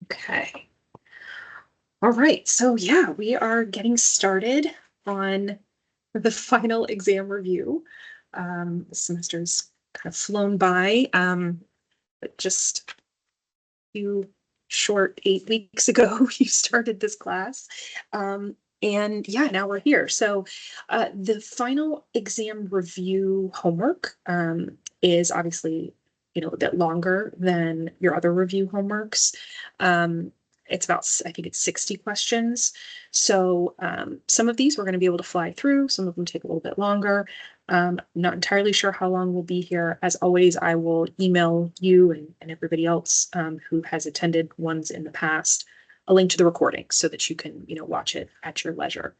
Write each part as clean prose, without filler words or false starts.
Okay. All right. So yeah, we are getting started on the final exam review. The semester's kind of flown by, but just a few short 8 weeks ago, you started this class. And yeah, now we're here. So the final exam review homework is obviously, a bit longer than your other review homeworks. It's about, I think it's 60 questions. So some of these we're going to be able to fly through. Some of them take a little bit longer. Not entirely sure how long we'll be here. As always, I will email you and everybody else who has attended ones in the past a link to the recording so that you can, watch it at your leisure.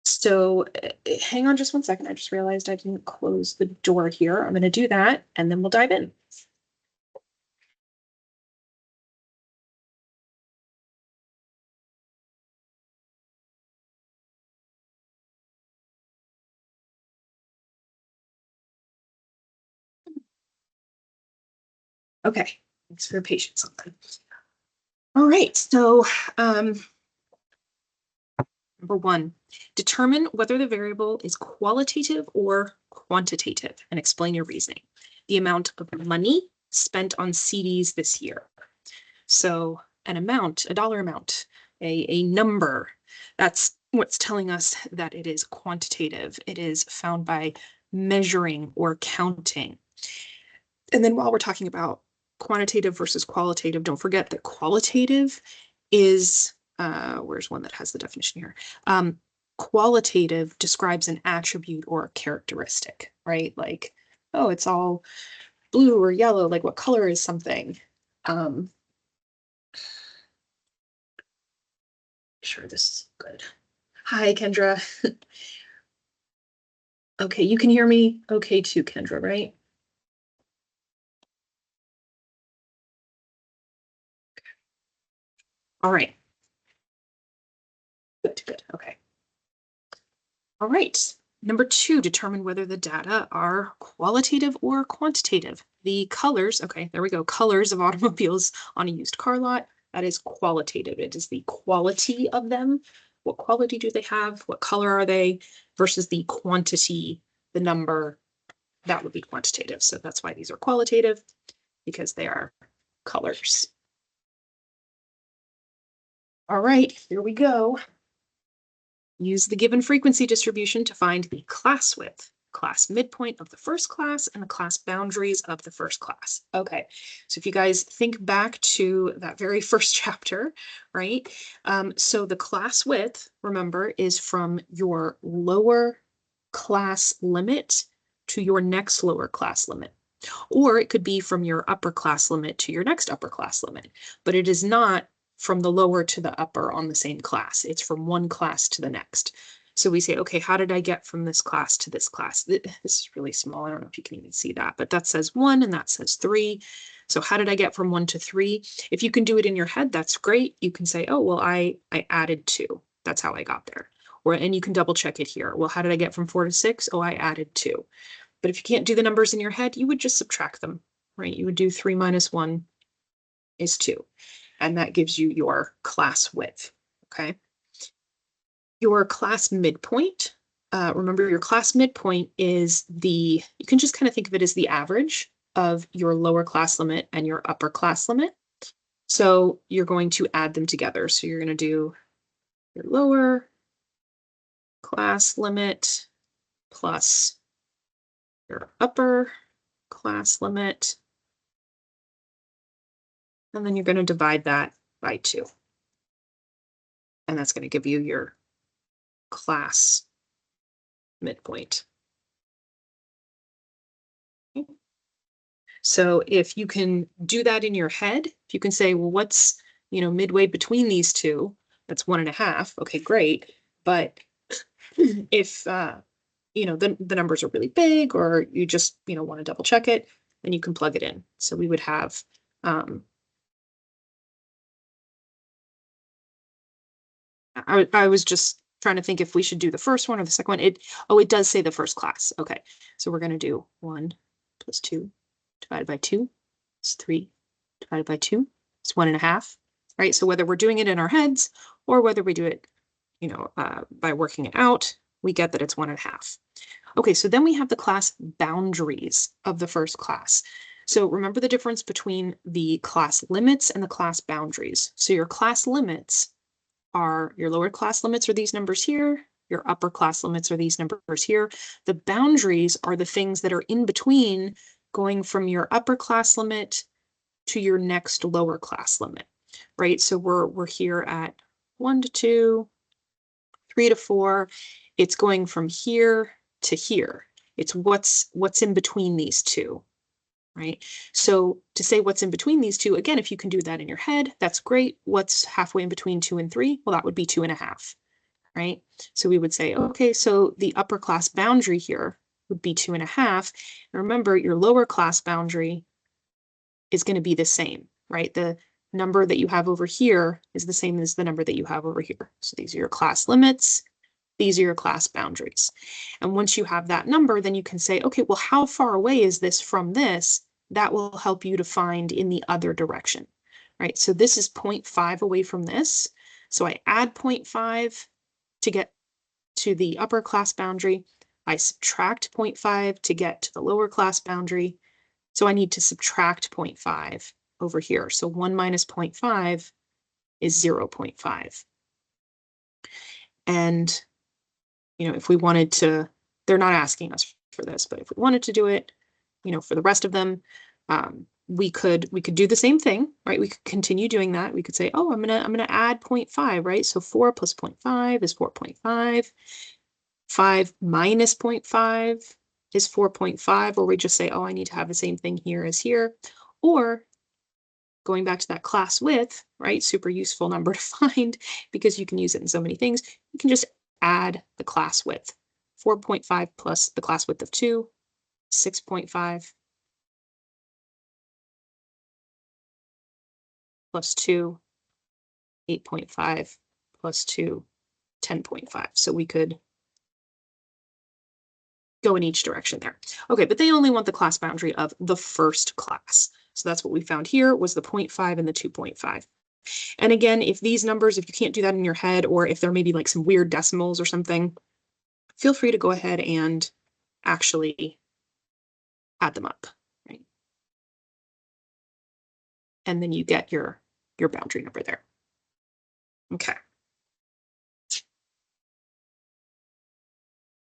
So hang on just one second. I just realized I didn't close the door here. I'm going to do that and then we'll dive in. Okay, thanks for your patience on that. All right, so number one, determine whether the variable is qualitative or quantitative and explain your reasoning. The amount of money spent on CDs this year. So an amount, a dollar amount, a number, that's what's telling us that it is quantitative. It is found by measuring or counting. And then while we're talking about quantitative versus qualitative, don't forget that qualitative is, where's one that has the definition here? Qualitative describes an attribute or a characteristic, right? Like, oh, it's all blue or yellow, like what color is something? Sure, this is good. Hi, Kendra. Okay, you can hear me okay too, Kendra, right? All right. Good. Okay. All right. Number two, determine whether the data are qualitative or quantitative. The colors, okay, there we go. Colors of automobiles on a used car lot, that is qualitative. It is the quality of them. What quality do they have? What color are they? Versus the quantity, the number, that would be quantitative. So that's why these are qualitative, because they are colors. All right, here we go. Use the given frequency distribution to find the class width, class midpoint of the first class, and the class boundaries of the first class. Okay, so if you guys think back to that very first chapter, right? So the class width, remember, is from your lower class limit to your next lower class limit. Or it could be from your upper class limit to your next upper class limit, but it is not from the lower to the upper on the same class. It's from one class to the next. So we say, okay, how did I get from this class to this class? This is really small. I don't know if you can even see that, but that says 1 and that says 3. So how did I get from 1 to 3? If you can do it in your head, that's great. You can say, oh, well, I added 2. That's how I got there. And you can double check it here. Well, how did I get from 4 to 6? Oh, I added 2. But if you can't do the numbers in your head, you would just subtract them, right? You would do 3 minus 1 is 2. And that gives you your class width, okay? Your class midpoint, remember your class midpoint is you can just kind of think of it as the average of your lower class limit and your upper class limit. So you're going to add them together. So you're going to do your lower class limit plus your upper class limit. And then you're going to divide that by 2. And that's going to give you your class midpoint. Okay. So if you can do that in your head, if you can say, well, what's, midway between these two, that's 1.5. Okay, great. But if, the numbers are really big or you just, want to double check it, then you can plug it in. So we would have, I was just trying to think if we should do the first one or the second one. It does say the first class. Okay, so we're going to do 1 plus 2 divided by 2 is 3 divided by 2 is 1.5, right? So whether we're doing it in our heads or whether we do it, by working it out, we get that it's 1.5. Okay, so then we have the class boundaries of the first class. So remember the difference between the class limits and the class boundaries. So your class limits are, your lower class limits are these numbers here, your upper class limits are these numbers here. The boundaries are the things that are in between, going from your upper class limit to your next lower class limit, right? So we're here at 1 to 2, 3 to 4. It's going from here to here. It's what's in between these two, right? So to say what's in between these two, again, if you can do that in your head, that's great. What's halfway in between 2 and 3? Well, that would be 2.5, right? So we would say, okay, so the upper class boundary here would be 2.5. And remember, your lower class boundary is going to be the same, right? The number that you have over here is the same as the number that you have over here. So these are your class limits. These are your class boundaries. And once you have that number, then you can say, okay, well, how far away is this from this? That will help you to find in the other direction, right? So this is 0.5 away from this. So I add 0.5 to get to the upper class boundary. I subtract 0.5 to get to the lower class boundary. So I need to subtract 0.5 over here. So 1 minus 0.5 is 0.5. And if we wanted to, they're not asking us for this, but if we wanted to do it, for the rest of them, we could do the same thing, right? We could continue doing that. We could say, oh, I'm gonna add 0.5, right? So 4 plus 0.5 is 4.5. 5 minus 0.5 is 4.5, or we just say, oh, I need to have the same thing here as here. Or going back to that class width, right? Super useful number to find because you can use it in so many things. You can just add the class width. 4.5 plus the class width of 2, 6.5 plus 2, 8.5 plus 2, 10.5. So we could go in each direction there. Okay, but they only want the class boundary of the first class. So that's what we found here was the 0.5 and the 2.5. And again, if these numbers, if you can't do that in your head, or if there may be like some weird decimals or something, feel free to go ahead and actually add them up, right? And then you get your boundary number there. Okay.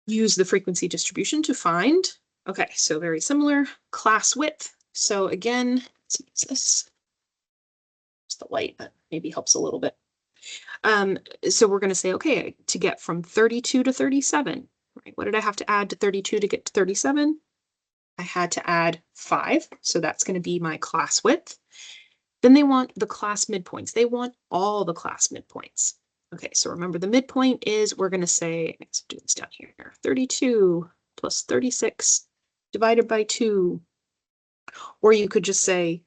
Use the frequency distribution to find. Okay, so very similar. Class width. So again, let's use this. It's the light, but maybe helps a little bit. So we're going to say, okay, to get from 32 to 37, right? What did I have to add to 32 to get to 37? I had to add 5. So that's going to be my class width. Then they want the class midpoints. They want all the class midpoints. Okay, so remember the midpoint is, we're going to say, let's do this down here, 32 plus 36 divided by 2. Or you could just say,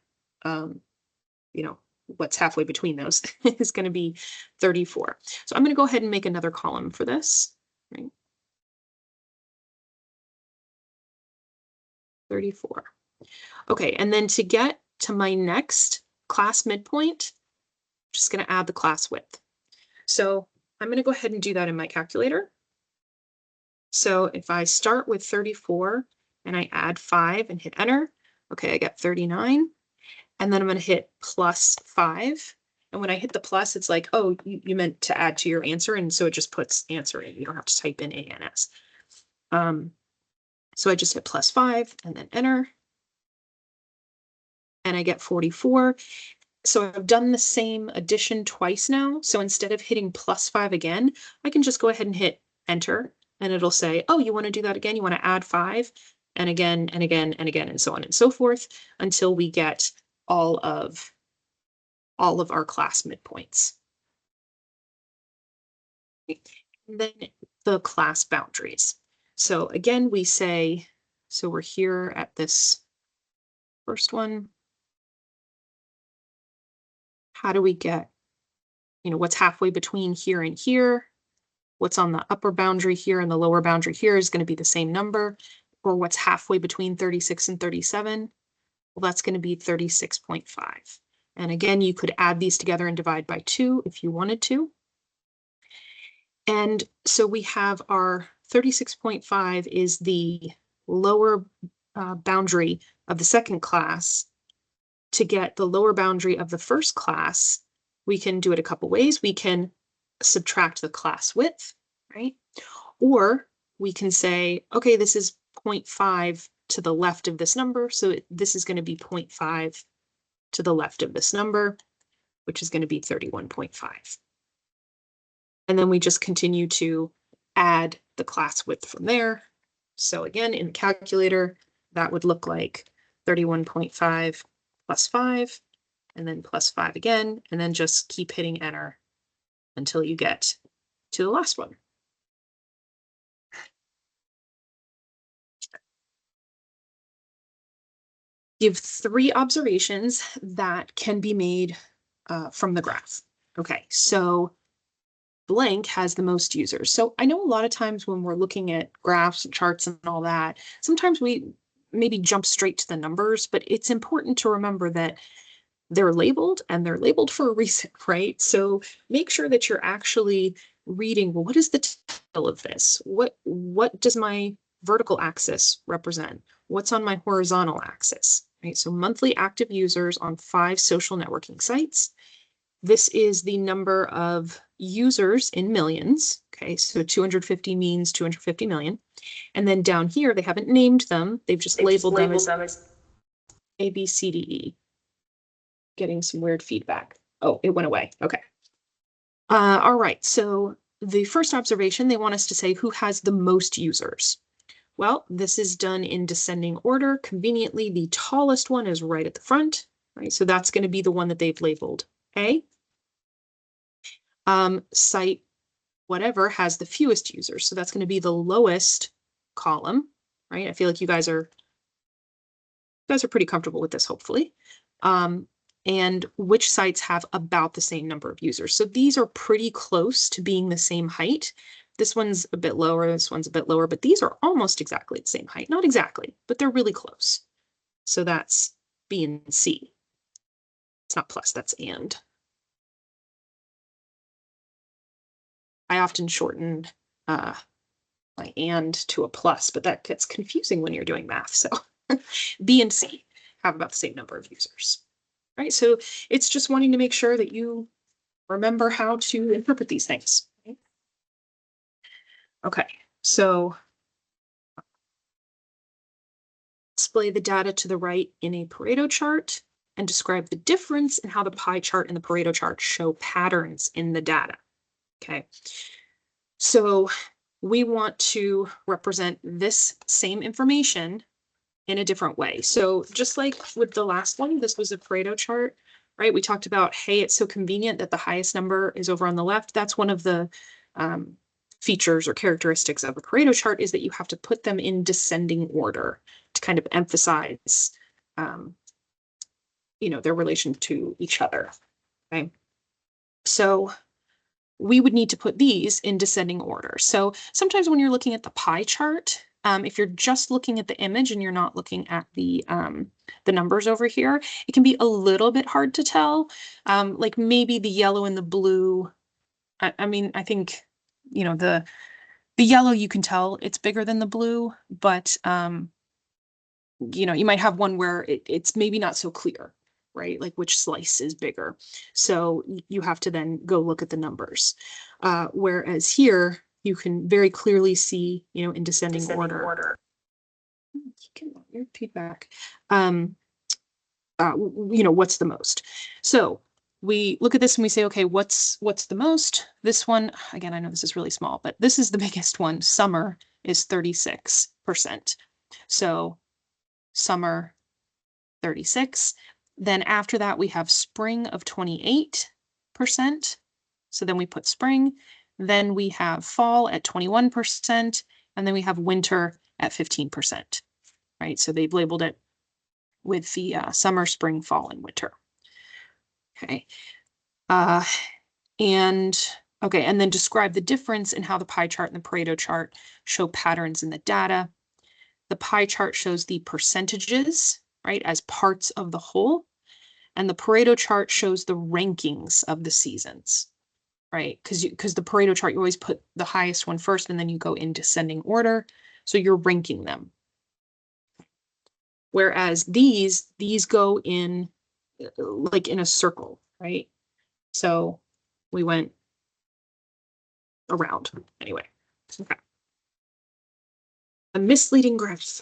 what's halfway between those is going to be 34. So I'm going to go ahead and make another column for this, right? 34. Okay, and then to get to my next class midpoint, I'm just going to add the class width. So I'm going to go ahead and do that in my calculator. So if I start with 34 and I add 5 and hit enter, okay, I get 39. And then I'm going to hit plus 5. And when I hit the plus, it's like, oh, you meant to add to your answer. And so it just puts answer in. You don't have to type in ANS. So I just hit plus 5 and then enter. And I get 44. So I've done the same addition twice now. So instead of hitting plus 5 again, I can just go ahead and hit enter. And it'll say, oh, you want to do that again? You want to add 5? And again, and again, and again, and so on and so forth, until we get all of our class midpoints. And then the class boundaries. So again, we say, so we're here at this first one. How do we get, what's halfway between here and here? What's on the upper boundary here and the lower boundary here is going to be the same number, or what's halfway between 36 and 37? Well, that's going to be 36.5. And again, you could add these together and divide by 2 if you wanted to. And so we have our 36.5 is the lower boundary of the second class. To get the lower boundary of the first class, we can do it a couple ways. We can subtract the class width, right? Or we can say, okay, this is 0.5 to the left of this number. So this is going to be 0.5 to the left of this number, which is going to be 31.5. And then we just continue to add the class width from there. So again, in the calculator, that would look like 31.5 plus 5, and then plus 5 again, and then just keep hitting enter until you get to the last one. Give 3 observations that can be made from the graph. Okay, so blank has the most users. So I know a lot of times when we're looking at graphs and charts and all that, sometimes we maybe jump straight to the numbers, but it's important to remember that they're labeled and they're labeled for a reason, right? So make sure that you're actually reading, well, what is the title of this? What does my vertical axis represent? What's on my horizontal axis, right? So monthly active users on 5 social networking sites. This is the number of users in millions. Okay, so 250 means 250 million. And then down here, they haven't named them. They've just labeled them as A, B, C, D, E. Getting some weird feedback. Oh, it went away. Okay. All right. So the first observation, they want us to say who has the most users. Well, this is done in descending order. Conveniently, the tallest one is right at the front, right? So that's going to be the one that they've labeled A. Site whatever has the fewest users. So that's going to be the lowest column, right? I feel like you guys are pretty comfortable with this, hopefully. And which sites have about the same number of users. So these are pretty close to being the same height. This one's a bit lower, this one's a bit lower, but these are almost exactly the same height. Not exactly, but they're really close. So that's B and C. It's not plus, that's and. I often shorten my and to a plus, but that gets confusing when you're doing math. So B and C have about the same number of users. Right, so it's just wanting to make sure that you remember how to interpret these things. Okay, so display the data to the right in a Pareto chart and describe the difference in how the pie chart and the Pareto chart show patterns in the data. Okay, so we want to represent this same information in a different way. So just like with the last one, this was a Pareto chart, right? We talked about, hey, it's so convenient that the highest number is over on the left. That's one of the features or characteristics of a Pareto chart, is that you have to put them in descending order to kind of emphasize, their relation to each other, okay? So we would need to put these in descending order. So sometimes when you're looking at the pie chart, if you're just looking at the image and you're not looking at the numbers over here, it can be a little bit hard to tell. Like maybe the yellow and the blue. I mean, I think, the yellow, you can tell it's bigger than the blue, but you might have one where it's maybe not so clear, right? Like which slice is bigger. So you have to then go look at the numbers. Whereas here, you can very clearly see, in descending order. Your feedback. What's the most? So we look at this and we say, okay, what's the most? This one, again, I know this is really small, but this is the biggest one. Summer is 36%. So summer, 36. Then after that, we have spring of 28%. So then we put spring. Then we have fall at 21%. And then we have winter at 15%, right? So they've labeled it with the summer, spring, fall, and winter. Okay. And then describe the difference in how the pie chart and the Pareto chart show patterns in the data. The pie chart shows the percentages right, as parts of the whole. And the Pareto chart shows the rankings of the seasons, right? Because the Pareto chart, you always put the highest one first, and then you go in descending order. So you're ranking them. Whereas these go in like in a circle, right? So we went around anyway. Okay. A misleading graph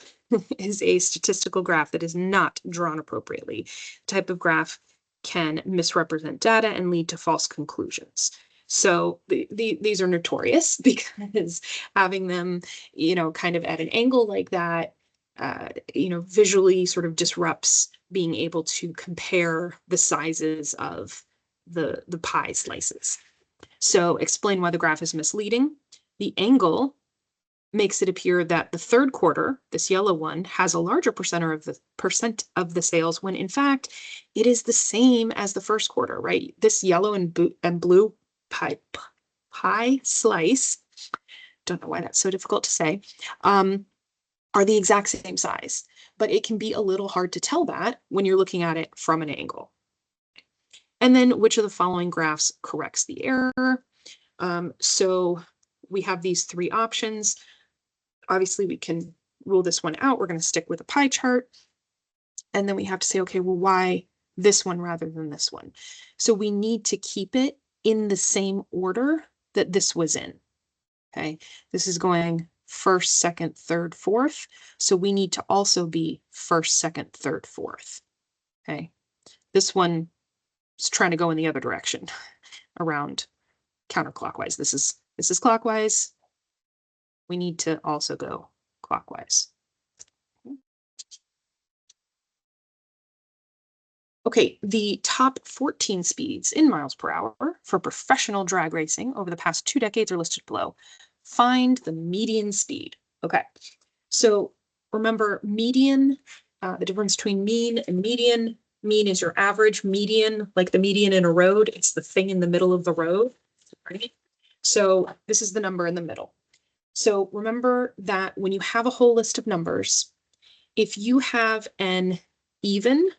is a statistical graph that is not drawn appropriately. The type of graph can misrepresent data and lead to false conclusions. So these are notorious because having them, kind of at an angle like that, visually sort of disrupts being able to compare the sizes of the pie slices. So explain why the graph is misleading. The angle makes it appear that the third quarter, this yellow one, has a larger percent of the sales, when in fact it is the same as the first quarter, right? This yellow and blue pie slice, don't know why that's so difficult to say, are the exact same size, but it can be a little hard to tell that when you're looking at it from an angle. And then which of the following graphs corrects the error? So we have these three options. Obviously, we can rule this one out. We're going to stick with a pie chart. And then we have to say, okay, well, why this one rather than this one? So we need to keep it in the same order that this was in. Okay, this is going first, second, third, fourth. So we need to also be first, second, third, fourth. Okay, this one is trying to go in the other direction around counterclockwise. This is clockwise. We need to also go clockwise. Okay, the top 14 speeds in miles per hour for professional drag racing over the past 2 decades are listed below. Find the median speed. Okay, so remember median, the difference between mean and median. Mean is your average, median, like the median in a road, it's the thing in the middle of the road, right? So this is the number in the middle. So remember that when you have a whole list of numbers, if you have an even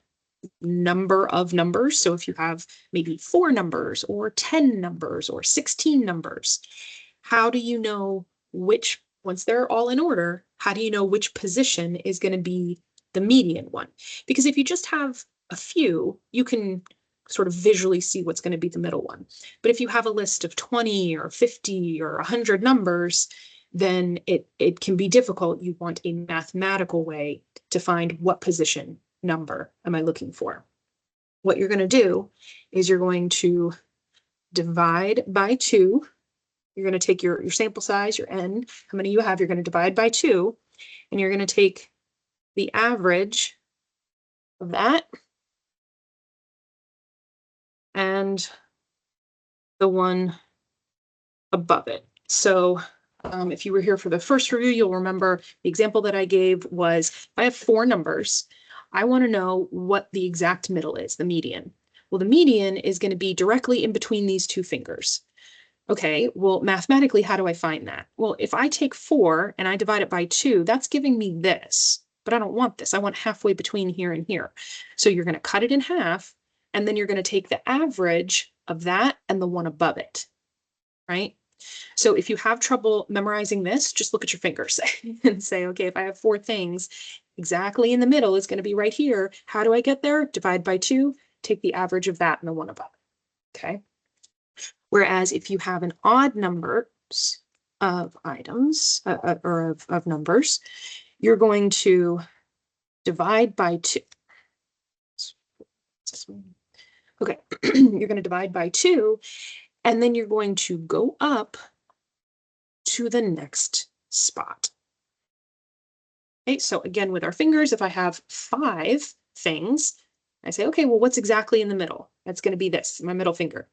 number of numbers, so if you have maybe 4 numbers or 10 numbers or 16 numbers, how do you know which, once they're all in order, how do you know which position is going to be the median one? Because if you just have a few, you can sort of visually see what's going to be the middle one. But if you have a list of 20 or 50 or 100 numbers, then it can be difficult. You want a mathematical way to find what position number am I looking for. What you're going to do is you're going to divide by 2. You're going to take your sample size, your n, how many you have, you're going to divide by 2, and you're going to take the average of that and the one above it. So if you were here for the first review, you'll remember the example that I gave was if I have 4 numbers, I want to know what the exact middle is, the median. Well, the median is going to be directly in between these 2 fingers. Okay, well, mathematically, how do I find that? Well, if I take 4 and I divide it by 2, that's giving me this, but I don't want this. I want halfway between here and here. So you're going to cut it in half, and then you're going to take the average of that and the one above it, right? So if you have trouble memorizing this, just look at your fingers and say, okay, if I have 4 things, exactly in the middle is going to be right here. How do I get there? Divide by 2, take the average of that and the one above it, okay? Whereas if you have an odd number of items or of numbers, you're going to divide by 2. Okay, you're going to divide by 2, and then you're going to go up to the next spot. Okay, so again, with our fingers, if I have 5 things, I say, okay, well, what's exactly in the middle? That's going to be this, my middle finger.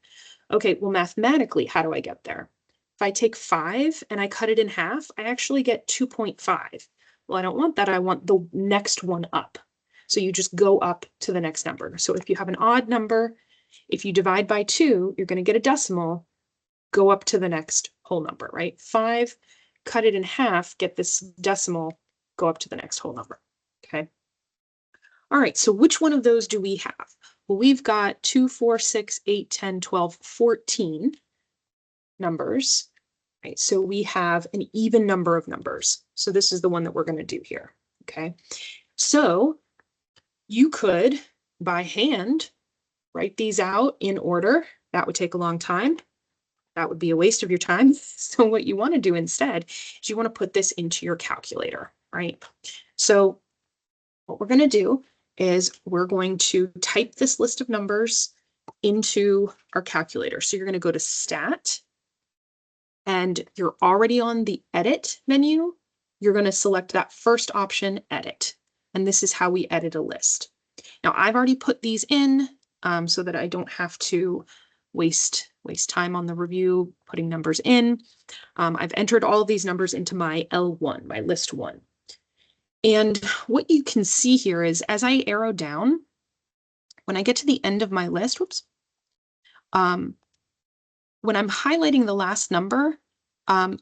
Okay, well, mathematically, how do I get there? If I take 5 and I cut it in half, I actually get 2.5. Well, I don't want that. I want the next one up. So you just go up to the next number. So if you have an odd number, if you divide by 2, you're going to get a decimal, go up to the next whole number, right? 5, cut it in half, get this decimal, go up to the next whole number, okay? All right, so which one of those do we have? Well, we've got 2, 4, 6, 8, 10, 12, 14 numbers. Right, so we have an even number of numbers. So this is the one that we're going to do here. Okay, so you could, by hand, write these out in order. That would take a long time. That would be a waste of your time. So what you want to do instead is you want to put this into your calculator, right? So what we're going to do is we're going to type this list of numbers into our calculator. So you're going to go to Stat, and you're already on the Edit menu. You're going to select that first option, Edit. And this is how we edit a list. Now, I've already put these in so that I don't have to waste time on the review putting numbers in. I've entered all of these numbers into my L1, my list 1. And what you can see here is as I arrow down, when I get to the end of my list, whoops, when I'm highlighting the last number,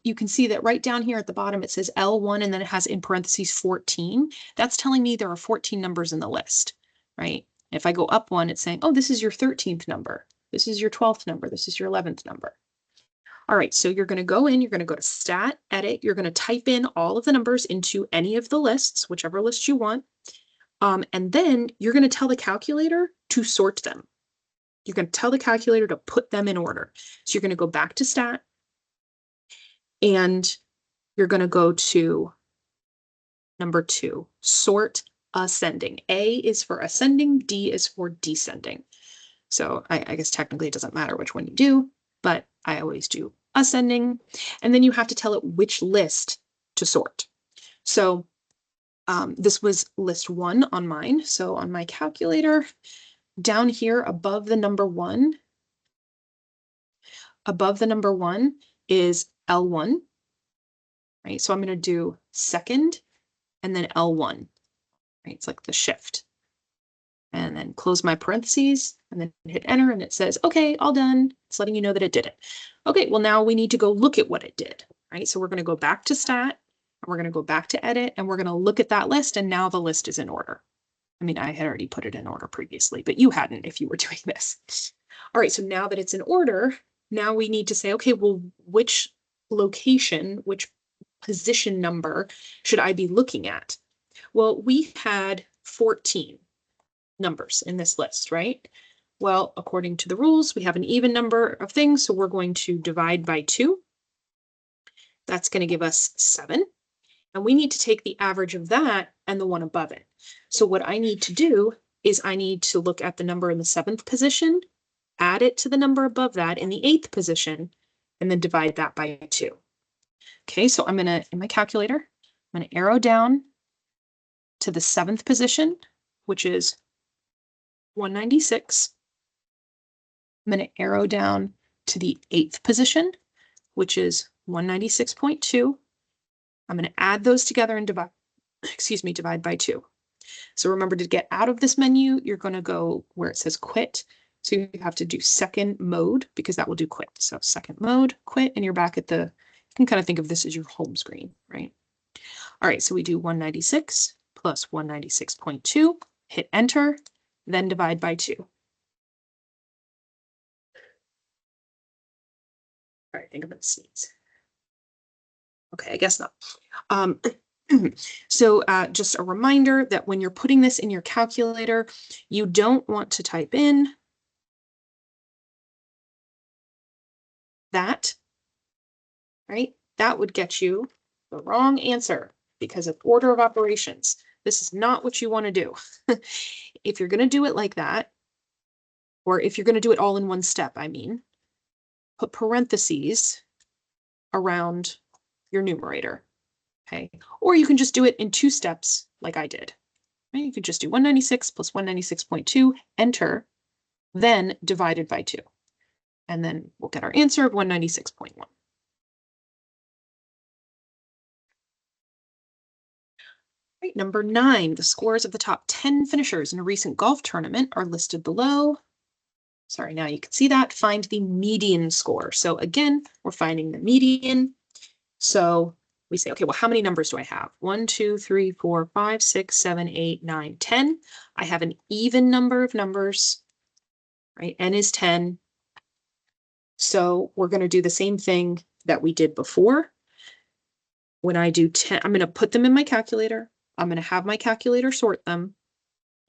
you can see that right down here at the bottom, it says L1 and then it has in parentheses 14. That's telling me there are 14 numbers in the list, right? If I go up one, it's saying, oh, this is your 13th number. This is your 12th number. This is your 11th number. All right, so you're going to go in, you're going to go to Stat, Edit, you're going to type in all of the numbers into any of the lists, whichever list you want. And then you're going to tell the calculator to sort them. You're going to tell the calculator to put them in order. So you're going to go back to Stat, and you're going to go to number 2, sort ascending. A is for ascending, D is for descending. So I guess technically it doesn't matter which one you do, but I always do ascending. And then you have to tell it which list to sort. So this was list 1 on mine. So on my calculator, down here above the number 1, is L1, right? So I'm going to do second and then L1, right? It's like the shift. And then close my parentheses and then hit enter and it says, okay, all done. It's letting you know that it did it. Okay, well now we need to go look at what it did, right? So we're going to go back to Stat and we're going to go back to Edit and we're going to look at that list, and now the list is in order. I mean, I had already put it in order previously, but you hadn't if you were doing this. All right, so now that it's in order, now we need to say, okay, well, which location, which position number should I be looking at? Well, we had 14 numbers in this list, right? Well, according to the rules, we have an even number of things, so we're going to divide by 2. That's going to give us 7. And we need to take the average of that and the one above it. So what I need to do is I need to look at the number in the 7th position, add it to the number above that in the 8th position, and then divide that by 2. Okay, so I'm going to, in my calculator, I'm going to arrow down to the 7th position, which is 196. I'm going to arrow down to the 8th position, which is 196.2. I'm going to add those together and divide by 2. So remember, to get out of this menu, you're going to go where it says quit. So you have to do second mode because that will do quit. So second mode, quit, and you're back at you can kind of think of this as your home screen, right? All right, so we do 196 plus 196.2, hit enter, then divide by 2. All right, think of it, sneeze. Okay, I guess not. So just a reminder that when you're putting this in your calculator, you don't want to type in that, right? That would get you the wrong answer because of order of operations. This is not what you want to do. If you're going to do it like that, or if you're going to do it all in one step, I mean, put parentheses around your numerator. Okay, or you can just do it in 2 steps like I did. Right? You could just do 196 plus 196.2, enter, then divided by 2. And then we'll get our answer of 196.1. Right, number 9, the scores of the top 10 finishers in a recent golf tournament are listed below. Sorry, now you can see that. Find the median score. So again, we're finding the median. So we say, okay, well, how many numbers do I have? 1, 2, 3, 4, 5, 6, 7, 8, 9, 10. I have an even number of numbers, right? N is 10. So we're going to do the same thing that we did before. When I do 10, I'm going to put them in my calculator. I'm going to have my calculator sort them.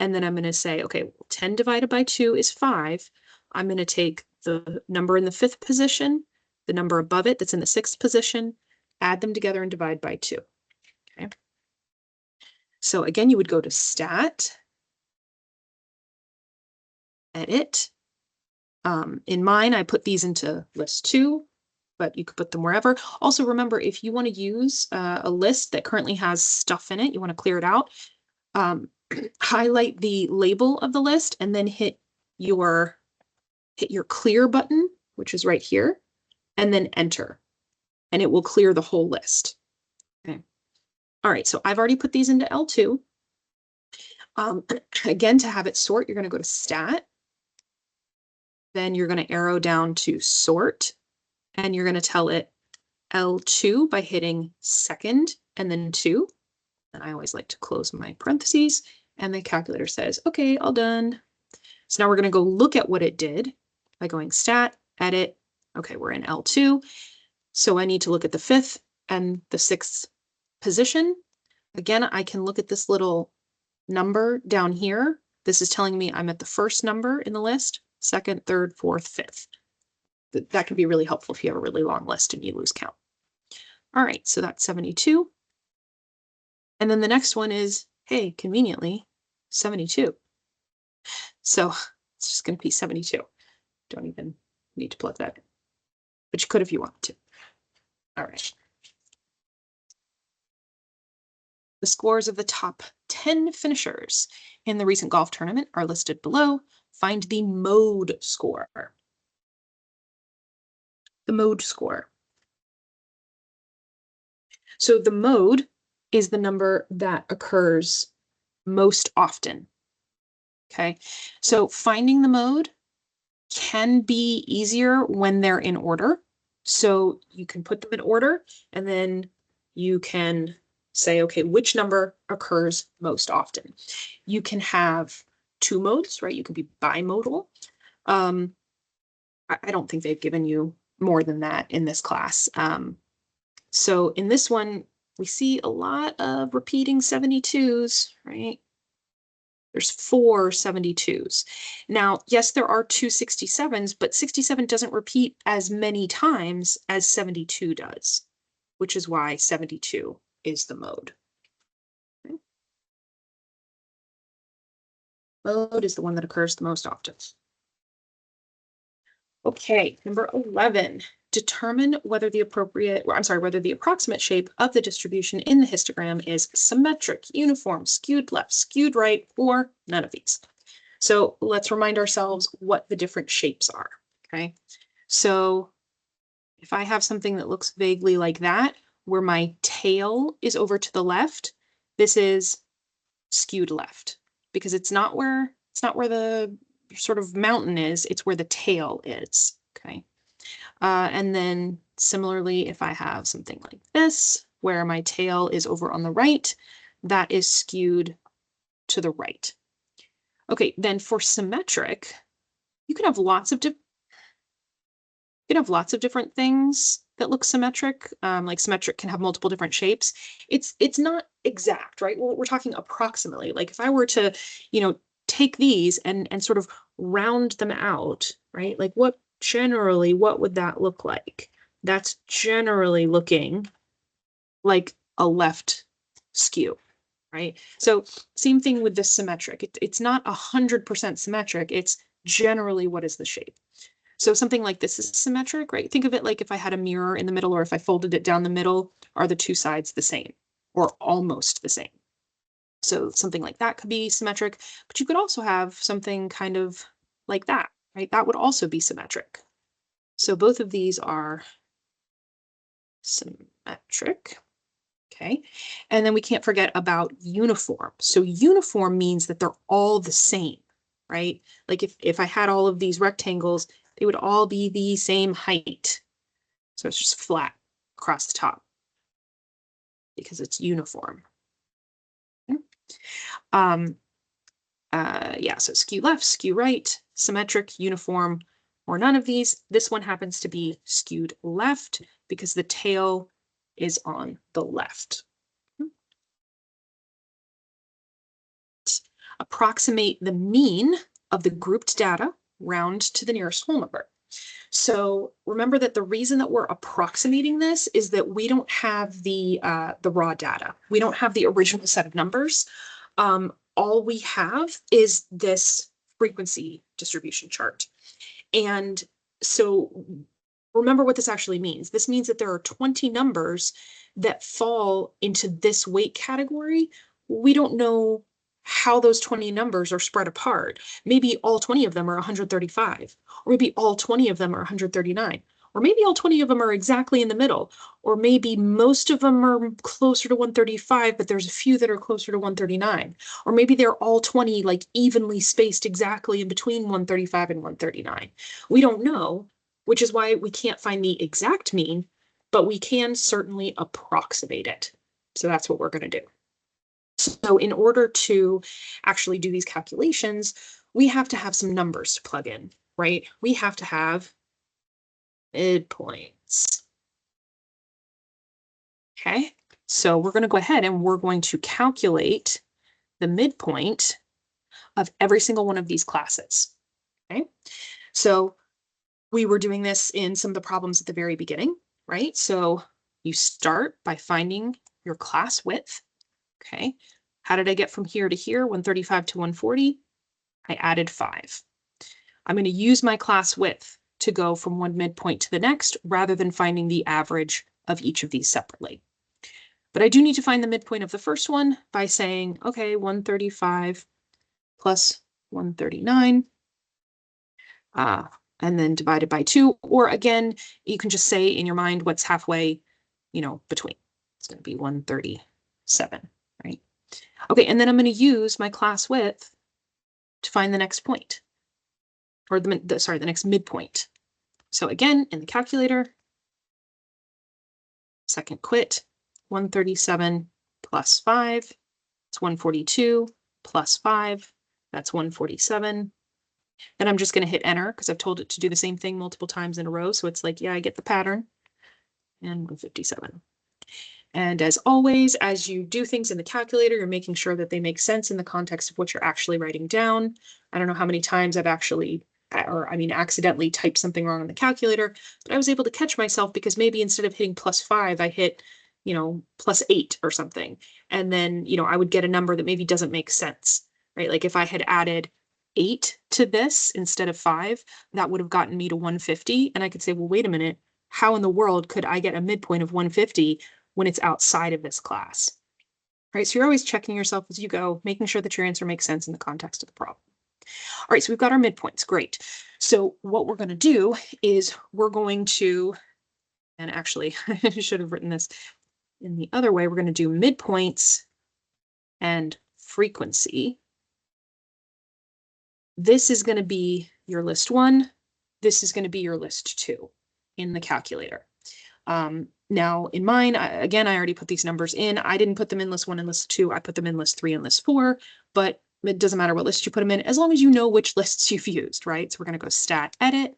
And then I'm going to say, okay, 10 divided by 2 is 5. I'm going to take the number in the 5th position, the number above it that's in the 6th position, add them together and divide by 2. Okay. So again, you would go to Stat, Edit. In mine, I put these into list 2, but you could put them wherever. Also, remember, if you want to use a list that currently has stuff in it, you want to clear it out, highlight the label of the list and then hit your clear button, which is right here, and then enter, and it will clear the whole list. Okay. All right, so I've already put these into L2. Again, to have it sort, you're going to go to Stat. Then you're going to arrow down to Sort, and you're going to tell it L2 by hitting second and then 2. And I always like to close my parentheses, and the calculator says, okay, all done. So now we're going to go look at what it did by going Stat, Edit. Okay, we're in L2. So I need to look at the 5th and the 6th position. Again, I can look at this little number down here. This is telling me I'm at the first number in the list, 2nd, 3rd, 4th, 5th. That can be really helpful if you have a really long list and you lose count. All right, so that's 72. And then the next one is, hey, conveniently, 72. So it's just going to be 72. Don't even need to plug that in, but you could if you wanted to. All right. The scores of the top 10 finishers in the recent golf tournament are listed below. Find the mode score. The mode score. So the mode is the number that occurs most often. Okay, so finding the mode can be easier when they're in order. So you can put them in order and then you can say, okay, which number occurs most often? You can have 2 modes, right? You can be bimodal. I don't think they've given you more than that in this class. So in this one, we see a lot of repeating 72s, right? There's 4 72s. Now, yes, there are 2 67s, but 67 doesn't repeat as many times as 72 does, which is why 72 is the mode. Okay. Mode is the one that occurs the most often. Okay, number 11. Determine whether the approximate shape of the distribution in the histogram is symmetric, uniform, skewed left, skewed right, or none of these. So let's remind ourselves what the different shapes are, okay? So if I have something that looks vaguely like that, where my tail is over to the left, this is skewed left, because it's not where the sort of mountain is, it's where the tail is, okay? And then similarly, if I have something like this, where my tail is over on the right, that is skewed to the right. Okay, then for symmetric, you can have lots of different things that look symmetric. Like symmetric can have multiple different shapes. It's not exact, right? We're talking approximately. Like if I were to, take these and sort of round them out, right? Like what would that look like? That's generally looking like a left skew, right? So same thing with the symmetric. It's not 100% symmetric. It's generally what is the shape. So something like this is symmetric, right? Think of it like if I had a mirror in the middle, or if I folded it down the middle, are the 2 sides the same or almost the same? So something like that could be symmetric, but you could also have something kind of like that, right? That would also be symmetric. So both of these are symmetric. Okay, and then we can't forget about uniform. So uniform means that they're all the same, right? Like if I had all of these rectangles, they would all be the same height. So it's just flat across the top. because it's uniform. Okay. Yeah, so skew left, skew right, symmetric, uniform, or none of these. This one happens to be skewed left because the tail is on the left. Approximate the mean of the grouped data, round to the nearest whole number. So remember that the reason that we're approximating this is that we don't have the raw data. We don't have the original set of numbers. All we have is this frequency distribution chart. And so remember what this actually means. This means that there are 20 numbers that fall into this weight category. We don't know how those 20 numbers are spread apart. Maybe all 20 of them are 135, or maybe all 20 of them are 139, or maybe all 20 of them are exactly in the middle, or maybe most of them are closer to 135, but there's a few that are closer to 139, or maybe they're all 20 like evenly spaced exactly in between 135 and 139. We don't know, which is why we can't find the exact mean, but we can certainly approximate it. So that's what we're going to do. So in order to actually do these calculations, we have to have some numbers to plug in, right? We have to have midpoints. Okay, so we're going to go ahead and we're going to calculate the midpoint of every single one of these classes. Okay, so we were doing this in some of the problems at the very beginning, right? So you start by finding your class width. Okay, how did I get from here to here, 135 to 140? I added 5. I'm going to use my class width to go from one midpoint to the next rather than finding the average of each of these separately. But I do need to find the midpoint of the first one by saying, okay, 135 plus 139, and then divided by 2. Or again, you can just say in your mind what's halfway, between. It's going to be 137, right? Okay, and then I'm going to use my class width to find the next point, or the next midpoint. So again, in the calculator, second quit, 137 plus 5, it's 142 plus 5, that's 147. Then I'm just going to hit enter because I've told it to do the same thing multiple times in a row. So it's like, yeah, I get the pattern, and 157. And as always, as you do things in the calculator, you're making sure that they make sense in the context of what you're actually writing down. I don't know how many times I've accidentally typed something wrong on the calculator, but I was able to catch myself because maybe instead of hitting +5, I hit, +8 or something. And then, I would get a number that maybe doesn't make sense, right? Like if I had added 8 to this instead of 5, that would have gotten me to 150. And I could say, well, wait a minute, how in the world could I get a midpoint of 150 when it's outside of this class, right? So you're always checking yourself as you go, making sure that your answer makes sense in the context of the problem. All right, so we've got our midpoints, great. So what we're going to do is we're going to, and actually I should have written this in the other way, we're going to do midpoints and frequency. This is going to be your list 1. This is going to be your list 2 in the calculator. Now in mine, again, I already put these numbers in. I didn't put them in list 1 and list 2. I put them in list 3 and list 4, but it doesn't matter what list you put them in as long as you know which lists you've used, right? So we're going to go stat edit.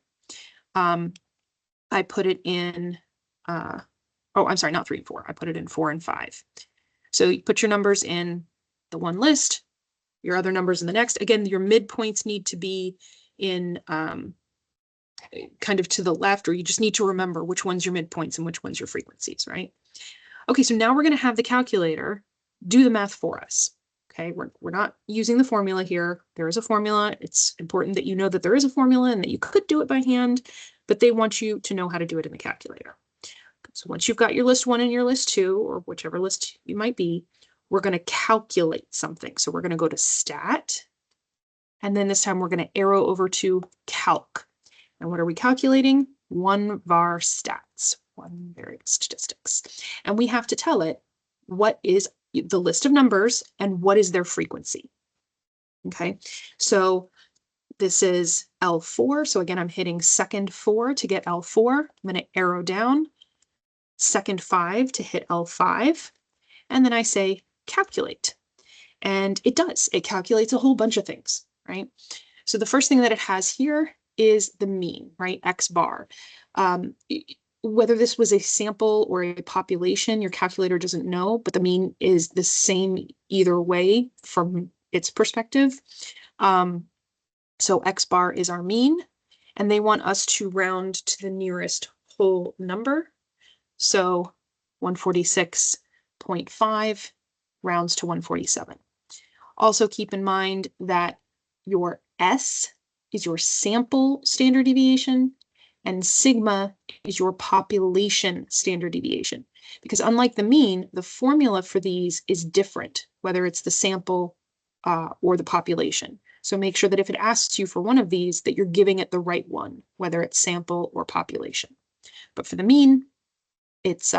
I put it in, I'm sorry, not 3 and 4. I put it in 4 and 5. So you put your numbers in the one list, your other numbers in the next. Again, your midpoints need to be in kind of to the left, or you just need to remember which one's your midpoints and which one's your frequencies, right? Okay, so now we're going to have the calculator do the math for us. Okay, we're not using the formula here. There is a formula. It's important that you know that there is a formula and that you could do it by hand, but they want you to know how to do it in the calculator. So once you've got your list 1 and your list 2, or whichever list you might be, we're going to calculate something. So we're going to go to stat, and then this time we're going to arrow over to calc. And what are we calculating? One var stats, one variable statistics. And we have to tell it what is the list of numbers and what is their frequency. Okay, so this is L4. So again, I'm hitting second 4 to get L4. I'm going to arrow down, second 5 to hit L5. and then I say calculate. And it does. It calculates a whole bunch of things, right? So the first thing that it has here is the mean, right? X bar. Whether this was a sample or a population, your calculator doesn't know, but the mean is the same either way from its perspective. So X bar is our mean, and they want us to round to the nearest whole number. So 146.5 rounds to 147. Also keep in mind that your S is your sample standard deviation and sigma is your population standard deviation. Because unlike the mean, the formula for these is different, whether it's the sample or the population. So make sure that if it asks you for one of these, that you're giving it the right one, whether it's sample or population. But for the mean, it's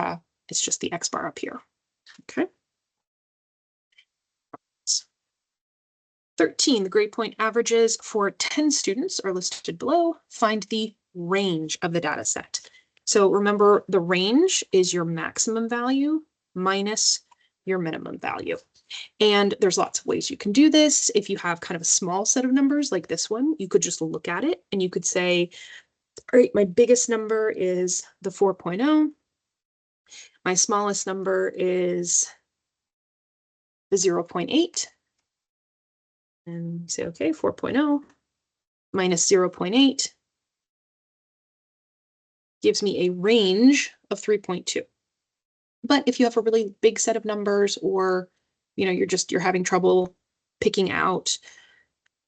just the X bar up here. Okay. 13, the grade point averages for 10 students are listed below. Find the range of the data set. So remember, the range is your maximum value minus your minimum value. And there's lots of ways you can do this. If you have kind of a small set of numbers like this one, you could just look at it and you could say, all right, my biggest number is the 4.0. My smallest number is the 0.8. And you say, okay, 4.0 minus 0.8 gives me a range of 3.2. But if you have a really big set of numbers, or you're having trouble picking out,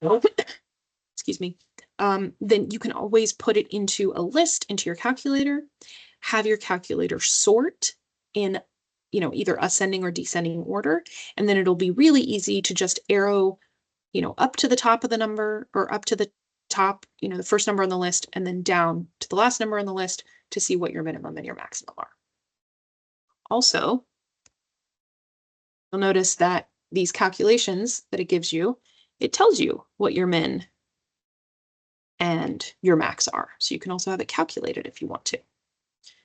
excuse me, then you can always put it into a list into your calculator, have your calculator sort in either ascending or descending order, and then it'll be really easy to just arrow up to the top of the number, or up to the top, the first number on the list, and then down to the last number on the list to see what your minimum and your maximum are. Also, you'll notice that these calculations that it gives you, it tells you what your min and your max are. So you can also have it calculated if you want to.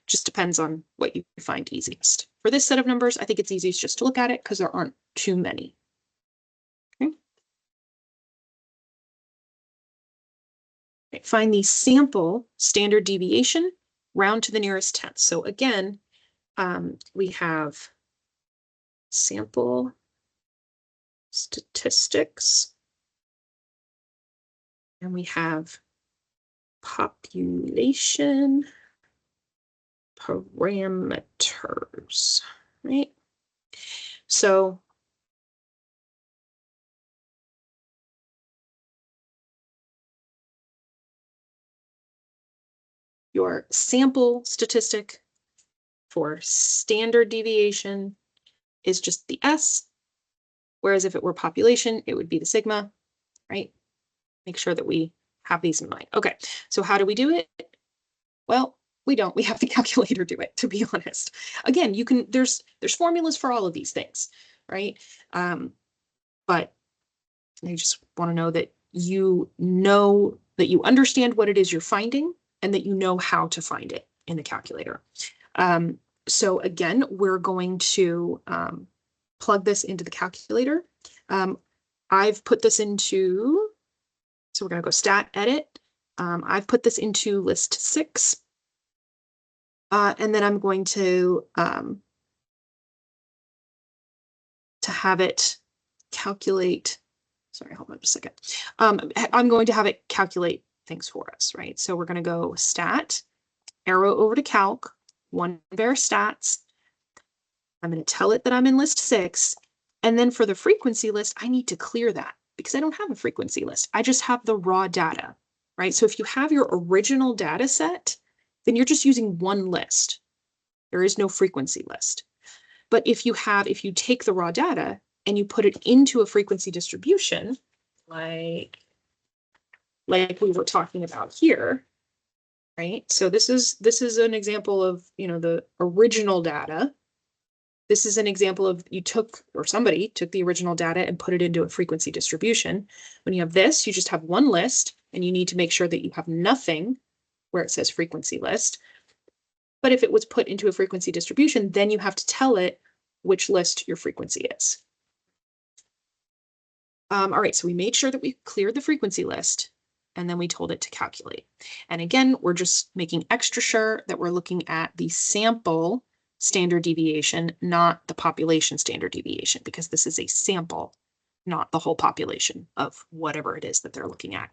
Just depends on what you find easiest. For this set of numbers, I think it's easiest just to look at it because there aren't too many. Okay. Right, find the sample standard deviation, round to the nearest tenth. So again, we have sample statistics, and we have population parameters, right? So your sample statistic for standard deviation is just the S, whereas if it were population, it would be the sigma, right? Make sure that we have these in mind. Okay, so how do we do it? Well, we don't. We have the calculator do it, to be honest. Again, there's formulas for all of these things, right? But I just want to know that you understand what it is you're finding and that you know how to find it in the calculator. So again, we're going to plug this into the calculator. I've put this into, so we're going to go stat edit. I've put this into list 6. And then I'm going to have it calculate. Sorry, hold on just a second. I'm going to have it calculate things for us, right? So we're going to go stat, arrow over to calc, one var stats. I'm going to tell it that I'm in list 6. And then for the frequency list, I need to clear that because I don't have a frequency list. I just have the raw data, right? So if you have your original data set, then you're just using one list. There is no frequency list. But if you take the raw data and you put it into a frequency distribution, like we were talking about here, right? So this is an example of, the original data. This is an example of somebody took the original data and put it into a frequency distribution. When you have this, you just have one list, and you need to make sure that you have nothing where it says frequency list. But if it was put into a frequency distribution, then you have to tell it which list your frequency is. All right, so we made sure that we cleared the frequency list, and then we told it to calculate. And again, we're just making extra sure that we're looking at the sample standard deviation, not the population standard deviation, because this is a sample, not the whole population of whatever it is that they're looking at.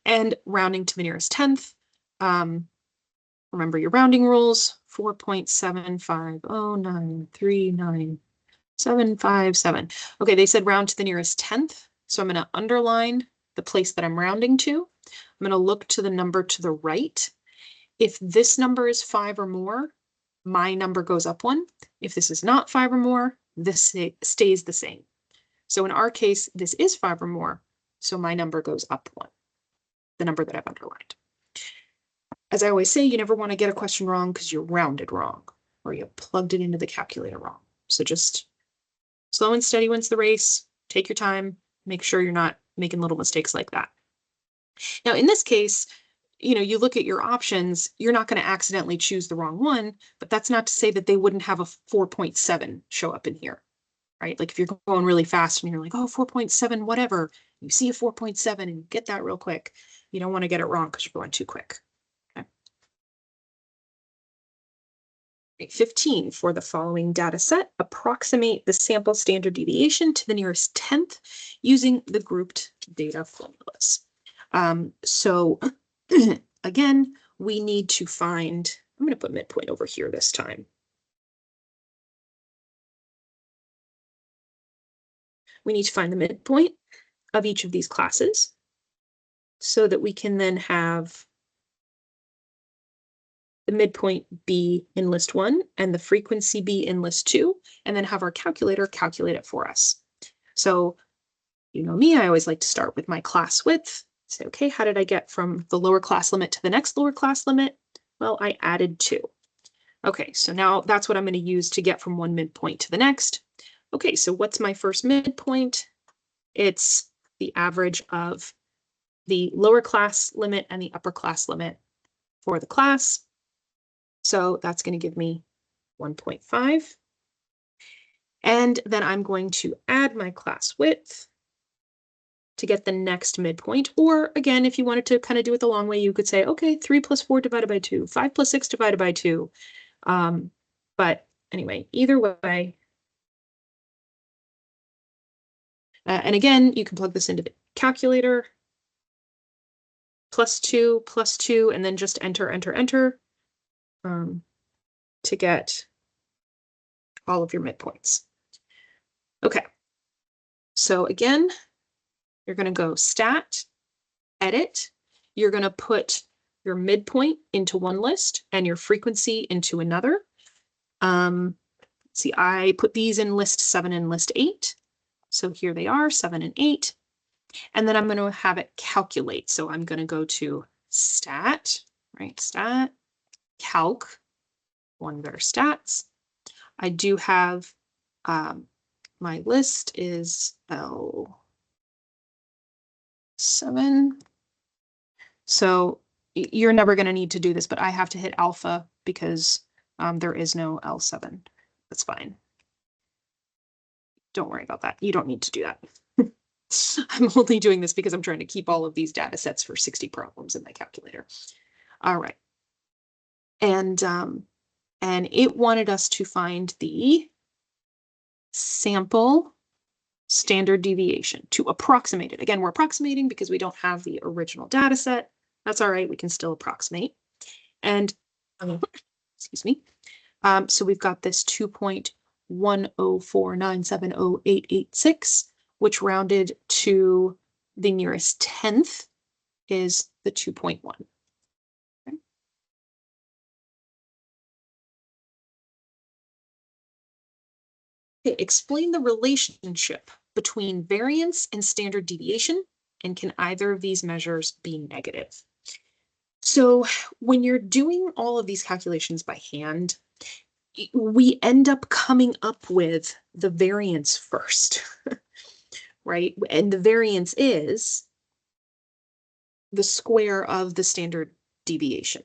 And rounding to the nearest tenth, remember your rounding rules, 4.750939757. Okay, they said round to the nearest tenth, so I'm going to underline the place that I'm rounding to. I'm going to look to the number to the right. If this number is 5 or more, my number goes up 1. If this is not 5 or more, this stays the same. So in our case, this is 5 or more, so my number goes up 1, the number that I've underlined. As I always say, you never want to get a question wrong because you rounded wrong or you plugged it into the calculator wrong. So just slow and steady wins the race. Take your time. Make sure you're not making little mistakes like that. Now, in this case, you look at your options, you're not going to accidentally choose the wrong one, but that's not to say that they wouldn't have a 4.7 show up in here, right? Like if you're going really fast and you're like, oh, 4.7, whatever, you see a 4.7 and get that real quick. You don't want to get it wrong because you're going too quick. Okay. 15, for the following data set, approximate the sample standard deviation to the nearest tenth using the grouped data formulas. So again, we need to find, I'm going to put midpoint over here this time. We need to find the midpoint of each of these classes so that we can then have the midpoint be in list 1 and the frequency be in list 2, and then have our calculator calculate it for us. So you know me, I always like to start with my class width. Say, okay, how did I get from the lower class limit to the next lower class limit? Well, I added 2. Okay, so now that's what I'm going to use to get from one midpoint to the next. Okay, so what's my first midpoint? It's the average of the lower class limit and the upper class limit for the class. So that's going to give me 1.5. And then I'm going to add my class width to get the next midpoint. Or again, if you wanted to kind of do it the long way, you could say, okay, 3 plus 4 divided by 2, 5 plus 6 divided by 2. But anyway, either way. And again, you can plug this into the calculator. +2, and then just enter, enter, enter to get all of your midpoints. Okay. So again, you're going to go stat, edit. You're going to put your midpoint into one list and your frequency into another. See, I put these in list 7 and list 8. So here they are, 7 and 8. And then I'm going to have it calculate. So I'm going to go to stat, right? Stat, calc, one better stats. I do have, my list is L7. So you're never going to need to do this, but I have to hit alpha because there is no L7. That's fine. Don't worry about that. You don't need to do that. I'm only doing this because I'm trying to keep all of these data sets for 60 problems in my calculator. All right. And it wanted us to find the sample standard deviation to approximate it. Again, we're approximating because we don't have the original data set. That's all right. We can still approximate. And excuse me. So we've got this 2.104970886, which rounded to the nearest tenth is the 2.1. Okay. Okay, explain the relationship between variance and standard deviation, and can either of these measures be negative? So when you're doing all of these calculations by hand, we end up coming up with the variance first, right? And the variance is the square of the standard deviation,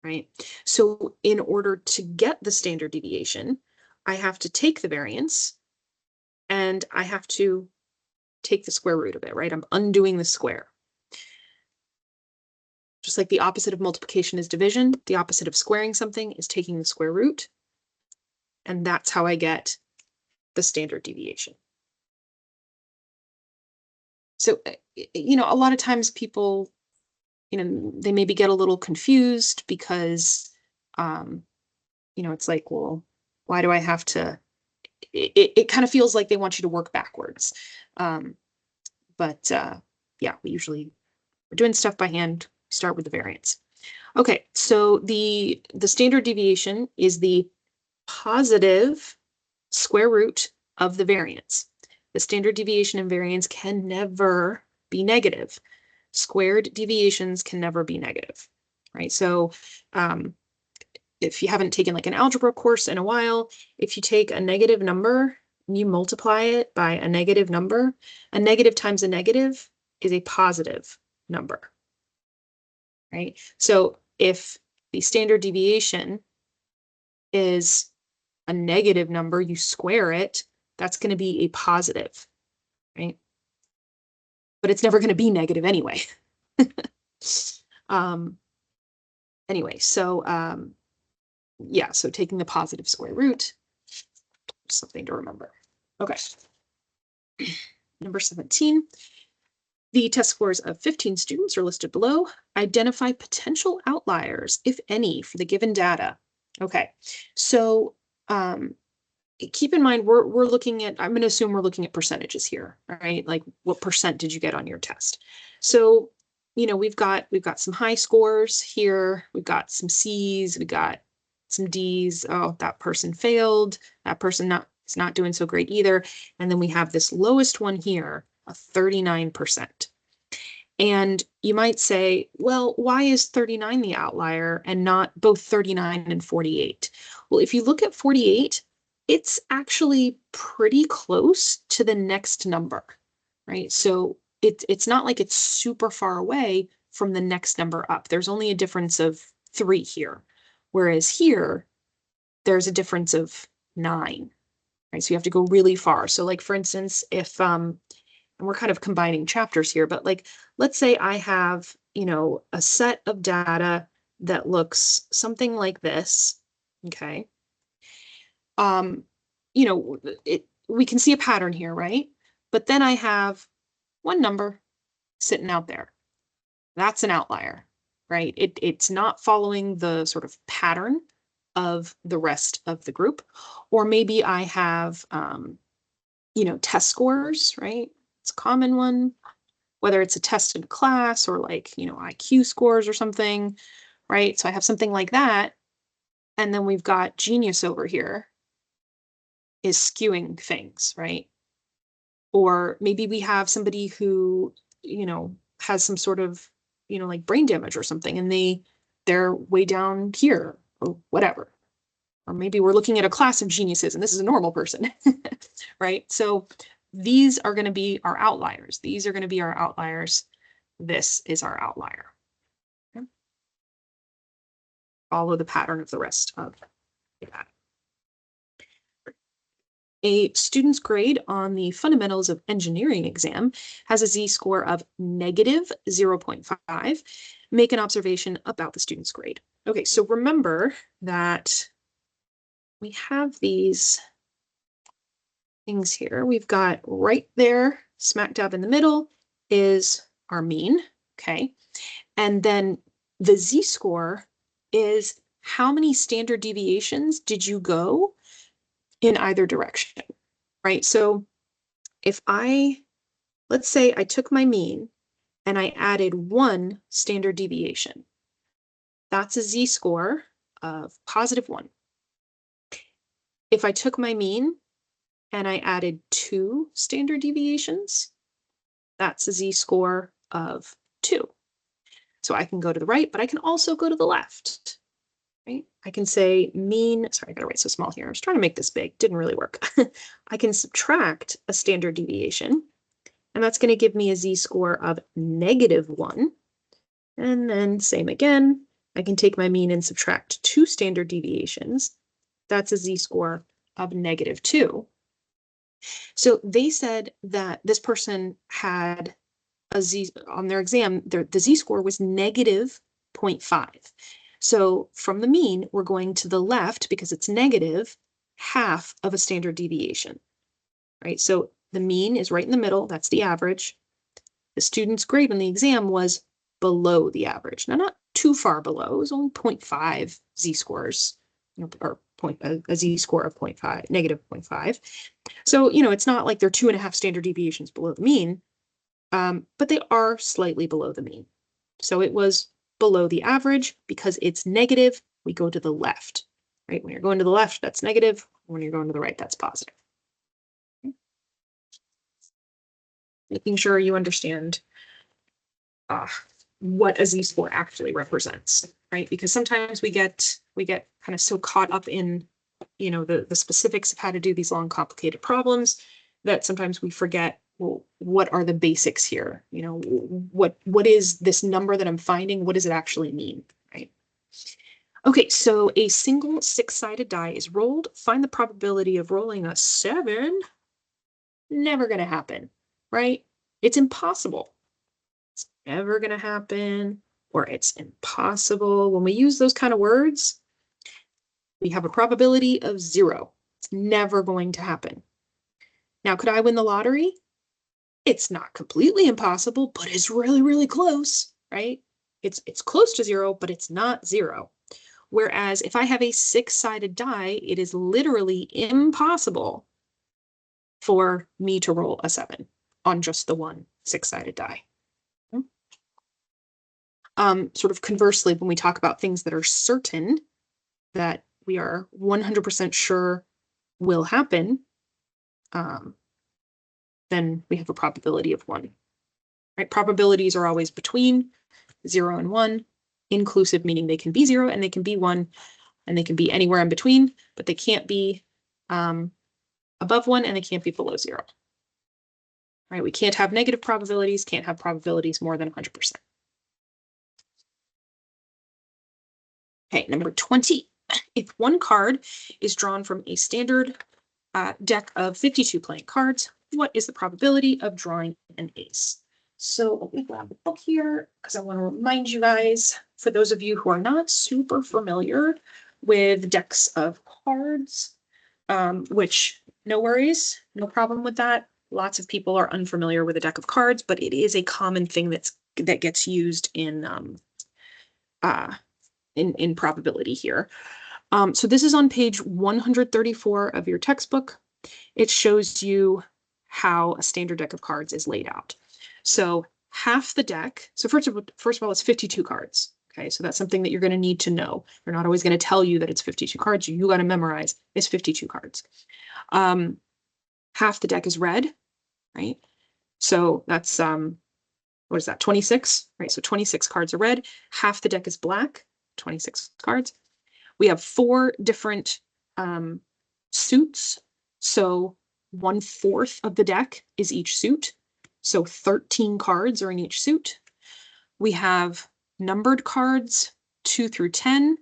right? So in order to get the standard deviation, I have to take the variance and I have to take the square root of it, right? I'm undoing the square. Just like the opposite of multiplication is division, the opposite of squaring something is taking the square root. And that's how I get the standard deviation. So, a lot of times people, they maybe get a little confused because, it's like, well, why do I have to, it kind of feels like they want you to work backwards. But yeah, we're doing stuff by hand, start with the variance. Okay, so the standard deviation is the positive square root of the variance. The standard deviation and variance can never be negative. Squared deviations can never be negative, right? So if you haven't taken like an algebra course in a while, if you take a negative number and you multiply it by a negative number, a negative times a negative is a positive number, right? So if the standard deviation is a negative number, you square it, that's going to be a positive, right? But it's never going to be negative anyway. Anyway, so yeah, so taking the positive square root, something to remember. Okay. Number 17. The test scores of 15 students are listed below. Identify potential outliers, if any, for the given data. Okay, so keep in mind we're looking at, I'm going to assume we're looking at percentages here, right? Like what percent did you get on your test? So, we've got some high scores here. We've got some C's, we got some D's. Oh, that person failed. That person is not doing so great either. And then we have this lowest one here, a 39%. And you might say, well, why is 39 the outlier and not both 39 and 48? Well, if you look at 48, it's actually pretty close to the next number, right? So it's not like it's super far away from the next number up. There's only a difference of 3 here, whereas here, there's a difference of 9, right? So you have to go really far. So like, for instance, if, and we're kind of combining chapters here, but like, let's say I have, a set of data that looks something like this, okay? We can see a pattern here, right? But then I have one number sitting out there. That's an outlier, right? It's not following the sort of pattern of the rest of the group. Or maybe I have, test scores, right? It's a common one, whether it's a test in class or like, IQ scores or something, right? So I have something like that. And then we've got genius over here is skewing things, right? Or maybe we have somebody who, has some sort of, like brain damage or something, and they're way down here or whatever. Or maybe we're looking at a class of geniuses and this is a normal person, right? So these are going to be our outliers. These are going to be our outliers. This is our outlier. Okay. Follow the pattern of the rest of the data. A student's grade on the fundamentals of engineering exam has a z-score of negative 0.5. Make an observation about the student's grade. Okay, so remember that we have these things here. We've got right there, smack dab in the middle, is our mean, okay? And then the z-score is how many standard deviations did you go in either direction, right? So if let's say I took my mean and I added 1 standard deviation, that's a z-score of positive 1. If I took my mean and I added 2 standard deviations, that's a z-score of 2. So I can go to the right, but I can also go to the left, right? I can say mean, sorry, I gotta write so small here. I was trying to make this big, didn't really work. I can subtract a standard deviation, and that's gonna give me a z-score of negative 1. And then same again, I can take my mean and subtract 2 standard deviations. That's a z-score of -2. So they said that this person had a Z on their exam, the Z-score was -0.5. So from the mean, we're going to the left because it's negative half of a standard deviation, right? So the mean is right in the middle. That's the average. The student's grade on the exam was below the average. Now, not too far below. It was only 0.5 Z-scores, or a Z-score of 0.5, -0.5. So, it's not like they're 2.5 standard deviations below the mean, but they are slightly below the mean. So it was below the average. Because it's negative, we go to the left, right? When you're going to the left, that's negative. When you're going to the right, that's positive. Making sure you understand what a Z-score actually represents, right? Because sometimes we get kind of so caught up in, the specifics of how to do these long, complicated problems that sometimes we forget, well, what are the basics here? What is this number that I'm finding? What does it actually mean, right? Okay, so a single 6-sided die is rolled. Find the probability of rolling a 7. Never going to happen, right? It's impossible. It's never going to happen, or it's impossible. When we use those kind of words, we have a probability of 0. It's never going to happen. Now, could I win the lottery? It's not completely impossible, but it's really, really close, right? It's close to 0, but it's not 0. Whereas if I have a 6-sided die, it is literally impossible for me to roll a 7 on just the one 6-sided die. Sort of conversely, when we talk about things that are certain, that we are 100% sure will happen, then we have a probability of 1. Right? Probabilities are always between 0 and 1, inclusive, meaning they can be 0 and they can be 1, and they can be anywhere in between, but they can't be above 1 and they can't be below 0. Right? We can't have negative probabilities, can't have probabilities more than 100%. Okay, number 20. If one card is drawn from a standard deck of 52 playing cards, what is the probability of drawing an ace? So let me grab the book here because I want to remind you guys, for those of you who are not super familiar with decks of cards, which no worries, no problem with that. Lots of people are unfamiliar with a deck of cards, but it is a common thing that gets used in probability here. So this is on page 134 of your textbook. It shows you how a standard deck of cards is laid out. So half the deck. So first of all, it's 52 cards. Okay, so that's something that you're going to need to know. They're not always going to tell you that it's 52 cards. You got to memorize it's 52 cards. Half the deck is red, right? So that's what is that? 26, right? So 26 cards are red. Half the deck is black. 26 cards. We have 4 different suits. So 1/4 of the deck is each suit. So 13 cards are in each suit. We have numbered cards 2 through 10.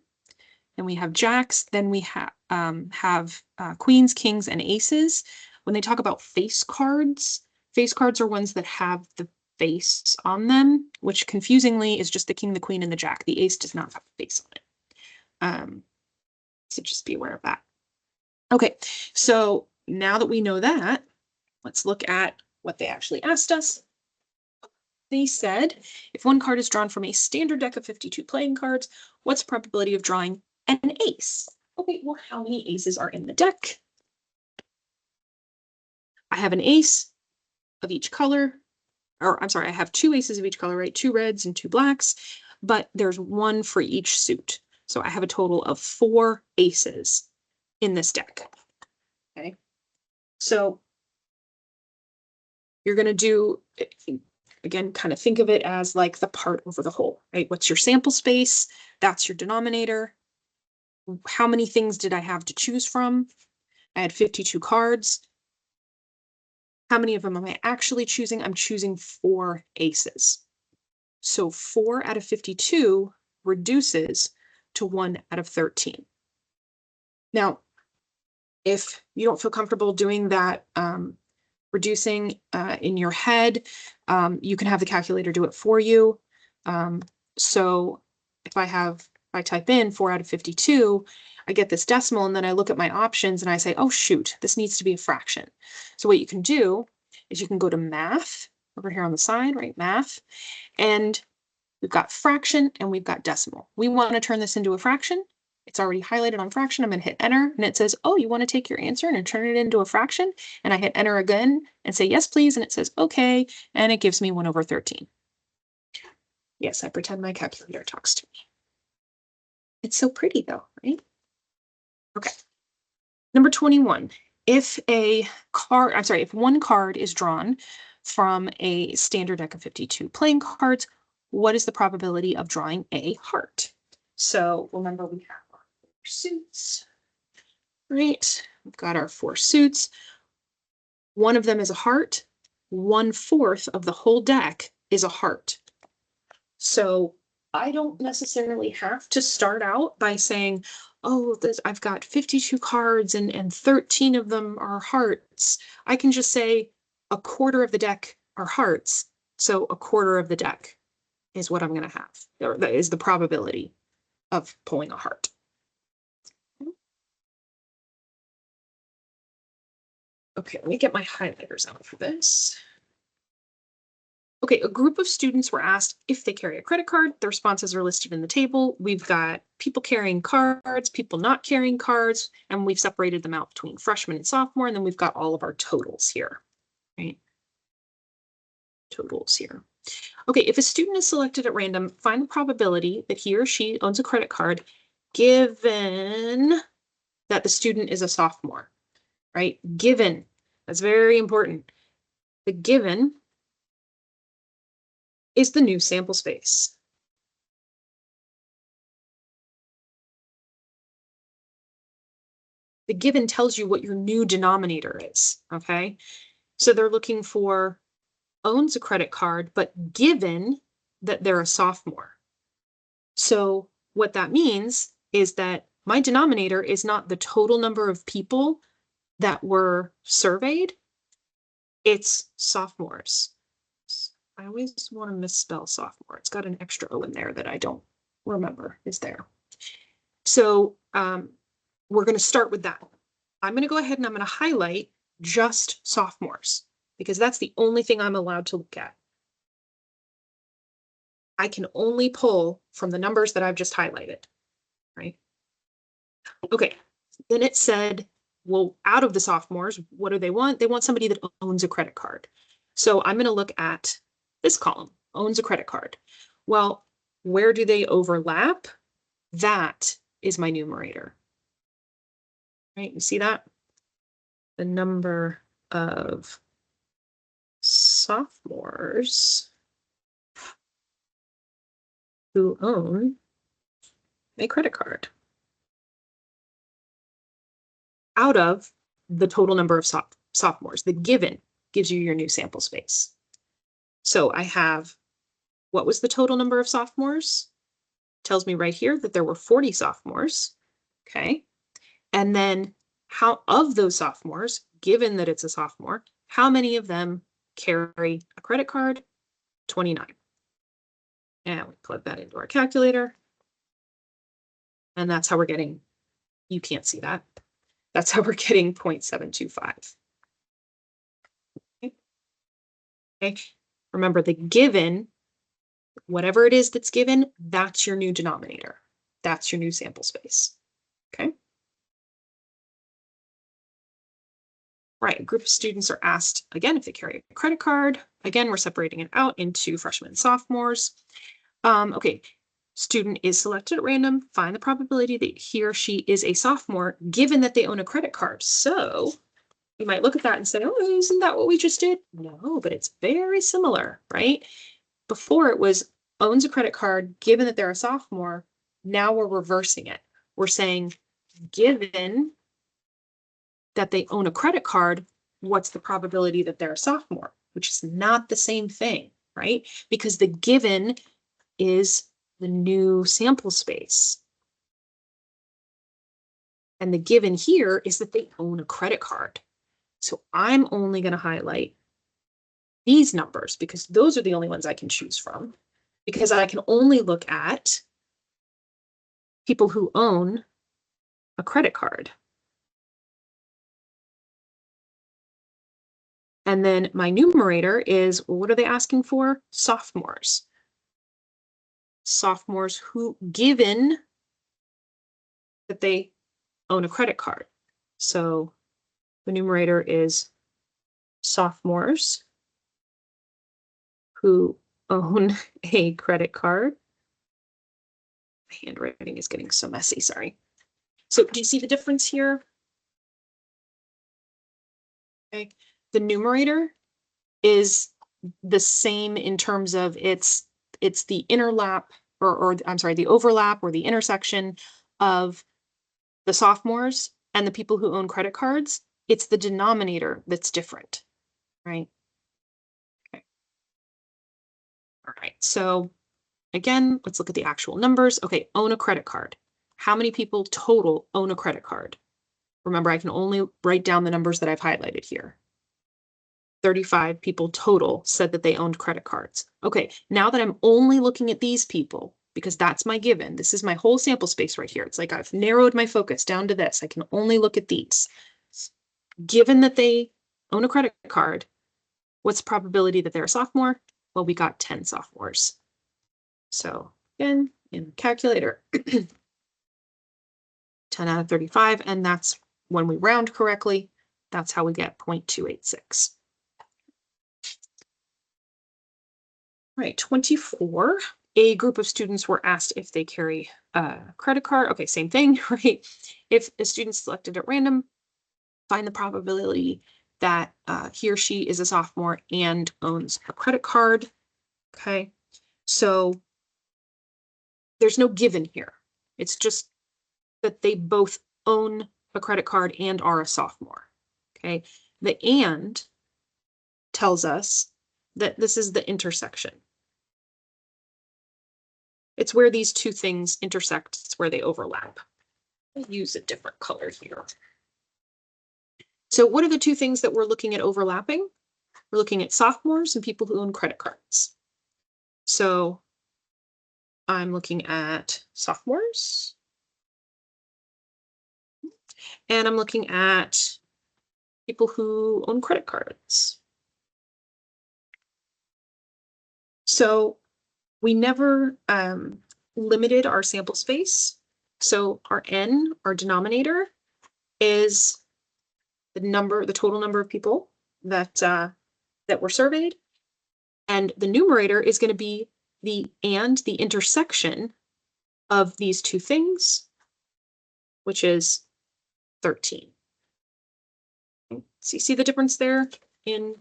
Then we have jacks. Then we have queens, kings, and aces. When they talk about face cards are ones that have the face on them, which confusingly is just the king, the queen, and the jack. The ace does not have a face on it. So just be aware of that. Okay, so now that we know that, let's look at what they actually asked us. They said, if one card is drawn from a standard deck of 52 playing cards, what's the probability of drawing an ace? Okay, well, how many aces are in the deck? I have an ace of each color, or I'm sorry, I have 2 aces of each color, right? 2 reds and 2 blacks, but there's 1 for each suit. So I have a total of 4 aces in this deck. Okay, so you're going to do, again, kind of think of it as like the part over the whole, right? What's your sample space? That's your denominator. How many things did I have to choose from? I had 52 cards. How many of them am I actually choosing? I'm choosing 4 aces. So 4 out of 52 reduces to 1 out of 13. Now, If you don't feel comfortable doing that, reducing in your head, you can have the calculator do it for you. So if I type in 4 out of 52, I get this decimal, and then I look at my options and I say, oh shoot, this needs to be a fraction. So what you can do is you can go to math over here on the side, right? Math. And we've got fraction and we've got decimal. We want to turn this into a fraction. It's already highlighted on fraction. I'm going to hit enter, and it says, oh, you want to take your answer and turn it into a fraction? And I hit enter again and say, yes, please. And it says, okay. And it gives me 1/13. Yes, I pretend my calculator talks to me. It's so pretty though, right? Okay. Number 21. If one card is drawn from a standard deck of 52 playing cards, what is the probability of drawing a heart? So remember, we have our 4 suits, right? We've got our 4 suits. One of them is a heart. 1/4 of the whole deck is a heart. So I don't necessarily have to start out by saying, oh, I've got 52 cards and 13 of them are hearts. I can just say 1/4 of the deck are hearts. So 1/4 of the deck is what I'm going to have. Or that is the probability of pulling a heart. Okay, let me get my highlighters out for this. Okay, a group of students were asked if they carry a credit card. The responses are listed in the table. We've got people carrying cards, people not carrying cards, and we've separated them out between freshman and sophomore, and then we've got all of our totals here, right? Totals here. Okay, if a student is selected at random, find the probability that he or she owns a credit card given that the student is a sophomore, right? Given, that's very important. The given is the new sample space. The given tells you what your new denominator is, okay? So they're looking for owns a credit card, but given that they're a sophomore. So what that means is that my denominator is not the total number of people that were surveyed, it's sophomores. I always want to misspell sophomore. It's got an extra O in there that I don't remember is there. So we're going to start with that. I'm going to go ahead and I'm going to highlight just sophomores because that's the only thing I'm allowed to look at. I can only pull from the numbers that I've just highlighted, right? Okay, then it said, well, out of the sophomores, what do they want? They want somebody that owns a credit card. So I'm going to look at this column, owns a credit card. Well, where do they overlap? That is my numerator. Right, you see that? The number of sophomores who own a credit card out of the total number of sophomores. The given gives you your new sample space. So I have, what was the total number of sophomores? Tells me right here that there were 40 sophomores. Okay. And then how of those sophomores, given that it's a sophomore, how many of them carry a credit card? 29. And we plug that into our calculator. And that's how we're getting, you can't see that. That's how we're getting 0.725. Okay. Remember, the given, whatever it is that's given, that's your new denominator. That's your new sample space. Okay. Right, a group of students are asked, again, if they carry a credit card. Again, we're separating it out into freshmen and sophomores. Okay, student is selected at random. Find the probability that he or she is a sophomore, given that they own a credit card. So you might look at that and say, oh, isn't that what we just did? No, but it's very similar, right? Before it was owns a credit card, given that they're a sophomore. Now we're reversing it. We're saying, given that they own a credit card, what's the probability that they're a sophomore? Which is not the same thing, right? Because the given is the new sample space. And the given here is that they own a credit card. So I'm only going to highlight these numbers because those are the only ones I can choose from, because I can only look at people who own a credit card. And then my numerator is, well, what are they asking for? Sophomores. Sophomores who, given that they own a credit card. So the numerator is sophomores who own a credit card. My handwriting is getting so messy, sorry. So do you see the difference here? Okay. The numerator is the same in terms of it's the interlap or I'm sorry, the overlap or the intersection of the sophomores and the people who own credit cards. It's the denominator that's different, right? Okay. All right. So again, let's look at the actual numbers. Okay, own a credit card. How many people total own a credit card? Remember, I can only write down the numbers that I've highlighted here. 35 people total said that they owned credit cards. Okay, now that I'm only looking at these people, because that's my given, this is my whole sample space right here. It's like I've narrowed my focus down to this. I can only look at these. Given that they own a credit card, what's the probability that they're a sophomore? Well, we got 10 sophomores. So again, in the calculator, 10 out of 35, and that's when we round correctly, that's how we get 0.286. Right, 24. A group of students were asked if they carry a credit card. Okay, same thing, right? If a student selected at random, find the probability that he or she is a sophomore and owns a credit card. Okay, so there's no given here. It's just that they both own a credit card and are a sophomore. Okay, the and tells us that this is the intersection. It's where these two things intersect. It's where they overlap. I'll use a different color here. So what are the two things that we're looking at overlapping? We're looking at sophomores and people who own credit cards. So I'm looking at sophomores. And I'm looking at people who own credit cards. So we never limited our sample space. So our N, our denominator, is the total number of people that that were surveyed. And the numerator is going to be the intersection of these two things, which is 13. So you see the difference there in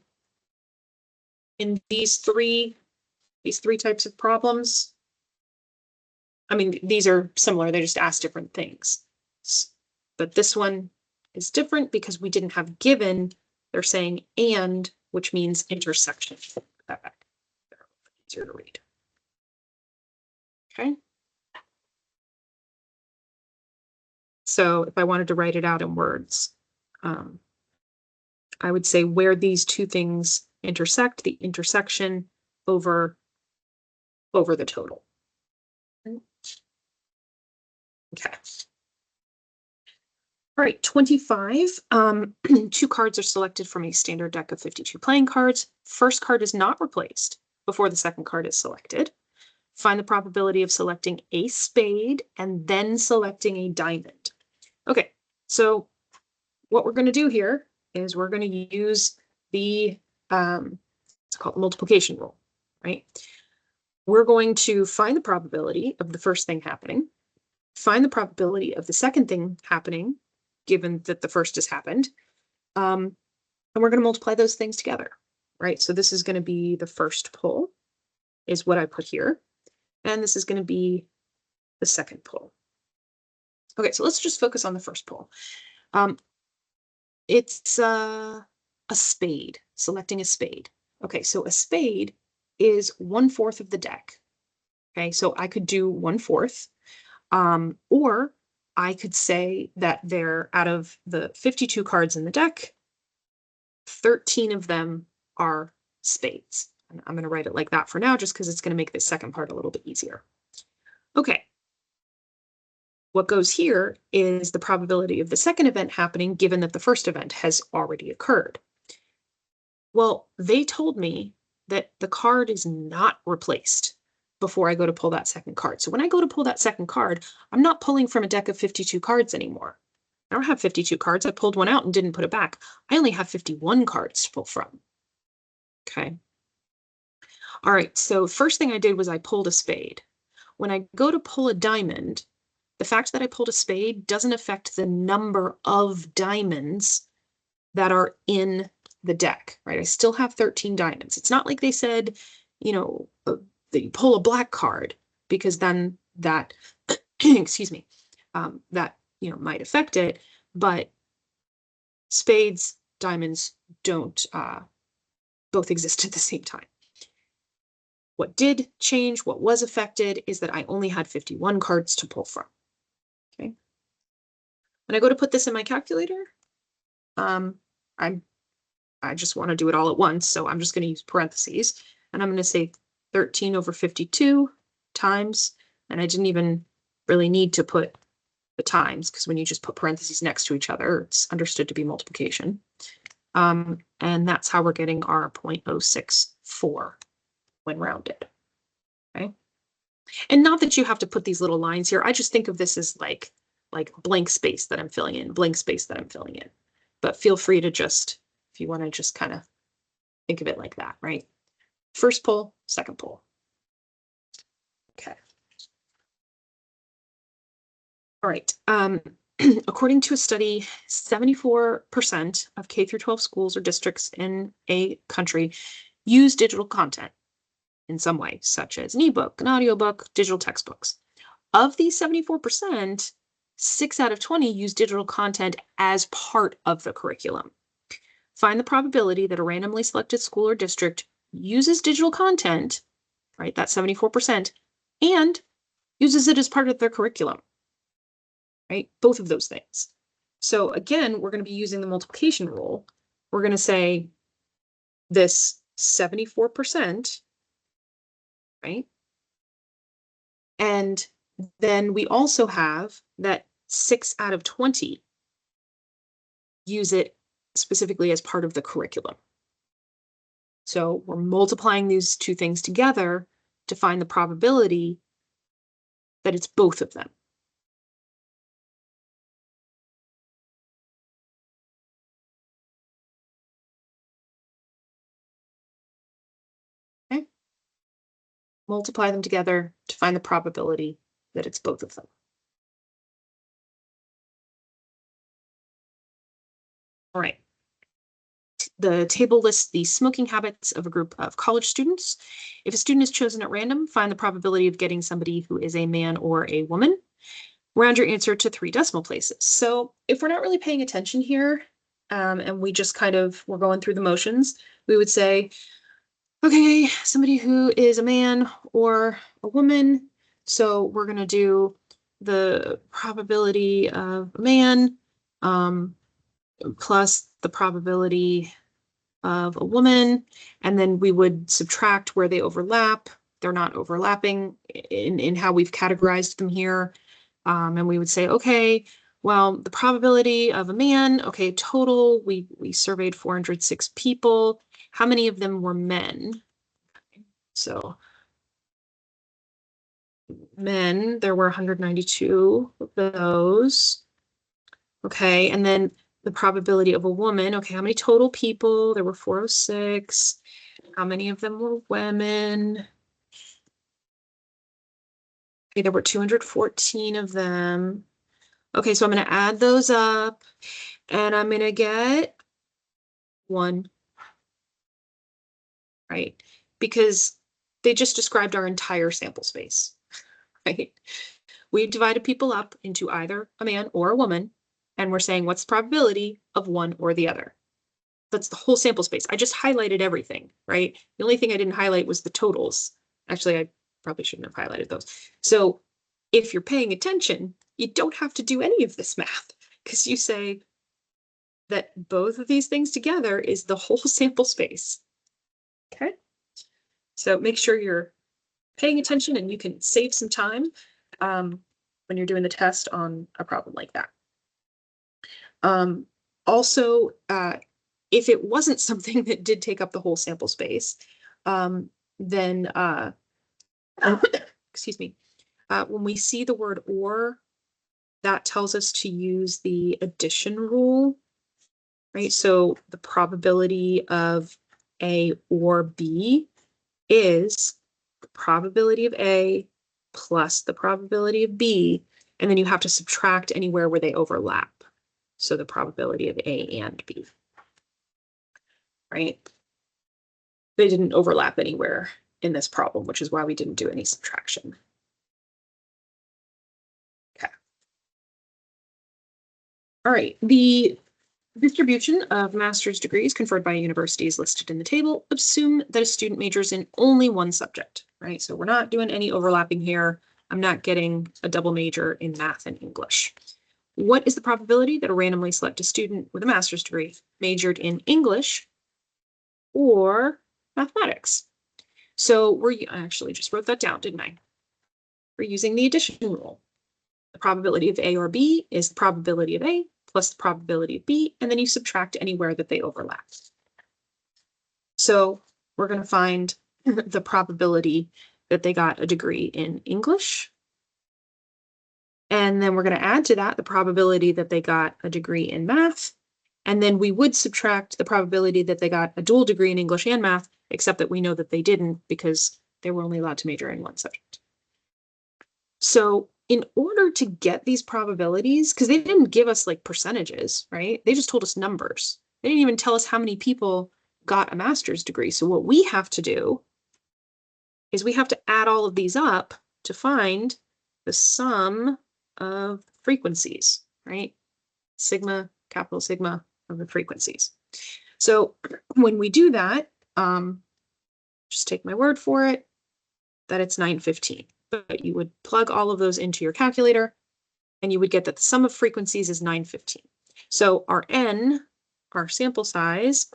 these three types of problems? I mean, these are similar, they just ask different things. But this one is different because we didn't have given, they're saying and, which means intersection. Easier to read. Okay. So if I wanted to write it out in words, I would say where these two things intersect, the intersection over the total. Okay. All right, 25. Two cards are selected from a standard deck of 52 playing cards. First card is not replaced before the second card is selected. Find the probability of selecting a spade and then selecting a diamond. Okay, so what we're going to do here is we're going to use the, it's called the multiplication rule, right? We're going to find the probability of the first thing happening, find the probability of the second thing happening, given that the first has happened, and we're going to multiply those things together, right? So this is going to be the first pull, is what I put here, and this is going to be the second pull. Okay, so let's just focus on the first pull. It's a spade, selecting a spade. Okay, so a spade is 1/4 of the deck. Okay, so I could do 1/4, or I could say that they're out of the 52 cards in the deck, 13 of them are spades. And I'm going to write it like that for now, just because it's going to make the second part a little bit easier. Okay. What goes here is the probability of the second event happening, given that the first event has already occurred. Well, they told me that the card is not replaced before I go to pull that second card. So when I go to pull that second card, I'm not pulling from a deck of 52 cards anymore. I don't have 52 cards. I pulled one out and didn't put it back. I only have 51 cards to pull from. Okay. All right. So first thing I did was I pulled a spade. When I go to pull a diamond, the fact that I pulled a spade doesn't affect the number of diamonds that are in the deck, right? I still have 13 diamonds. It's not like they said, that you pull a black card, because then that, excuse me, that, might affect it. But spades, diamonds don't both exist at the same time. What did change, what was affected, is that I only had 51 cards to pull from. Okay. When I go to put this in my calculator, I just want to do it all at once, so I'm just going to use parentheses, and I'm going to say 13 over 52 times, and I didn't even really need to put the times, because when you just put parentheses next to each other, it's understood to be multiplication. And that's how we're getting our 0.064 when rounded. Okay. And not that you have to put these little lines here. I just think of this as like blank space that I'm filling in, blank space that I'm filling in. But feel free to just, if you want to just kind of think of it like that, right? First pull, second pull. Okay. All right. According to a study, 74% of K through 12 schools or districts in a country use digital content in some way, such as an ebook, an audiobook, digital textbooks. Of these 74%, 6 out of 20 use digital content as part of the curriculum. Find the probability that a randomly selected school or district uses digital content, right, that's 74%, and uses it as part of their curriculum, right? Both of those things. So again, we're going to be using the multiplication rule. We're going to say this 74%, right? And then we also have that 6 out of 20 use it specifically as part of the curriculum. So we're multiplying these two things together to find the probability that it's both of them. Okay. Multiply them together to find the probability that it's both of them. All right. The table lists the smoking habits of a group of college students. If a student is chosen at random, find the probability of getting somebody who is a man or a woman. Round your answer to 3 decimal places. So if we're not really paying attention here, and we just we're going through the motions, we would say, okay, somebody who is a man or a woman. So we're going to do the probability of a man plus the probability of a woman, and then we would subtract where they overlap. They're not overlapping in how we've categorized them here. And we would say, okay, well, the probability of a man, okay, total, we surveyed 406 people. How many of them were men? So men, there were 192 of those. Okay, and then the probability of a woman, okay, how many total people? There were 406. How many of them were women? Okay, there were 214 of them. Okay, so I'm going to add those up, and I'm going to get 1, right? Because they just described our entire sample space, right? We divided people up into either a man or a woman, and we're saying what's the probability of one or the other. That's the whole sample space. I just highlighted everything, right? The only thing I didn't highlight was the totals. Actually, I probably shouldn't have highlighted those. So if you're paying attention, you don't have to do any of this math because you say that both of these things together is the whole sample space. Okay. So make sure you're paying attention and you can save some time when you're doing the test on a problem like that. Also, if it wasn't something that did take up the whole sample space, then excuse me, when we see the word or, that tells us to use the addition rule, right? So the probability of A or B is the probability of A plus the probability of B, and then you have to subtract anywhere where they overlap. So the probability of A and B, right? They didn't overlap anywhere in this problem, which is why we didn't do any subtraction. Okay. All right, the distribution of master's degrees conferred by universities listed in the table assume that a student majors in only one subject, right? So we're not doing any overlapping here. I'm not getting a double major in math and English. What is the probability that a randomly selected student with a master's degree majored in English or mathematics? So I actually just wrote that down, didn't I? We're using the addition rule. The probability of A or B is the probability of A plus the probability of B, and then you subtract anywhere that they overlap. So we're going to find the probability that they got a degree in English. And then we're going to add to that the probability that they got a degree in math. And then we would subtract the probability that they got a dual degree in English and math, except that we know that they didn't because they were only allowed to major in one subject. So in order to get these probabilities, because they didn't give us like percentages, right? They just told us numbers. They didn't even tell us how many people got a master's degree. So what we have to do is we have to add all of these up to find the sum of frequencies, right? Sigma, capital sigma of the frequencies. So when we do that, just take my word for it, that it's 915. But you would plug all of those into your calculator and you would get that the sum of frequencies is 915. So our N, our sample size,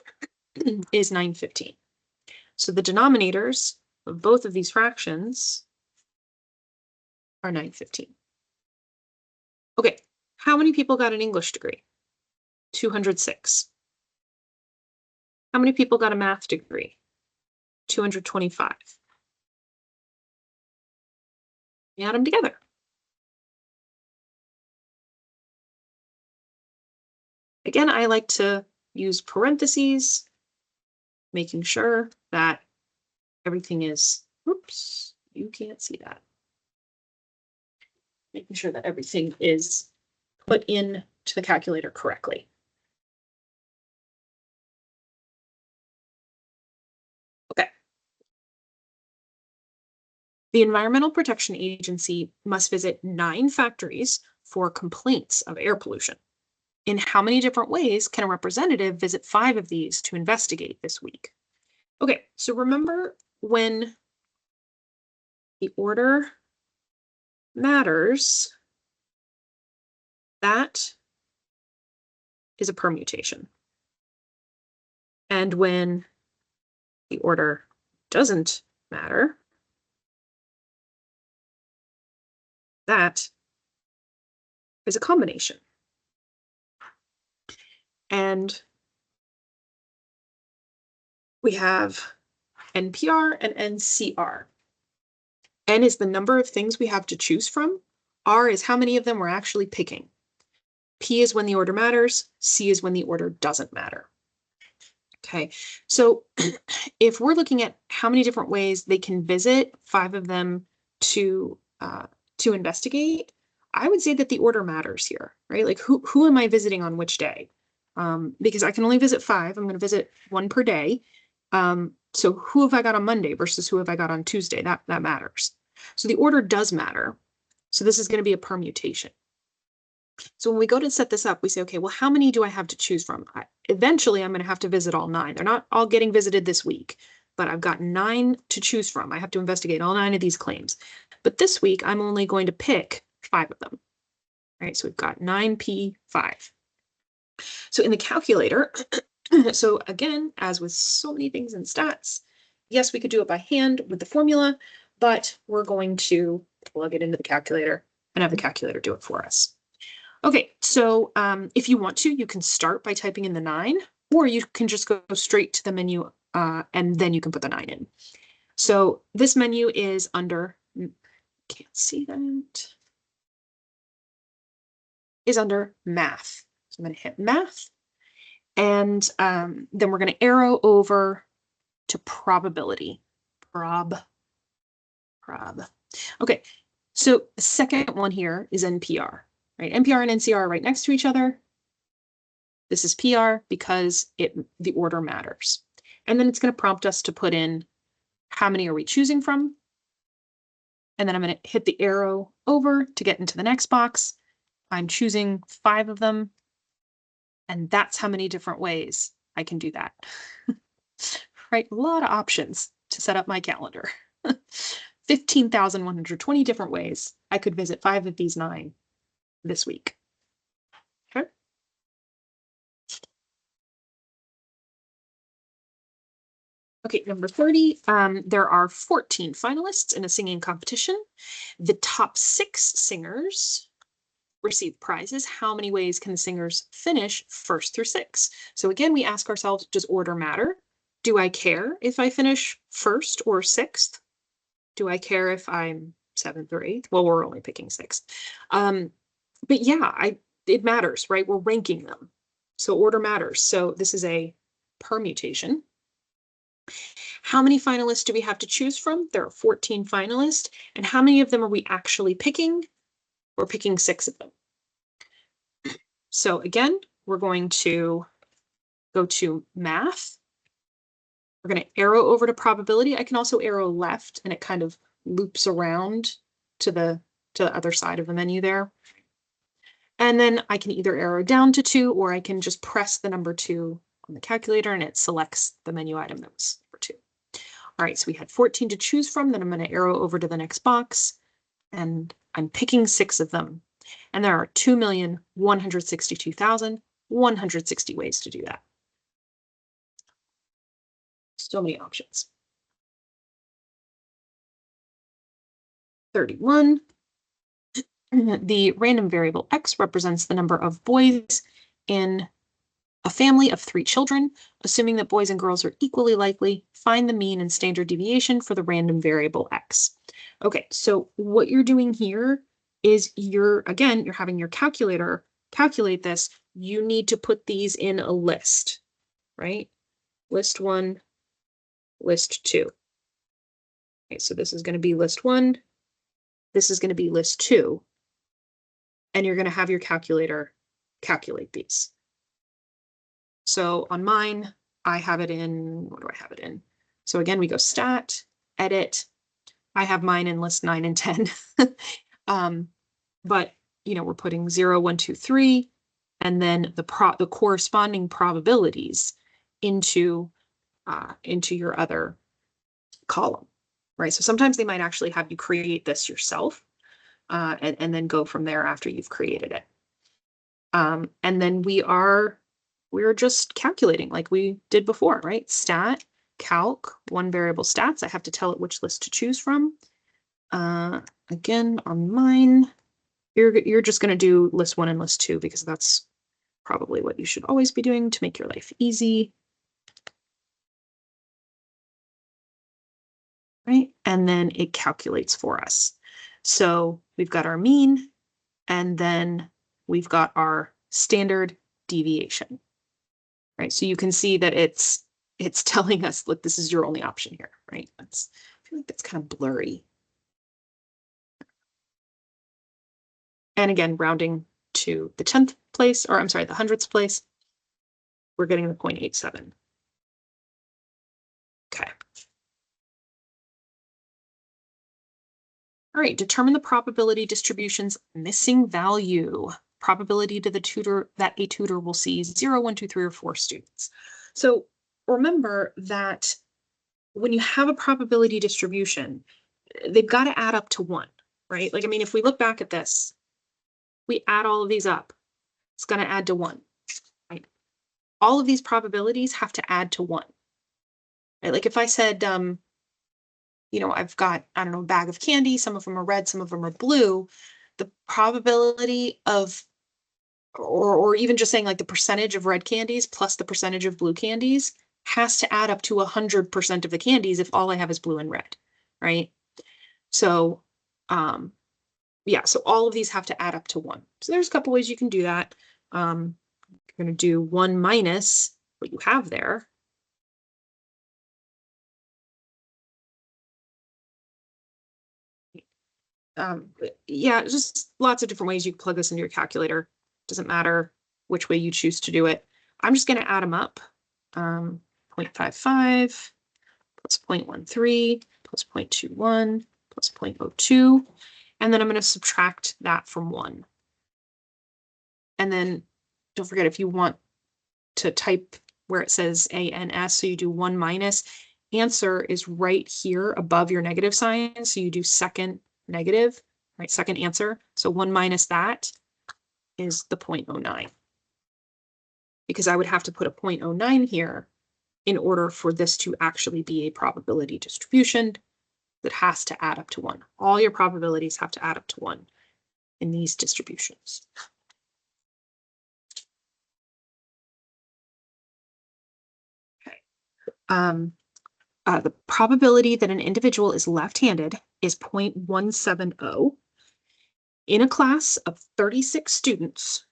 is 915. So the denominators of both of these fractions are 915. Okay, how many people got an English degree? 206. How many people got a math degree? 225. We add them together. Again, I like to use parentheses, making sure that everything is, oops, you can't see that. Making sure that everything is put into the calculator correctly. Okay. The Environmental Protection Agency must visit 9 factories for complaints of air pollution. In how many different ways can a representative visit 5 of these to investigate this week? Okay, so remember when the order matters, that is a permutation. And when the order doesn't matter, that is a combination. And we have NPR and NCR. N is the number of things we have to choose from. R is how many of them we're actually picking. P is when the order matters. C is when the order doesn't matter. Okay, so if we're looking at how many different ways they can visit 5 of them to investigate, I would say that the order matters here, right? Like who am I visiting on which day? Because I can only visit 5. I'm going to visit 1 per day. So who have I got on Monday versus who have I got on Tuesday? That matters. So the order does matter. So this is going to be a permutation. So when we go to set this up, we say, okay, well, how many do I have to choose from? Eventually, I'm going to have to visit all 9. They're not all getting visited this week, but I've got 9 to choose from. I have to investigate all 9 of these claims. But this week, I'm only going to pick 5 of them. right? So we've got 9p5. So in the calculator, so again, as with so many things in stats, yes, we could do it by hand with the formula, but we're going to plug it into the calculator and have the calculator do it for us. Okay, so if you want to, you can start by typing in the 9, or you can just go straight to the menu and then you can put the 9 in. So this menu is under, can't see that, is under math. So I'm going to hit math, and then we're going to arrow over to probability. Prob. Okay, so the second one here is NPR, right? NPR and NCR are right next to each other. This is PR because the order matters. And then it's going to prompt us to put in how many are we choosing from. And then I'm going to hit the arrow over to get into the next box. I'm choosing 5 of them. And that's how many different ways I can do that. Right? A lot of options to set up my calendar. 15,120 different ways I could visit 5 of these 9 this week. Okay. Okay, number 30, there are 14 finalists in a singing competition. The top 6 singers receive prizes. How many ways can the singers finish 1st through 6? So again, we ask ourselves, does order matter? Do I care if I finish 1st or 6th? Do I care if I'm 7th or 8th? Well, we're only picking 6th. But yeah, it matters, right? We're ranking them. So order matters. So this is a permutation. How many finalists do we have to choose from? There are 14 finalists. And how many of them are we actually picking? We're picking 6 of them. So again, we're going to go to math. We're going to arrow over to probability. I can also arrow left and it kind of loops around to the other side of the menu there. And then I can either arrow down to 2 or I can just press the number 2 on the calculator and it selects the menu item that was number 2. All right, so we had 14 to choose from. Then I'm going to arrow over to the next box and I'm picking 6 of them. And there are 2,162,160 ways to do that. So many options. 31. The random variable X represents the number of boys in a family of 3 children. Assuming that boys and girls are equally likely, find the mean and standard deviation for the random variable X. Okay, so what you're doing here is you're having your calculator calculate this. You need to put these in a list, right? List 1, list 2. Okay, so this is going to be list 1. This is going to be list 2. And you're going to have your calculator calculate these. So on mine, I have it in, what do I have it in? So again, we go stat, edit. I have mine in list 9 and 10. But you know, we're putting 0, 1, 2, 3, and then the corresponding probabilities into your other column, right? So sometimes they might actually have you create this yourself, and then go from there after you've created it. And then we're just calculating like we did before, right? Stat, calc, 1 variable stats. I have to tell it which list to choose from. Again, on mine, you're just going to do list 1 and list 2 because that's probably what you should always be doing to make your life easy. Right? And then it calculates for us. So we've got our mean, and then we've got our standard deviation. Right? So you can see that it's telling us, look, this is your only option here, right? I feel like that's kind of blurry. And again, rounding to the 10th place, or I'm sorry, the 100th place, we're getting the 0.87. Okay. All right, determine the probability distribution's missing value. Probability to the tutor that a tutor will see 0, 1, 2, 3, or 4 students. So remember that when you have a probability distribution, they've got to add up to 1, right? Like, I mean, if we look back at this, we add all of these up. It's going to add to 1. Right? All of these probabilities have to add to 1. Right? Like if I said, I've got, I don't know, a bag of candy, some of them are red, some of them are blue, the probability of, or even just saying like the percentage of red candies plus the percentage of blue candies has to add up to 100% of the candies if all I have is blue and red, right? So, yeah, so all of these have to add up to 1. So there's a couple ways you can do that. You're going to do 1 minus what you have there. Yeah, just lots of different ways you can plug this into your calculator. Doesn't matter which way you choose to do it. I'm just going to add them up. 0.55 plus 0.13 plus 0.21 plus 0.02. And then I'm going to subtract that from 1. And then don't forget, if you want to type where it says ANS, so you do 1 minus, answer is right here above your negative sign. So you do second negative, right? Second answer. So 1 minus that is the 0.09. Because I would have to put a 0.09 here in order for this to actually be a probability distribution that has to add up to 1. All your probabilities have to add up to 1 in these distributions. Okay. The probability that an individual is left-handed is 0.170. In a class of 36 students,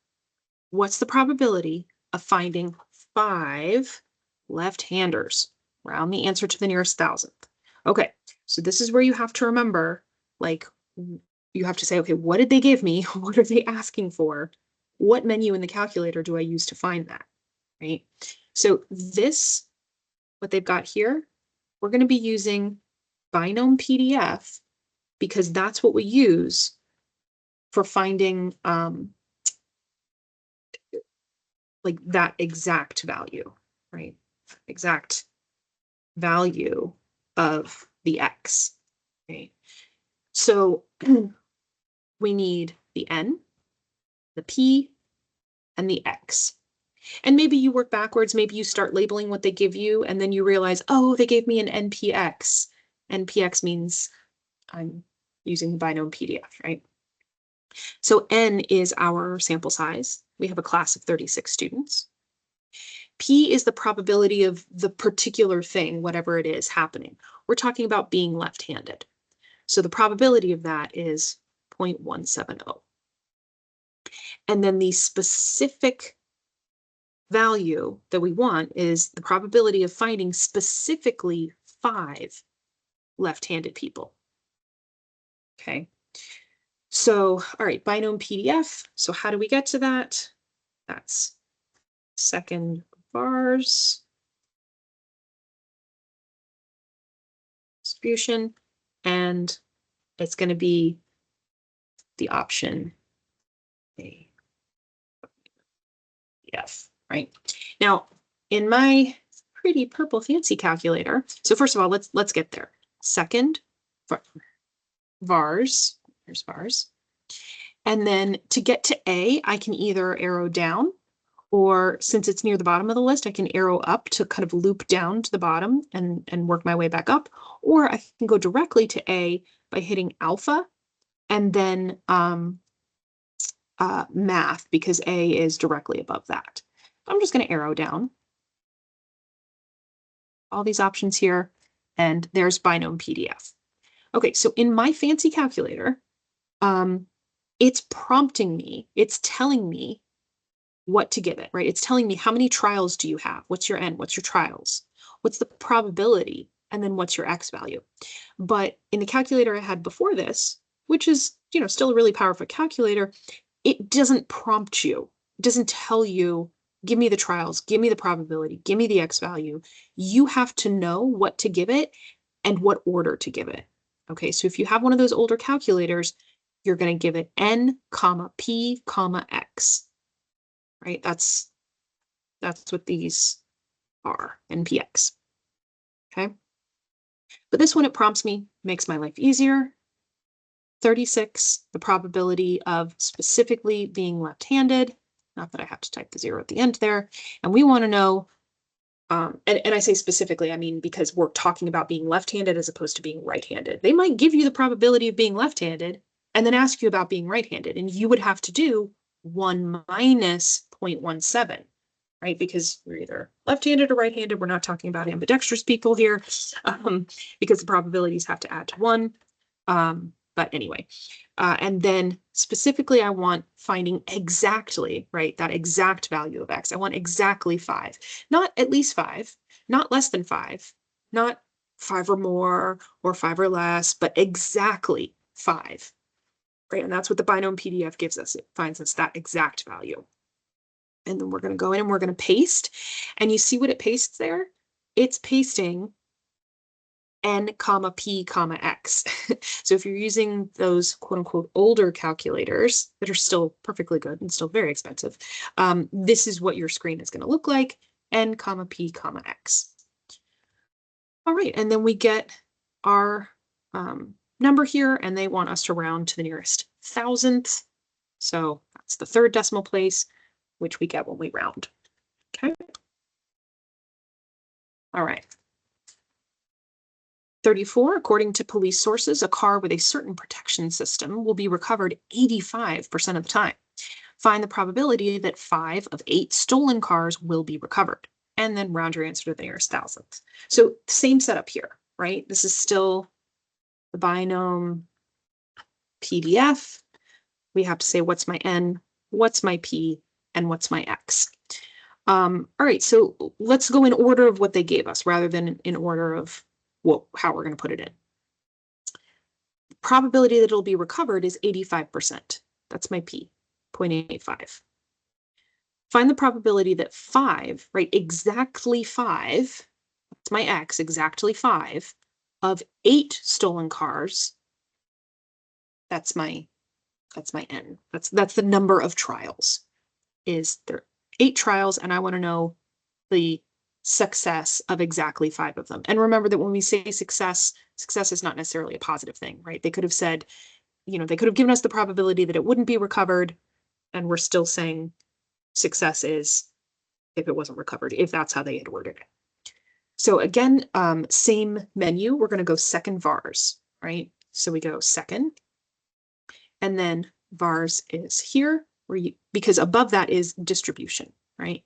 what's the probability of finding 5 left-handers? Round the answer to the nearest thousandth. Okay, so this is where you have to remember, like, you have to say, okay, what did they give me? What are they asking for? What menu in the calculator do I use to find that, right? So this, what they've got here, we're going to be using Binom PDF because that's what we use for finding like that exact value, right? Exact value of the X, okay? So we need the N, the P, and the X. And maybe you work backwards, maybe you start labeling what they give you, and then you realize, oh, they gave me an NPX. NPX means I'm using the Binom PDF, right? So N is our sample size. We have a class of 36 students. P is the probability of the particular thing, whatever it is happening. We're talking about being left-handed. So the probability of that is 0.170. And then the specific value that we want is the probability of finding specifically 5 left-handed people. Okay. So, all right, Binom PDF. So how do we get to that? That's second vars distribution, and it's going to be the option A, F, right? Now, in my pretty purple fancy calculator, so first of all, let's get there. Second vars, here's vars. And then to get to A, I can either arrow down, or since it's near the bottom of the list, I can arrow up to kind of loop down to the bottom and work my way back up. Or I can go directly to A by hitting alpha and then math, because A is directly above that. I'm just going to arrow down all these options here, and there's Binom PDF. Okay, so in my fancy calculator, it's prompting me, it's telling me what to give it, right? It's telling me how many trials do you have? What's your N? What's your trials? What's the probability? And then what's your X value? But in the calculator I had before this, which is, still a really powerful calculator, it doesn't prompt you. It doesn't tell you, give me the trials, give me the probability, give me the X value. You have to know what to give it and what order to give it. Okay, so if you have one of those older calculators, you're going to give it N, comma, P, comma, X. Right? That's what these are, NPX. Okay. But this one, it prompts me, makes my life easier. 36, the probability of specifically being left-handed. Not that I have to type the 0 at the end there. And we want to know, and I say specifically, I mean, because we're talking about being left-handed as opposed to being right-handed. They might give you the probability of being left-handed and then ask you about being right-handed, and you would have to do 1 minus 0.17, right? Because we're either left-handed or right-handed. We're not talking about ambidextrous people here, because the probabilities have to add to 1. But anyway, and then specifically, I want finding exactly, right, that exact value of X. I want exactly 5, not at least 5, not less than 5, not 5 or more or 5 or less, but exactly 5, right? And that's what the binom PDF gives us. It finds us that exact value. And then we're going to go in and we're going to paste. And you see what it pastes there? It's pasting N comma P comma X. So if you're using those quote unquote older calculators that are still perfectly good and still very expensive, this is what your screen is going to look like, N comma P comma X. All right, and then we get our number here, and they want us to round to the nearest thousandth. So that's the 3rd decimal place, which we get when we round. Okay. All right. 34, according to police sources, a car with a certain protection system will be recovered 85% of the time. Find the probability that 5 of 8 stolen cars will be recovered, and then round your answer to the nearest thousandth. So same setup here, right? This is still the binom PDF. We have to say what's my N, what's my P, and what's my X. All right, so let's go in order of what they gave us rather than in order of how we're going to put it in. The probability that it'll be recovered is 85%. That's my P, 0.85. Find the probability that 5, right, exactly 5, that's my X, exactly 5, of 8 stolen cars, that's my N. That's the number of trials. Is there 8 trials, and I want to know the success of exactly 5 of them. And remember that when we say success is not necessarily a positive thing, right? They could have said, they could have given us the probability that it wouldn't be recovered, and we're still saying success is if it wasn't recovered, if that's how they had worded it. So again, same menu, we're going to go second vars, right? So we go second, and then vars is here, because above that is distribution, right?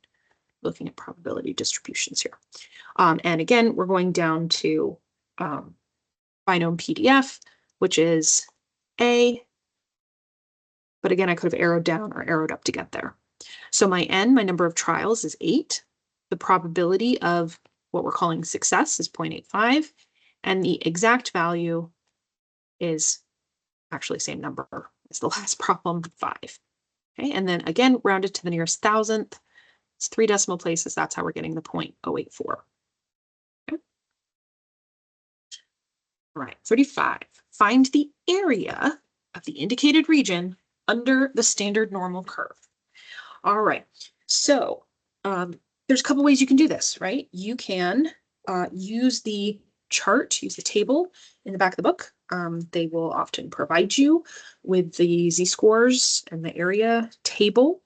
Looking at probability distributions here. And again, we're going down to binom PDF, which is A, but again, I could have arrowed down or arrowed up to get there. So my N, my number of trials, is 8. The probability of what we're calling success is 0.85, and the exact value is actually same number as the last problem, 5. Okay, and then again, rounded to the nearest thousandth. It's 3 decimal places. That's how we're getting the 0.084. Okay. All right, 35. Find the area of the indicated region under the standard normal curve. All right, so there's a couple ways you can do this, right? You can use the chart, use the table in the back of the book. They will often provide you with the z-scores and the area table.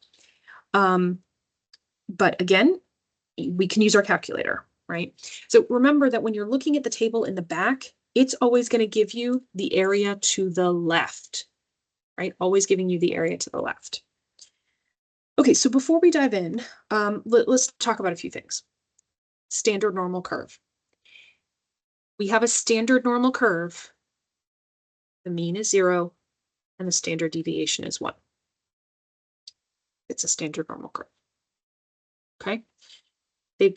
But again, we can use our calculator, right? So remember that when you're looking at the table in the back, it's always going to give you the area to the left, right? Always giving you the area to the left. Okay, so before we dive in, let's talk about a few things. Standard normal curve. We have a standard normal curve. The mean is 0, and the standard deviation is 1. It's a standard normal curve. Okay? They've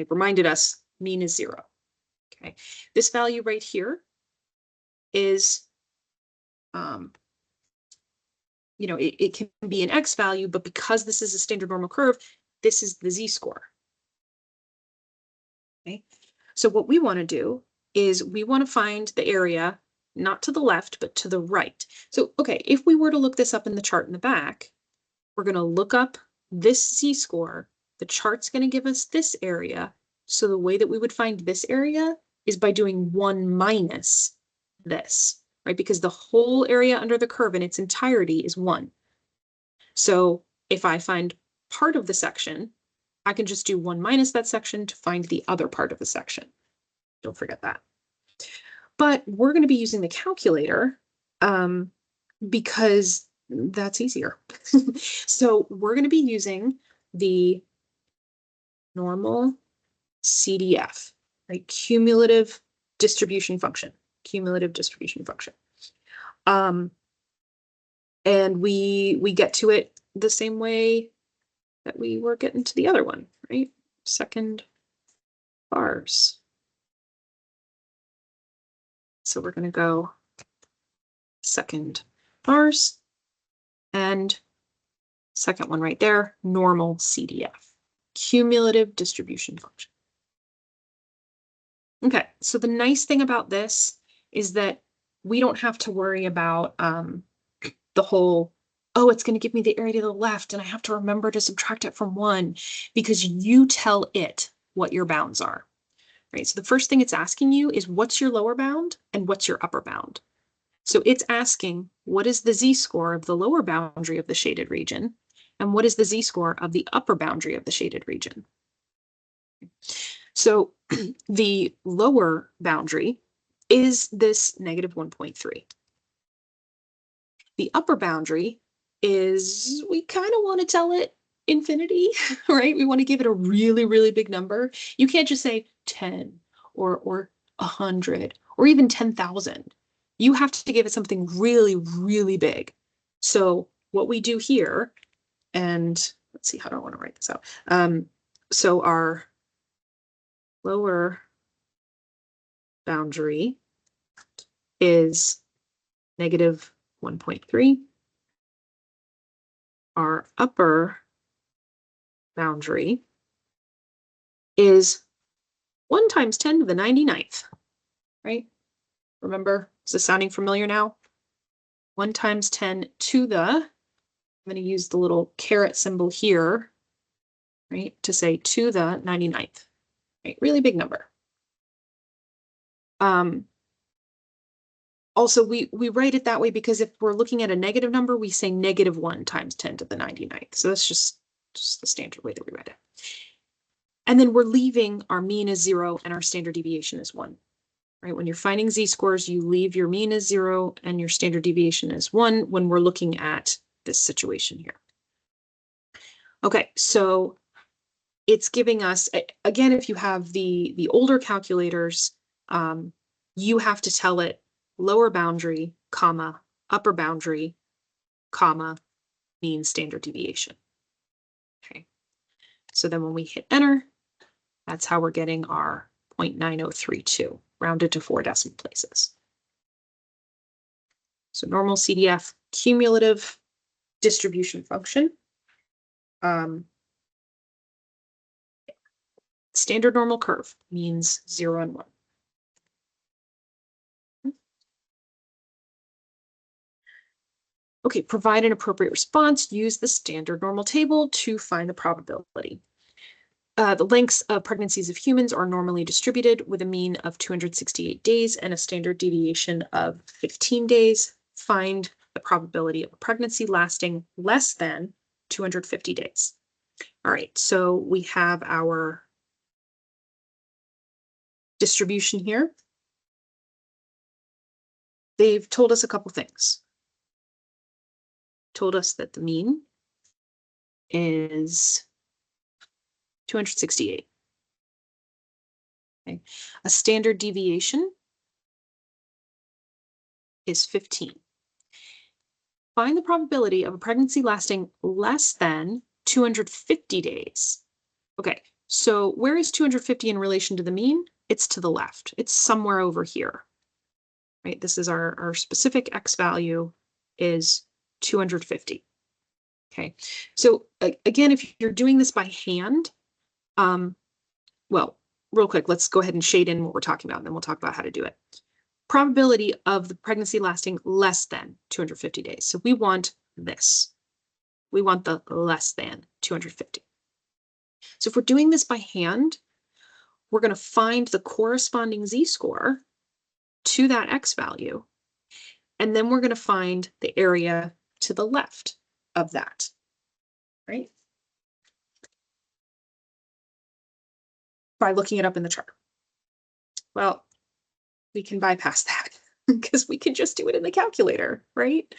reminded us mean is 0. Okay, this value right here is, it can be an X value, but because this is a standard normal curve, this is the z-score. Okay, so what we want to do is we want to find the area not to the left, but to the right. So, okay, if we were to look this up in the chart in the back, we're going to look up this z-score. The chart's going to give us this area. So the way that we would find this area is by doing 1 minus this, right? Because the whole area under the curve in its entirety is 1. So if I find part of the section, I can just do 1 minus that section to find the other part of the section. Don't forget that. But we're going to be using the calculator because that's easier. So we're going to be using the normal CDF, right? Cumulative distribution function. And we get to it the same way that we were getting to the other one, right? Second bars. So we're going to go second bars and second one right there, normal CDF, cumulative distribution function. Okay, so the nice thing about this is that we don't have to worry about the whole, oh, it's going to give me the area to the left and I have to remember to subtract it from 1 because you tell it what your bounds are, right? So the first thing it's asking you is what's your lower bound and what's your upper bound? So it's asking what is the z-score of the lower boundary of the shaded region and what is the z-score of the upper boundary of the shaded region? So the lower boundary is this negative 1.3. The upper boundary is, we kind of want to tell it infinity, right? We want to give it a really, really big number. You can't just say 10 or 100 or even 10,000. You have to give it something really, really big. So what we do here, and let's see, how do I want to write this out? So our lower boundary is negative 1.3. Our upper boundary is 1 times 10 to the 99th, right? Remember, is this sounding familiar now? 1 times 10 to the, I'm going to use the little caret symbol here, right, to say to the 99th, right? Really big number. Also, we write it that way because if we're looking at a negative number, we say negative 1 times 10 to the 99th. So that's just the standard way that we write it. And then we're leaving our mean as 0 and our standard deviation is 1. Right? When you're finding z-scores, you leave your mean as 0 and your standard deviation as 1 when we're looking at this situation here. Okay, so it's giving us, again, if you have the older calculators, you have to tell it lower boundary, comma, upper boundary, comma, mean standard deviation. Okay, so then when we hit enter, that's how we're getting our 0.9032, rounded to 4 decimal places. So normal CDF, cumulative distribution function. Standard normal curve means 0 and 1. Okay, provide an appropriate response. Use the standard normal table to find the probability. The lengths of pregnancies of humans are normally distributed with a mean of 268 days and a standard deviation of 15 days. Find the probability of a pregnancy lasting less than 250 days. All right, so we have our distribution here. They've told us a couple things. Told us that the mean is 268. Okay. A standard deviation is 15. Find the probability of a pregnancy lasting less than 250 days. Okay, so where is 250 in relation to the mean? It's to the left. It's somewhere over here. Right? This is our specific X value is 250. Okay, so again, if you're doing this by hand, well, real quick, let's go ahead and shade in what we're talking about, and then we'll talk about how to do it. Probability of the pregnancy lasting less than 250 days. So we want this. We want the less than 250. So if we're doing this by hand, we're going to find the corresponding z-score to that X value, And then we're going to find the area to the left of that, right? By looking it up in the chart. Well, we can bypass that because we can just do it in the calculator, right?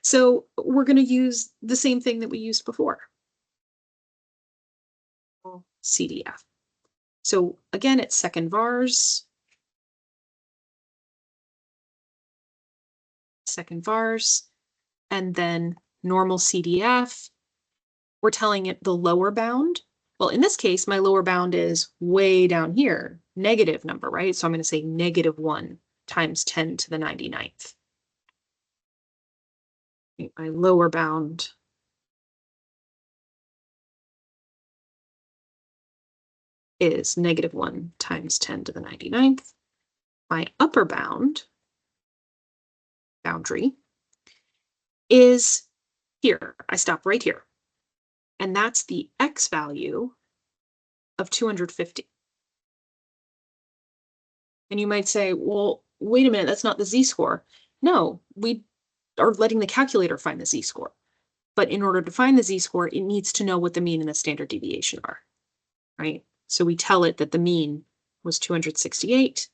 So we're going to use the same thing that we used before. CDF. So again, it's second vars. Second vars, and then normal CDF. We're telling it the lower bound. Well, in this case, my lower bound is way down here, negative number, right? So I'm going to say -1 times 10 to the 99th. My lower bound is -1 times 10 to the 99th. My upper boundary, is here. I stop right here. And that's the X value of 250. And you might say, well, wait a minute, that's not the Z-score. No, we are letting the calculator find the Z-score. But in order to find the Z-score, it needs to know what the mean and the standard deviation are, right? So we tell it that the mean was 268,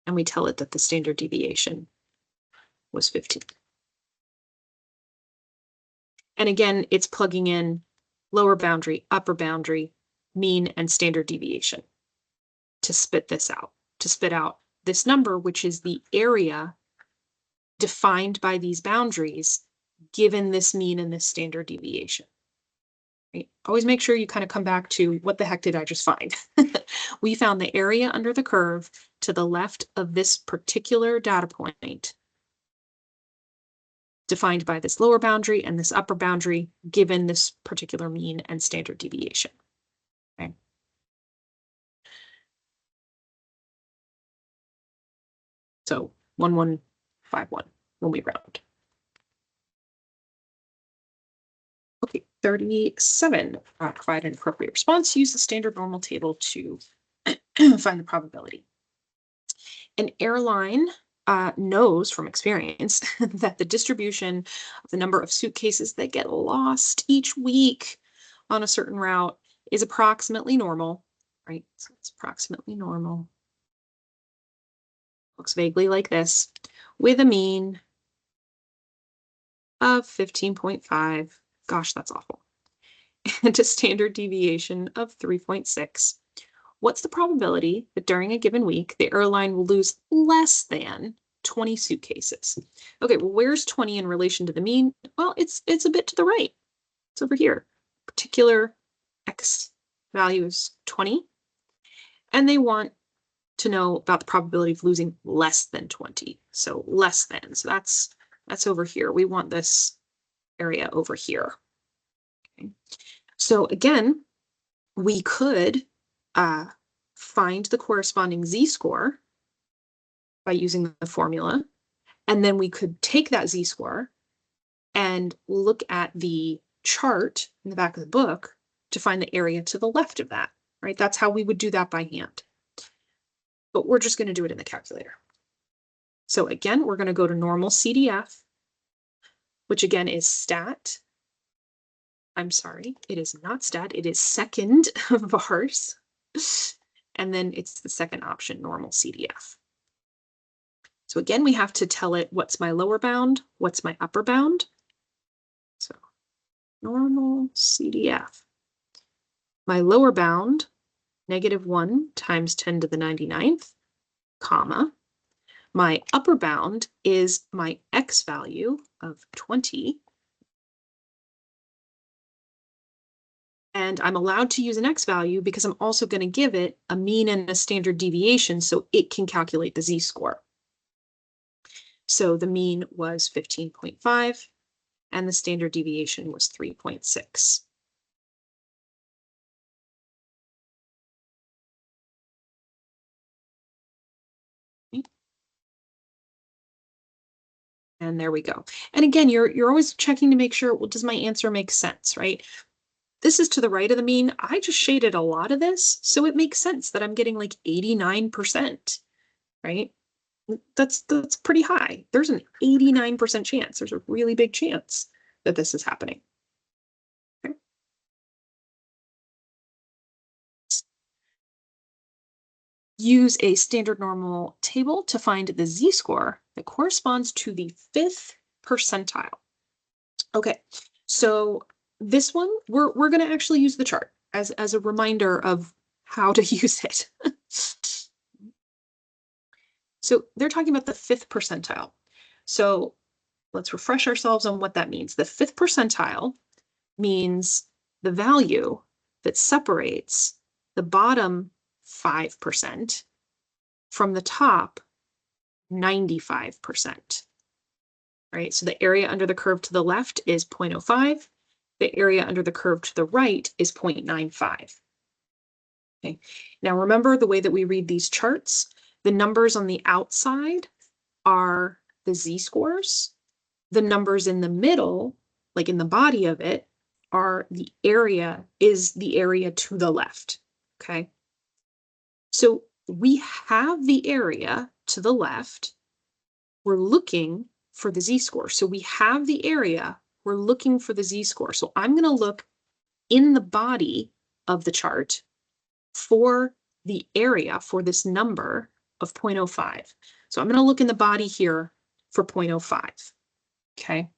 and we tell it that the standard deviation was 15. And again, it's plugging in lower boundary, upper boundary, mean, and standard deviation to spit this out, to spit out this number, which is the area defined by these boundaries, given this mean and this standard deviation. Right? Always make sure you kind of come back to what the heck did I just find? We found the area under the curve to the left of this particular data point, defined by this lower boundary and this upper boundary, given this particular mean and standard deviation. Okay. So 1151 when we round. Okay, 37. Provide an appropriate response. Use the standard normal table to find the probability. An airline knows from experience that the distribution of the number of suitcases that get lost each week on a certain route is approximately normal, right? So it's approximately normal. Looks vaguely like this, with a mean of 15.5. Gosh, that's awful. And a standard deviation of 3.6. What's the probability that during a given week, the airline will lose less than 20 suitcases? Okay, well, where's 20 in relation to the mean? Well, it's a bit to the right. It's over here. Particular X value is 20. And they want to know about the probability of losing less than 20. So less than. So that's over here. We want this area over here. Okay. So again, we could find the corresponding Z-score by using the formula, and then we could take that Z-score and look at the chart in the back of the book to find the area to the left of that, right? That's how we would do that by hand. But we're just going to do it in the calculator. So again, we're going to go to normal CDF, which again is stat. I'm sorry, it is not stat, it is second vars. And then it's the second option, normal CDF. So again, we have to tell it what's my lower bound, what's my upper bound. So normal CDF. My lower bound, -1 times 10 to the 99th, comma. My upper bound is my X value of 20. And I'm allowed to use an X value because I'm also going to give it a mean and a standard deviation so it can calculate the Z-score. So the mean was 15.5 and the standard deviation was 3.6. And there we go. And again, you're always checking to make sure, well, does my answer make sense, right? This is to the right of the mean. I just shaded a lot of this, so it makes sense that I'm getting like 89%, right? That's pretty high. There's an 89% chance. There's a really big chance that this is happening. Okay. Use a standard normal table to find the z-score that corresponds to the 5th percentile. Okay, so this one, we're going to actually use the chart as a reminder of how to use it. So they're talking about the 5th percentile. So let's refresh ourselves on what that means. The 5th percentile means the value that separates the bottom 5% from the top 95%. Right? So the area under the curve to the left is 0.05. The area under the curve to the right is 0.95. Okay. Now remember the way that we read these charts, the numbers on the outside are the z-scores. The numbers in the middle, like in the body of it, are the area to the left. Okay. So we have the area to the left. We're looking for the z-score. So we have the area, we're looking for the z-score. So I'm going to look in the body of the chart for the area for this number of 0.05. So I'm going to look in the body here for 0.05. Okay.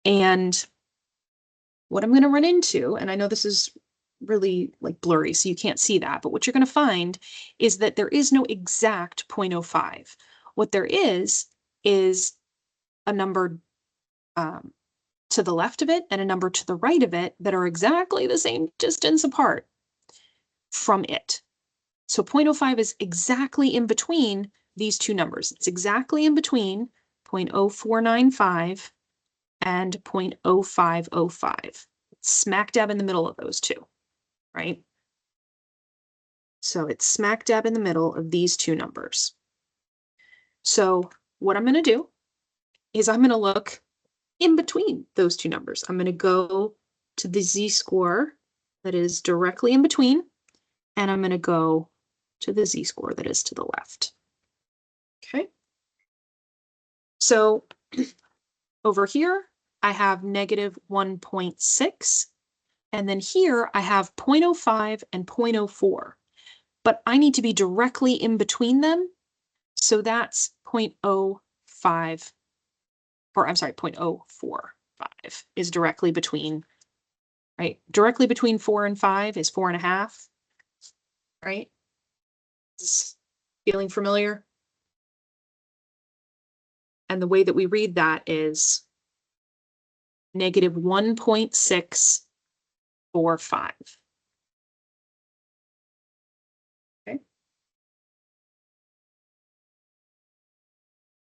And what I'm going to run into, and I know this is really like blurry, so you can't see that, but what you're going to find is that there is no exact 0.05. What there is a number to the left of it and a number to the right of it that are exactly the same distance apart from it. So 0.05 is exactly in between these two numbers. It's exactly in between 0.0495 and 0.0505. It's smack dab in the middle of those two, right? So it's smack dab in the middle of these two numbers. So what I'm going to do is I'm going to look in between those two numbers. I'm going to go to the z-score that is directly in between, and I'm going to go to the z-score that is to the left. Okay. So over here, I have negative 1.6, and then here I have 0.05 and 0.04, but I need to be directly in between them. So that's 0.05, or I'm sorry, 0.045 is directly between, right? Directly between 4 and 5 is 4.5, right? Is feeling familiar? And the way that we read that is negative 1.645. Okay.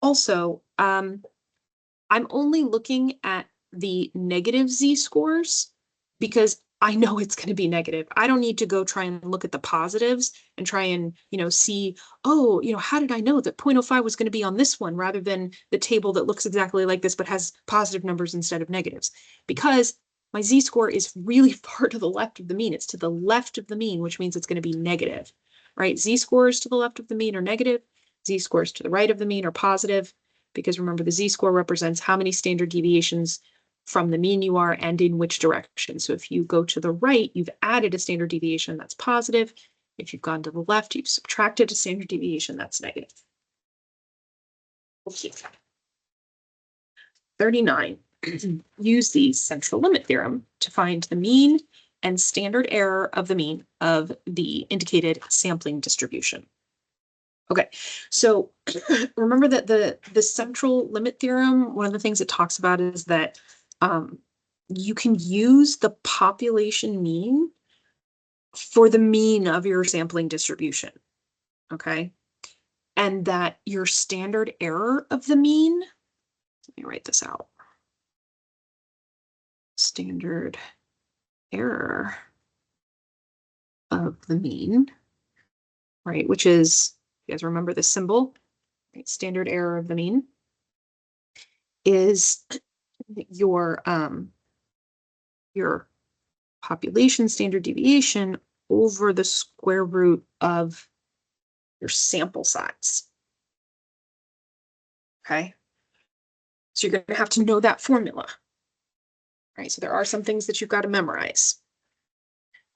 Also, I'm only looking at the negative z-scores because I know it's going to be negative. I don't need to go try and look at the positives and try and, see, oh, how did I know that 0.05 was going to be on this one rather than the table that looks exactly like this but has positive numbers instead of negatives? Because my z-score is really far to the left of the mean. It's to the left of the mean, which means it's going to be negative, right? Z-scores to the left of the mean are negative. Z-scores to the right of the mean are positive, because remember, the z-score represents how many standard deviations from the mean you are and in which direction. So if you go to the right, you've added a standard deviation that's positive. If you've gone to the left, you've subtracted a standard deviation that's negative. Okay. 39. Use the central limit theorem to find the mean and standard error of the mean of the indicated sampling distribution. Okay, so remember that the central limit theorem, one of the things it talks about is that you can use the population mean for the mean of your sampling distribution, okay? And that your standard error of the mean, let me write this out. Standard error of the mean, right? Which is, you guys remember this symbol, right? Standard error of the mean is your population standard deviation over the square root of your sample size. Okay. So you're going to have to know that formula. Right. So there are some things that you've got to memorize.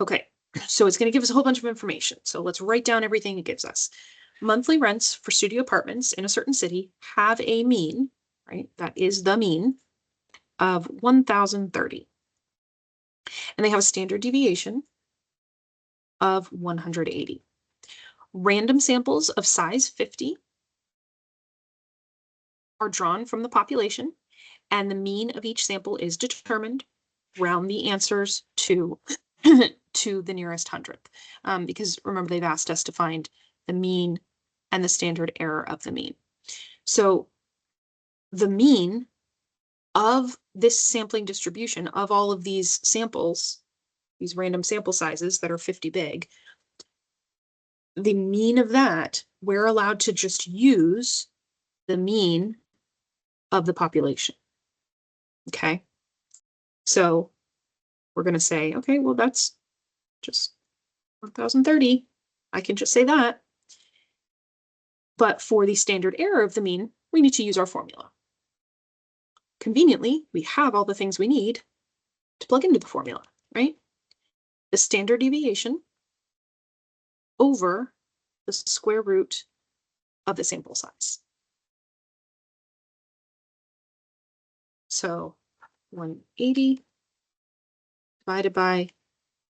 Okay. So it's going to give us a whole bunch of information. So let's write down everything it gives us. Monthly rents for studio apartments in a certain city have a mean, right? That is the mean of 1,030. And they have a standard deviation of 180. Random samples of size 50 are drawn from the population, and the mean of each sample is determined. Round the answers to, to the nearest hundredth. Because remember, they've asked us to find the mean and the standard error of the mean. So the mean of this sampling distribution of all of these samples, these random sample sizes that are 50 big, the mean of that, we're allowed to just use the mean of the population. Okay. So we're going to say, okay, well, that's just 1,030. I can just say that. But for the standard error of the mean, we need to use our formula. Conveniently, we have all the things we need to plug into the formula, right? The standard deviation over the square root of the sample size. So 180 divided by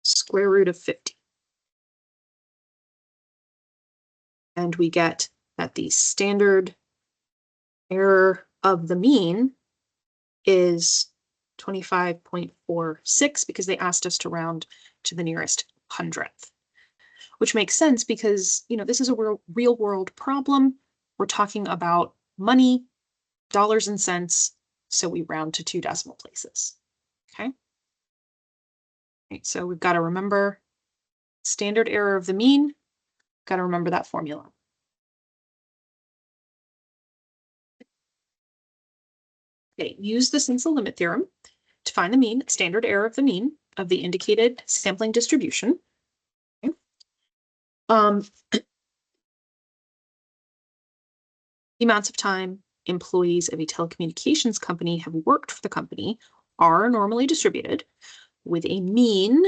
square root of 50. And we get that the standard error of the mean is 25.46 because they asked us to round to the nearest hundredth, which makes sense because, you know, this is a real world problem. We're talking about money, dollars and cents, so we round to 2 decimal places. Okay. Right, so we've got to remember standard error of the mean. Got to remember that formula. Okay, use the Simpson limit theorem to find the mean, standard error of the mean of the indicated sampling distribution. Okay. The amounts of time employees of a telecommunications company have worked for the company are normally distributed with a mean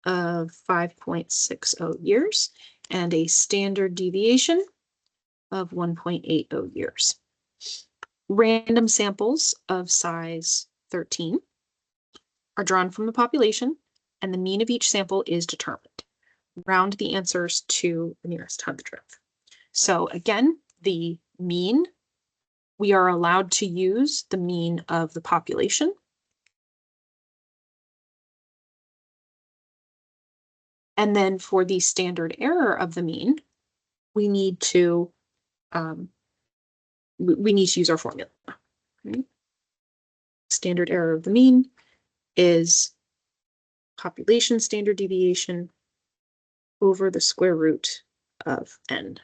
of 5.60 years and a standard deviation of 1.80 years. Random samples of size 13 are drawn from the population, and the mean of each sample is determined. Round the answers to the nearest hundredth. So again, the mean, we are allowed to use the mean of the population. And then for the standard error of the mean, we need to use our formula. Okay. Standard error of the mean is population standard deviation over the square root of n.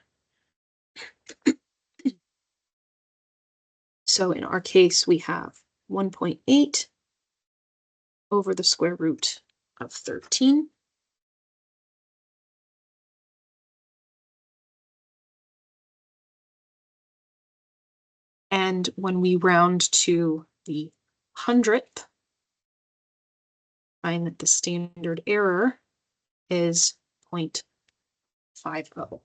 So in our case, we have 1.8 over the square root of 13. And when we round to the hundredth, find that the standard error is 0.50.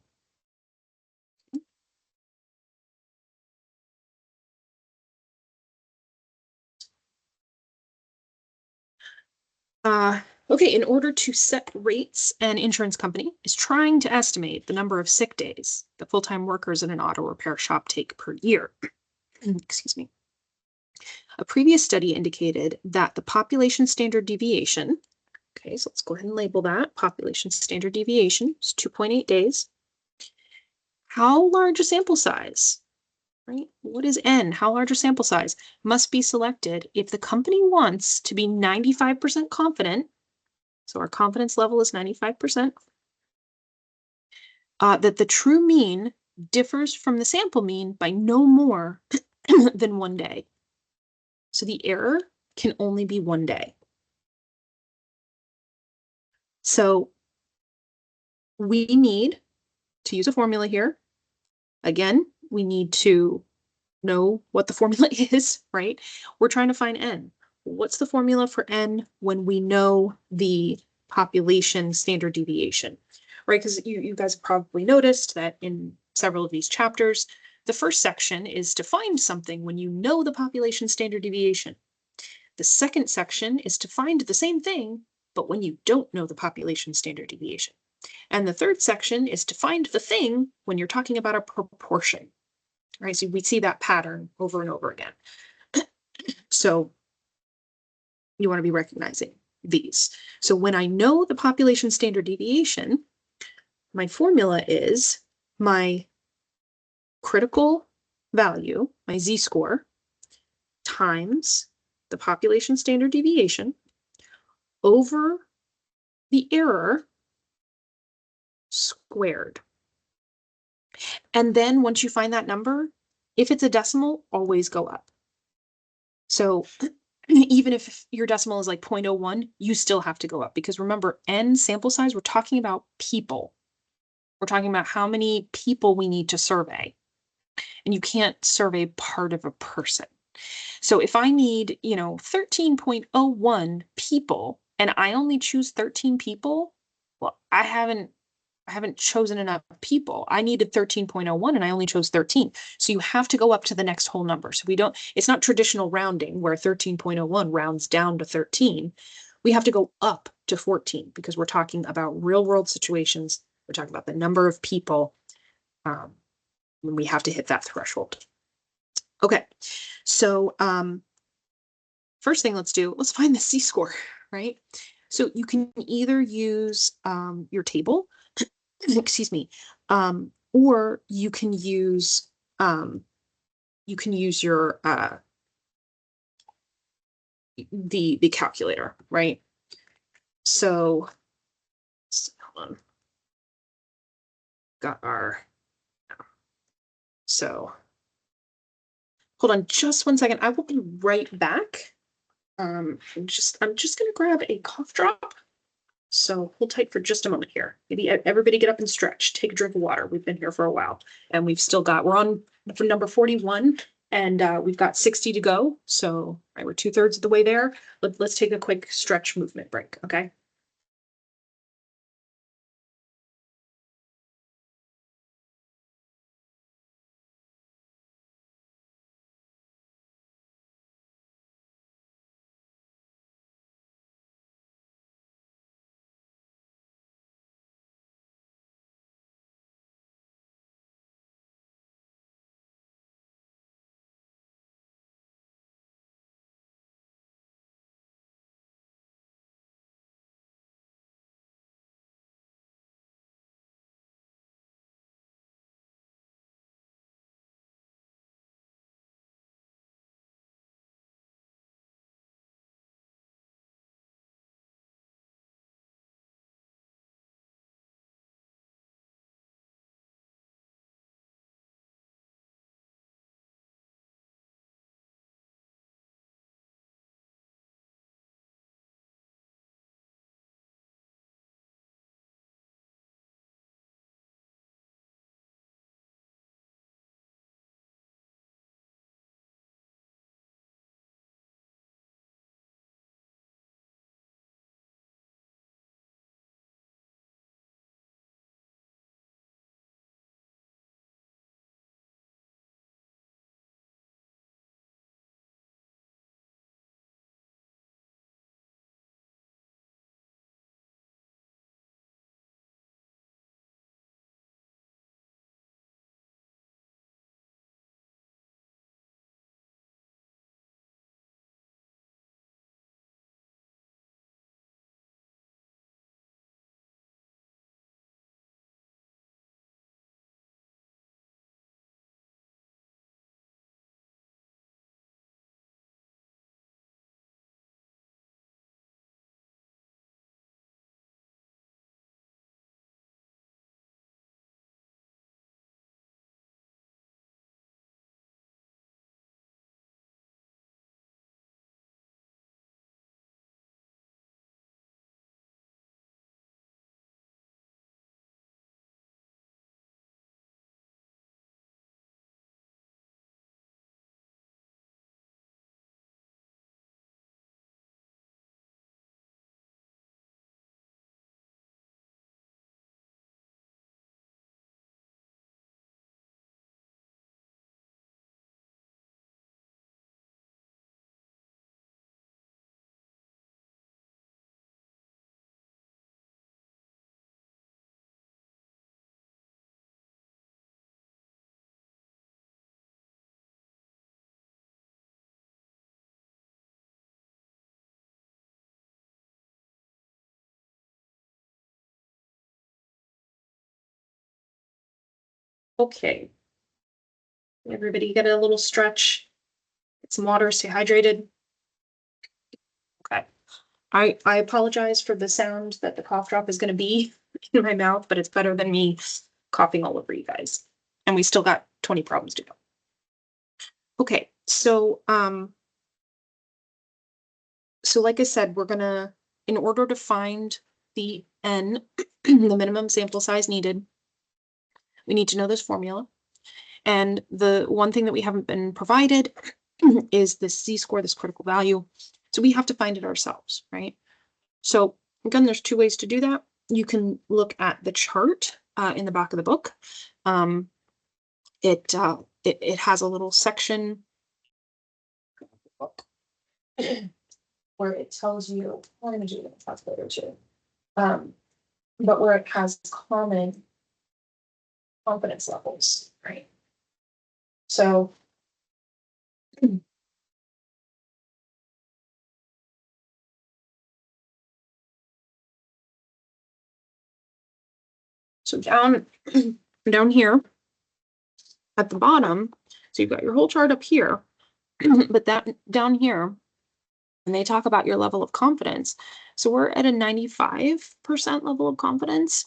Okay, in order to set rates, an insurance company is trying to estimate the number of sick days that full-time workers in an auto repair shop take per year. Excuse me. A previous study indicated that the population standard deviation, okay, so let's go ahead and label that, population standard deviation is 2.8 days. How large a sample size, right? What is N? How large a sample size must be selected if the company wants to be 95% confident, so our confidence level is 95%, that the true mean differs from the sample mean by no more than 1 day. So the error can only be 1 day. So we need to use a formula here. Again, we need to know what the formula is, right? We're trying to find n. What's the formula for n when we know the population standard deviation, right? Because you guys have probably noticed that in several of these chapters, the first section is to find something when you know the population standard deviation. The second section is to find the same thing, but when you don't know the population standard deviation. And the third section is to find the thing when you're talking about a proportion, right? So we see that pattern over and over again. So you want to be recognizing these. So when I know the population standard deviation, my formula is my critical value, my z-score, times the population standard deviation over the error squared. And then once you find that number, if it's a decimal, always go up. So even if your decimal is like 0.01, you still have to go up because remember, n sample size, we're talking about people. We're talking about how many people we need to survey. And you can't survey part of a person. So if I need, 13.01 people and I only choose 13 people, well, I haven't chosen enough people. I needed 13.01 and I only chose 13. So you have to go up to the next whole number. So it's not traditional rounding where 13.01 rounds down to 13. We have to go up to 14 because we're talking about real world situations. We're talking about the number of people when we have to hit that threshold. Okay, so first thing let's find the z-score, right? So you can either use your table, excuse me, or you can use your the calculator, right? So hold on, got our so hold on just 1 second. I will be right back. I'm just gonna grab a cough drop. So hold tight for just a moment here. Maybe everybody get up and stretch. Take a drink of water. We've been here for a while, and we're on for number 41, and we've got 60 to go. So right, we're 2/3 of the way there. Let's take a quick stretch movement break. Okay. Okay. Everybody get a little stretch. Get some water, stay hydrated. Okay. I apologize for the sound that the cough drop is going to be in my mouth, but it's better than me coughing all over you guys. And we still got 20 problems to go. Okay, so like I said, we're gonna, in order to find the n, the minimum sample size needed, we need to know this formula. And the one thing that we haven't been provided is this z-score, this critical value. So we have to find it ourselves, right? So again, there's two ways to do that. You can look at the chart in the back of the book. It has a little section where it tells you, I'm going to do the calculator too, but where it has common confidence levels, right? So down down here at the bottom, so you've got your whole chart up here, but that down here, and they talk about your level of confidence. So we're at a 95% level of confidence.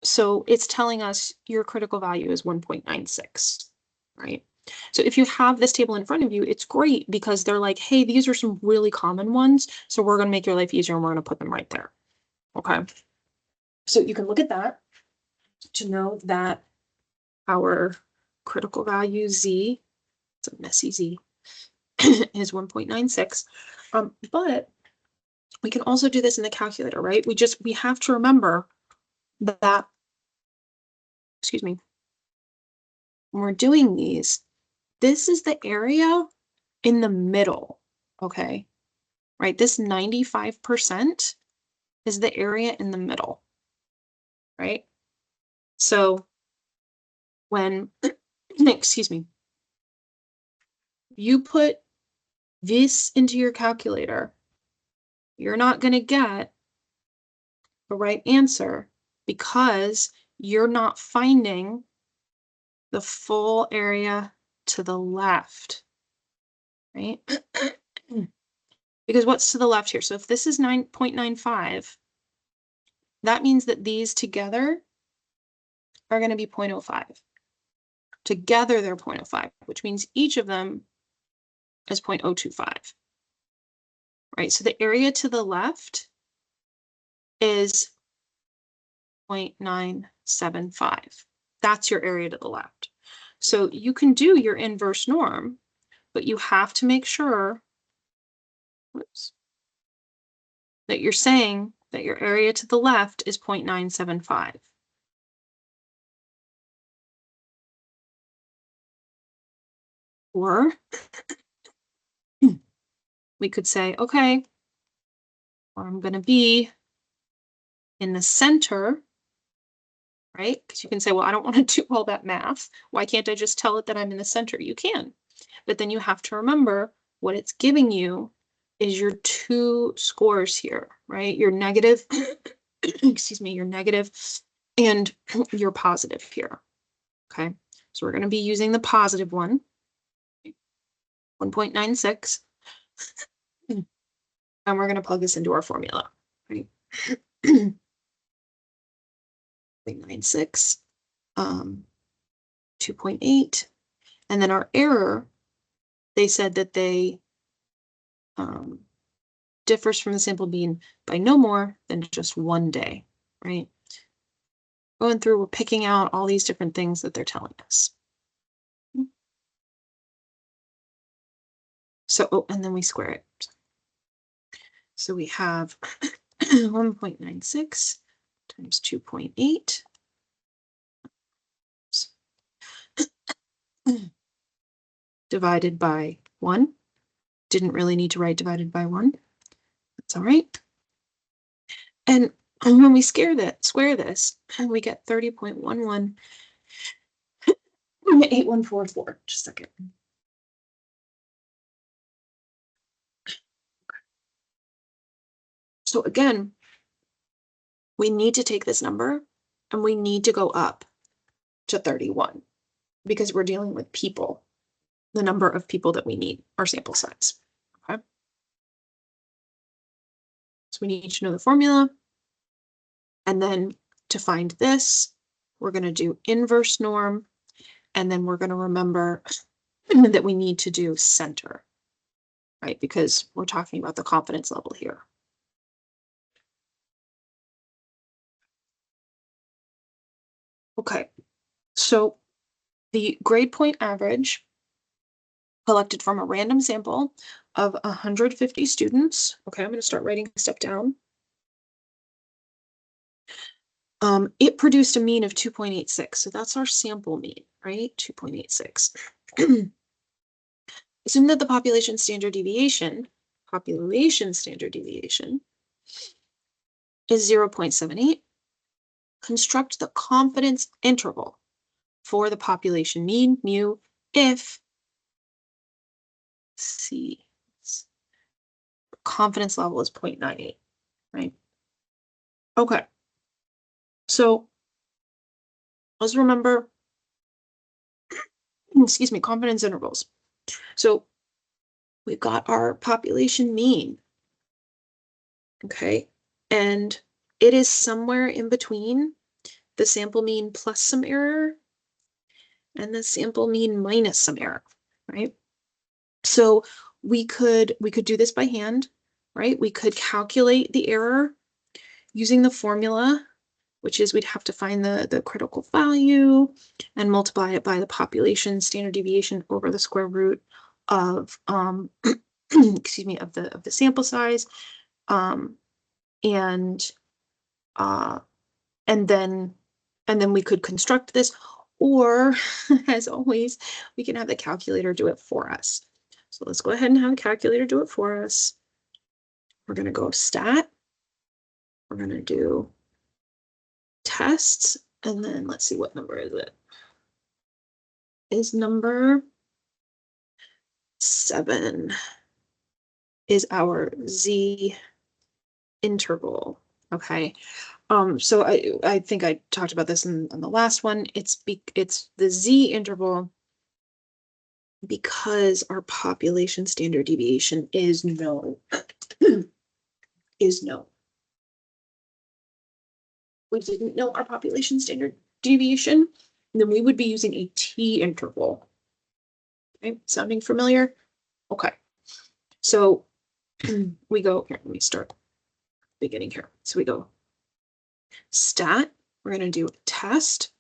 So it's telling us your critical value is 1.96, right? So if you have this table in front of you, it's great because they're like, hey, these are some really common ones. So we're going to make your life easier and we're going to put them right there. Okay. So you can look at that to know that our critical value Z, it's a messy Z, is 1.96. But we can also do this in the calculator, right? We have to remember that, excuse me, when we're doing these, this is the area in the middle, okay? Right, this 95% is the area in the middle, right? So when, excuse me, you put this into your calculator, you're not going to get the right answer because you're not finding the full area to the left, right? Because what's to the left here? So if this is 9.95, that means that these together are going to be 0.05. Together they're 0.05, which means each of them is 0.025. Right? So the area to the left is 0.975. That's your area to the left. So you can do your inverse norm, but you have to make sure, that you're saying that your area to the left is 0.975. Or we could say, okay, I'm going to be in the center, right? Because you can say, well, I don't want to do all that math. Why can't I just tell it that I'm in the center? You can. But then you have to remember what it's giving you is your two scores here, right? Your negative, excuse me, your negative and your positive here. Okay. So we're going to be using the positive one, 1.96. And we're going to plug this into our formula, right? 0.96, 2.8. And then our error, they said that they differs from the sample mean by no more than just 1 day, right? Going through, we're picking out all these different things that they're telling us. So, oh, and then we square it. So we have 1.96 times 2.8 divided by 1. Didn't really need to write divided by 1. That's all right. And when we square this, we get 30.118144. Just a second. So again, we need to take this number and we need to go up. to 31 because we're dealing with people, the number of people that we need, our sample size. Okay. So we need to know the formula. And then to find this, we're going to do inverse norm. And then we're going to remember that we need to do center, right? Because we're talking about the confidence level here. Okay, so the grade point average collected from a random sample of 150 students. Okay, I'm going to start writing step down. It produced a mean of 2.86. So that's our sample mean, right? 2.86. Assume that the population standard deviation is 0.78. Construct the confidence interval for the population mean, mu, if C confidence level is 0.98, right? Okay. So let's remember, excuse me, confidence intervals. So we've got our population mean, okay? And it is somewhere in between the sample mean plus some error and the sample mean minus some error, right? So we could do this by hand, right? We could calculate the error using the formula, which is we'd have to find the critical value and multiply it by the population standard deviation over the square root of excuse me, of the sample size, and then we could construct this, or as always, we can have the calculator do it for us. So let's go ahead and have the calculator do it for us. We're going to go stat. We're going to do tests, and then let's see, what number is it? Is number 7 is our Z interval. Okay. So I think I talked about this in the last one. It's the Z interval because our population standard deviation is known. Is known. We didn't know our population standard deviation, then we would be using a T interval. Okay, sounding familiar? Okay. So we go here, let me start beginning here. So we go stat, we're going to do a test.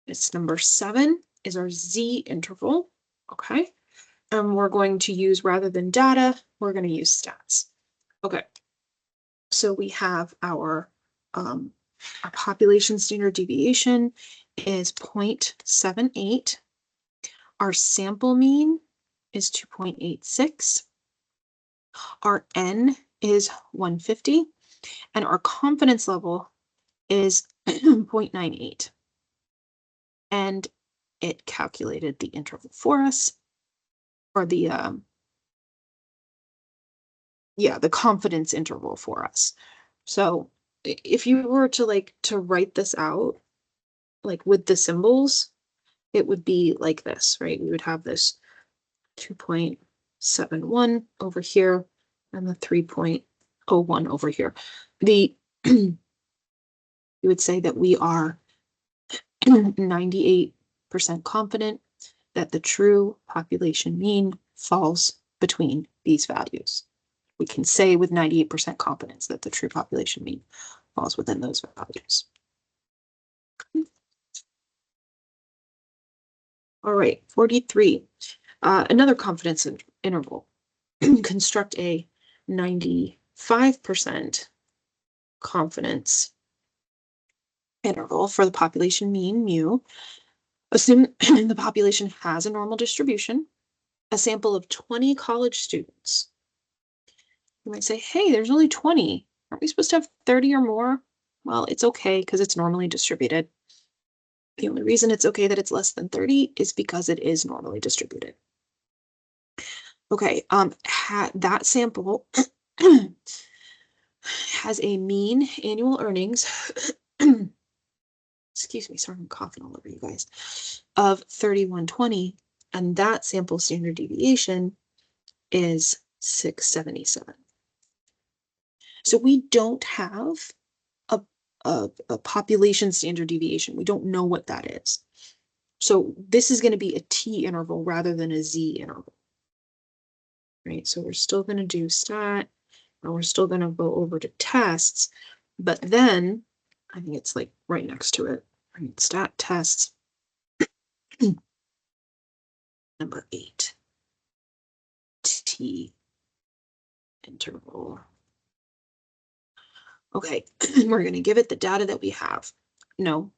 It's number 7 is our Z interval. Okay. And we're going to use, rather than data, we're going to use stats. Okay. So we have our population standard deviation is 0.78. Our sample mean is 2.86. Our N is 150. And our confidence level is 0.98. And it calculated the interval for us, or the confidence interval for us. So if you were to write this out, like with the symbols, it would be like this, right? We would have this 2.71 over here and the 3.01 over here. You would say that we are 98% confident that the true population mean falls between these values. We can say with 98% confidence that the true population mean falls within those values. All right, 43. Another confidence interval. Construct a 95% confidence interval for the population mean, mu. Assume the population has a normal distribution, a sample of 20 college students. You might say, hey, there's only 20. Aren't we supposed to have 30 or more? Well, it's okay because it's normally distributed. The only reason it's okay that it's less than 30 is because it is normally distributed. Okay, that sample has a mean annual earnings excuse me, sorry, I'm coughing all over you guys, of 3120, and that sample standard deviation is 677. So we don't have a population standard deviation. We don't know what that is. So this is going to be a t interval rather than a z interval. Right? So we're still going to do stat, and we're still going to go over to tests, but then I think it's like right next to it. Right? Stat tests number 8. T interval. Okay, we're going to give it the data that we have. No,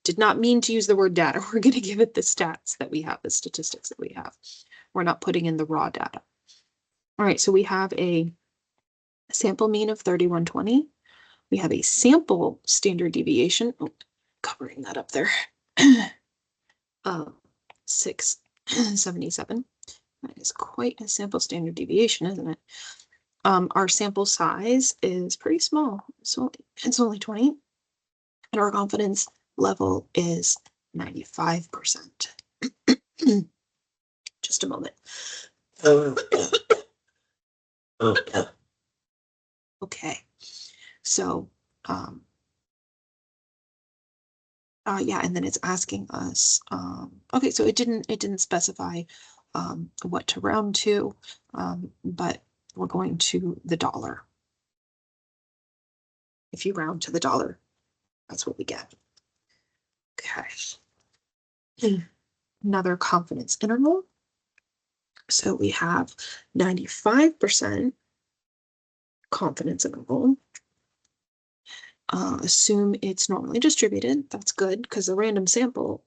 did not mean to use the word data. We're going to give it the stats that we have, the statistics that we have. We're not putting in the raw data. All right, so we have a sample mean of 3120. We have a sample standard deviation, covering that up there, 677. That is quite a sample standard deviation, isn't it? Our sample size is pretty small, so it's only 20, and our confidence level is 95%. Just a moment. Okay, so yeah, and then it's asking us, okay, so it didn't specify what to round to, but we're going to the dollar. If you round to the dollar, that's what we get. Okay. Another confidence interval. So we have 95% confidence interval. Assume it's normally distributed. That's good because the random sample,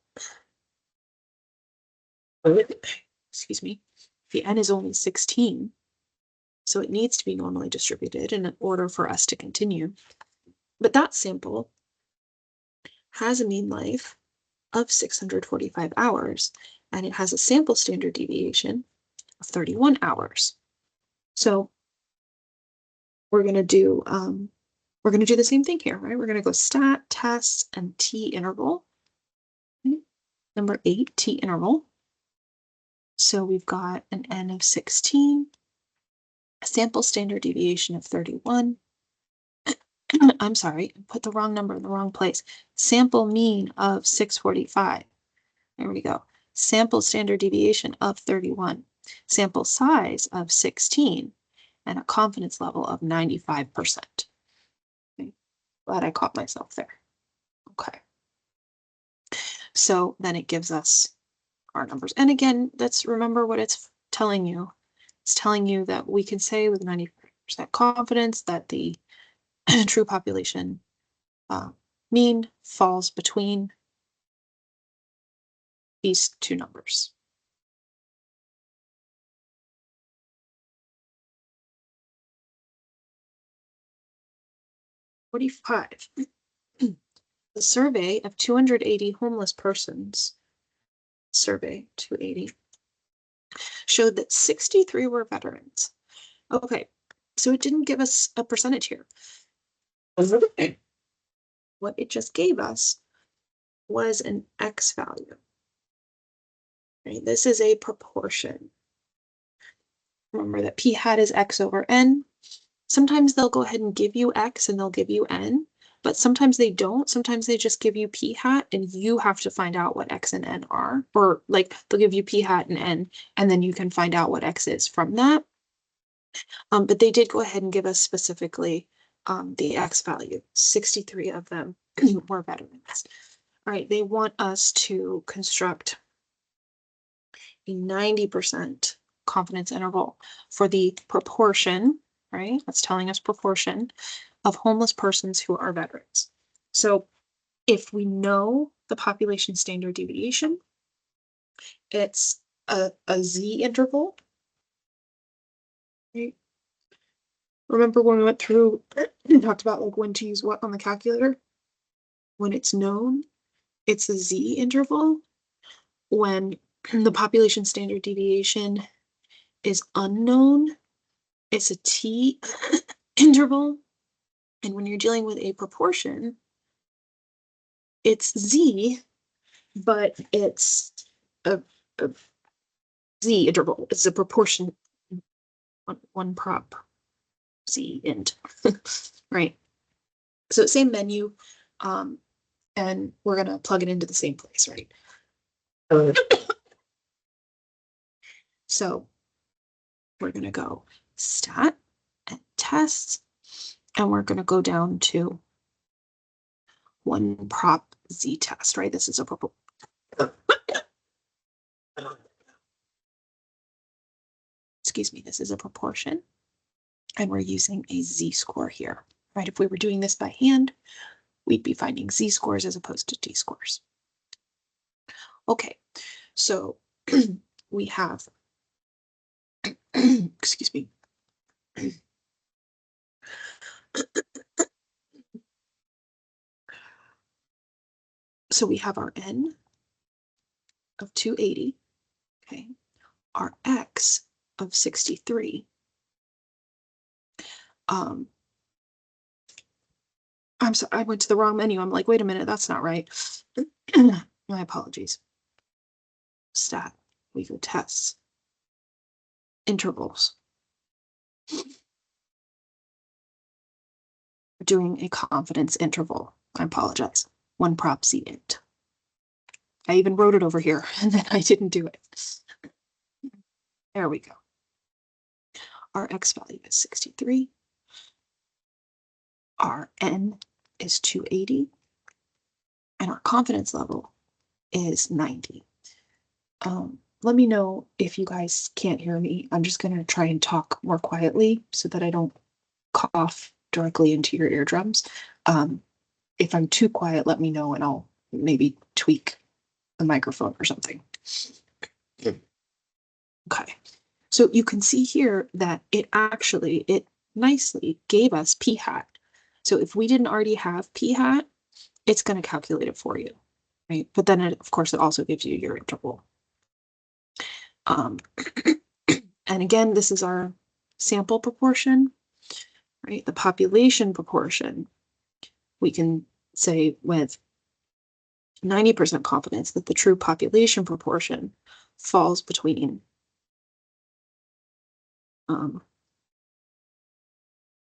excuse me, the n is only 16. So it needs to be normally distributed in order for us to continue. But that sample has a mean life of 645 hours, and it has a sample standard deviation of 31 hours. So we're going to do the same thing here, right? We're going to go stat, tests, and t interval. Number 8, t interval. So we've got an n of 16, a sample standard deviation of 31. I'm sorry, I put the wrong number in the wrong place. Sample mean of 645. There we go. Sample standard deviation of 31. Sample size of 16. And a confidence level of 95%. Okay. Glad I caught myself there. Okay. So then it gives us our numbers. And again, let's remember what it's telling you. It's telling you that we can say with 90% confidence that the true population mean falls between these two numbers. "45. The survey of 280 homeless persons, survey 280, showed that 63 were veterans." Okay, so it didn't give us a percentage here. What it just gave us was an X value. Right? This is a proportion. Remember that p hat is X over N. Sometimes they'll go ahead and give you X and they'll give you N, but sometimes they don't. Sometimes they just give you p hat and you have to find out what X and N are, or like they'll give you p hat and N, and then you can find out what X is from that. But they did go ahead and give us specifically the X value. 63 of them were veterans. All right, they want us to construct a 90% confidence interval for the proportion, right? That's telling us proportion of homeless persons who are veterans. So if we know the population standard deviation, it's a z interval. Right? Remember when we went through and talked about like when to use what on the calculator? When it's known, it's a z interval. When the population standard deviation is unknown, it's a t interval. And when you're dealing with a proportion, it's Z, but it's a Z interval. It's a proportion, one prop Z int, right? So same menu, and we're gonna plug it into the same place, right? So we're gonna go stat and tests, and we're gonna go down to one prop Z test, right? This is a excuse me, this is a proportion, and we're using a Z score here, right? If we were doing this by hand, we'd be finding Z scores as opposed to T scores. Okay, so we have, excuse me. So we have our N of 280, okay, our X of 63. I'm sorry, I went to the wrong menu. I'm like, wait a minute, that's not right. My apologies. Stat, we go tests, intervals. Doing a confidence interval. I apologize. One prop Z int. I even wrote it over here and then I didn't do it. There we go. Our X value is 63. Our N is 280. And our confidence level is 90. Let me know if you guys can't hear me. I'm just going to try and talk more quietly so that I don't cough directly into your eardrums. If I'm too quiet, let me know and I'll maybe tweak the microphone or something. Okay, so you can see here that it nicely gave us p hat. So if we didn't already have p hat, it's going to calculate it for you, right? But then of course it also gives you your interval. And again, this is our sample proportion, right? The population proportion, we can say with 90% confidence that the true population proportion falls between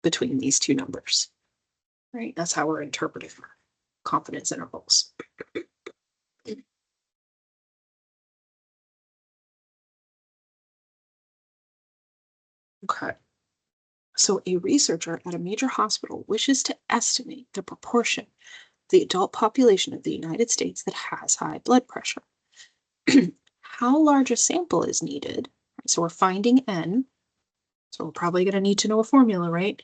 these two numbers, right? That's how we're interpreting confidence intervals. Okay. So a researcher at a major hospital wishes to estimate the proportion of the adult population of the United States that has high blood pressure. How large a sample is needed? So we're finding N. So we're probably going to need to know a formula, right?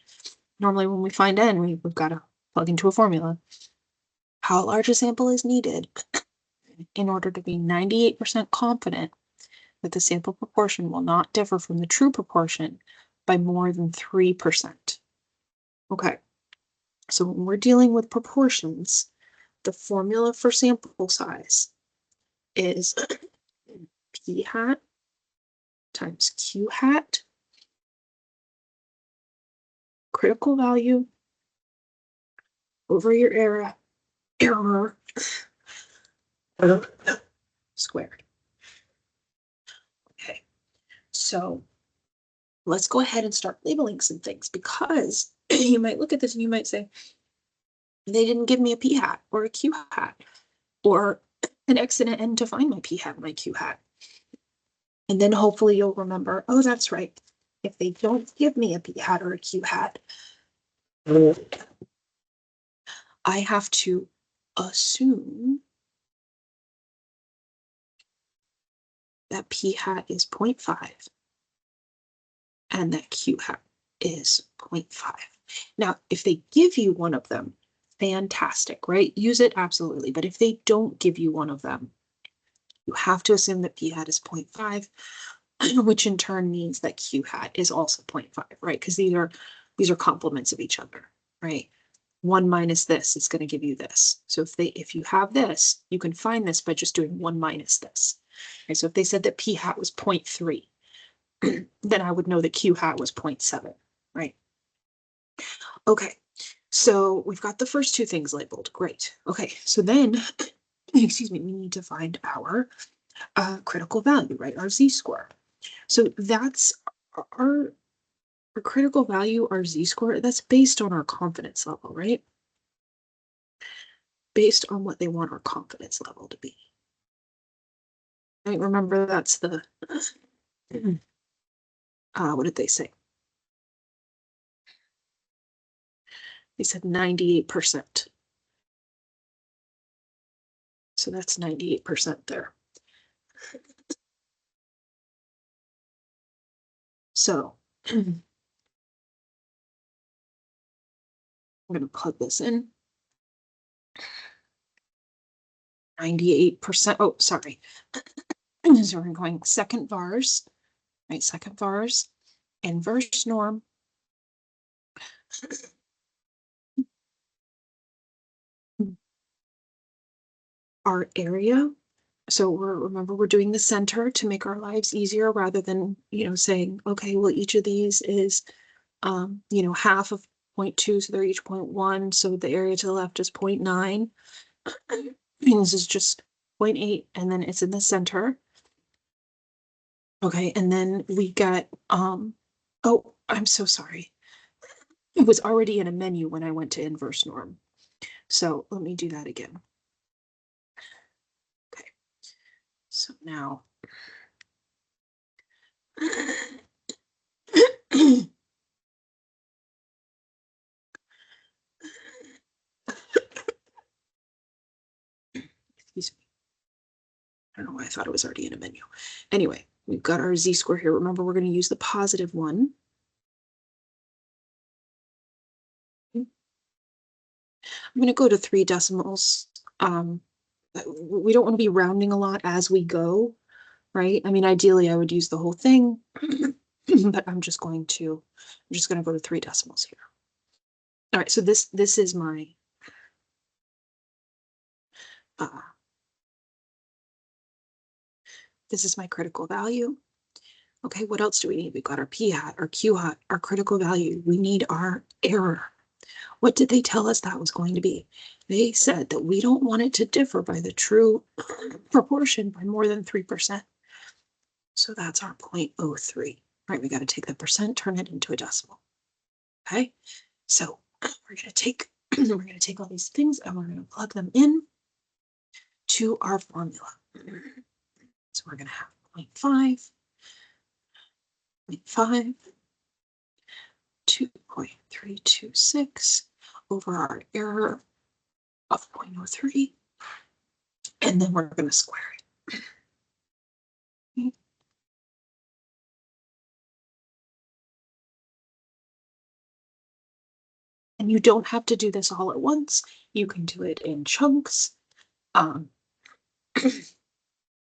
Normally when we find N, we've got to plug into a formula. How large a sample is needed in order to be 98% confident that the sample proportion will not differ from the true proportion by more than 3%. Okay, so when we're dealing with proportions, the formula for sample size is p hat times q hat, critical value over your error squared. Okay, so let's go ahead and start labeling some things, because you might look at this and you might say, they didn't give me a p hat or a q hat or an X and an N to find my p hat and my q hat. And then hopefully you'll remember, oh, that's right. If they don't give me a p hat or a q hat, I have to assume that p hat is 0.5 and that q hat is 0.5. Now, if they give you one of them, fantastic, right? Use it absolutely. But if they don't give you one of them, you have to assume that p hat is 0.5, which in turn means that q hat is also 0.5, right? Because these are complements of each other, right? 1 minus this is going to give you this. So if you have this, you can find this by just doing 1 minus this. Okay, so if they said that p hat was 0.3, then I would know that q hat was 0.7, right? Okay, So we've got the first two things labeled. Great. Okay, so then, excuse me, we need to find our critical value, right? Our z-score. So that's our critical value, our z-score, that's based on our confidence level, right? Based on what they want our confidence level to be. Right? Remember, that's the, what did they say? They said 98%. So that's 98% there. So I'm going to plug this in. 98%. Oh, sorry. So we're going second vars, right? Second vars, inverse norm. Our area. So remember, we're doing the center to make our lives easier rather than, saying, okay, well, each of these is, half of 0.2, so they're each 0.1. So the area to the left is 0.9. And this is just 0.8, and then it's in the center. Okay, and then we got, oh, I'm so sorry. It was already in a menu when I went to inverse norm. So let me do that again. Okay, so now. Excuse me. I don't know why I thought it was already in a menu. Anyway, we've got our z-score here. Remember, we're going to use the positive one. I'm going to go to 3 decimals. We don't want to be rounding a lot as we go, right? I mean, ideally, I would use the whole thing, but I'm just going to go to 3 decimals here. All right, so this is my this is my critical value. Okay, what else do we need? We've got our p hat, our q hat, our critical value. We need our error. What did they tell us that was going to be? They said that we don't want it to differ by the true proportion by more than 3%. So that's our 0.03, right? We got to take the percent, turn it into a decimal. Okay, so we're going to take all these things and we're going to plug them in to our formula. So we're going to have 0.5, 0.5, 2.326 over our error of 0.03, and then we're going to square it. And you don't have to do this all at once. You can do it in chunks,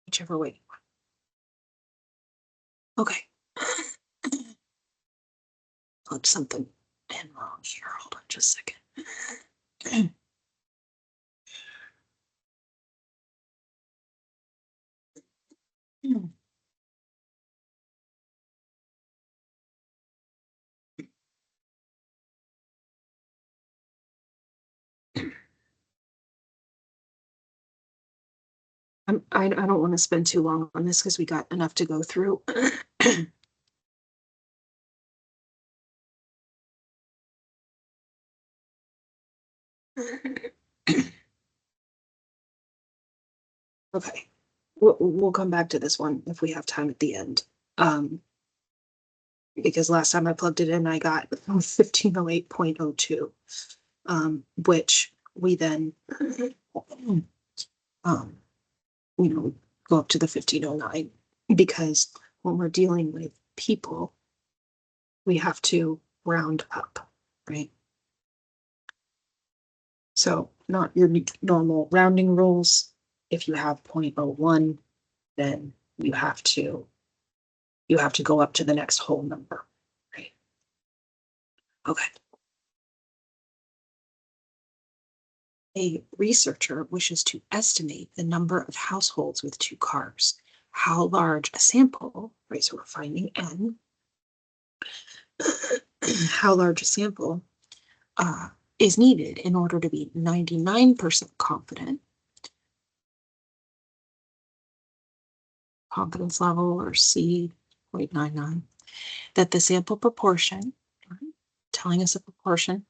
whichever way you want. Okay. Plugged something in wrong here. Hold on just a second. I don't want to spend too long on this because we got enough to go through. Okay, we'll come back to this one if we have time at the end. Because last time I plugged it in, I got 1508.02, which we then, go up to the 1509, because when we're dealing with people, we have to round up, right? So not your normal rounding rules. If you have 0.01, then you have to go up to the next whole number, right? Okay. A researcher wishes to estimate the number of households with 2 cars. How large a sample, right? So we're finding N. How large a sample is needed in order to be 99% confident. Confidence level, or C.99, that the sample proportion, telling us a proportion,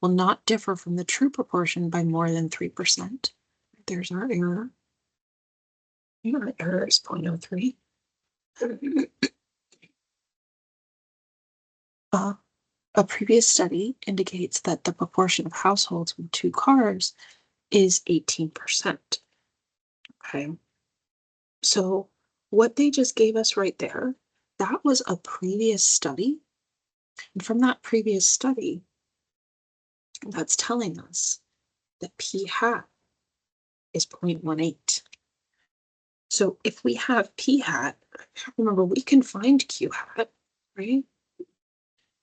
will not differ from the true proportion by more than 3%. There's our error. Our error is 0.03. A previous study indicates that the proportion of households with 2 cars is 18%. Okay. So what they just gave us right there, that was a previous study. And from that previous study, that's telling us that P hat is 0.18. So if we have P hat, remember we can find Q hat, right?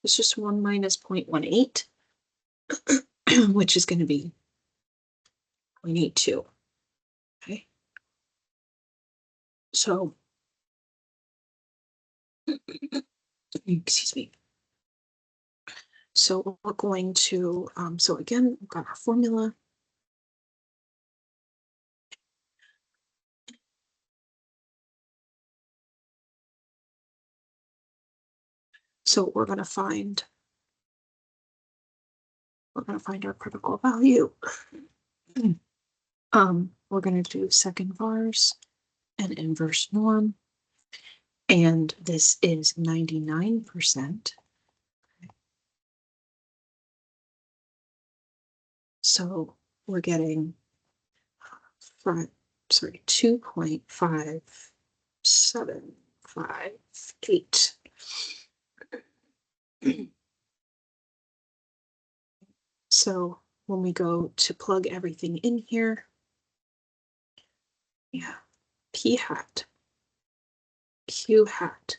It's just 1 minus 0.18, which is going to be 0.82. Okay. So, excuse me. So we're going to, so again, we've got our formula. So we're going to find our critical value. We're going to do second vars and inverse norm. And this is 99%. So we're getting 2.5758. So when we go to plug everything in here, yeah, P hat, Q hat,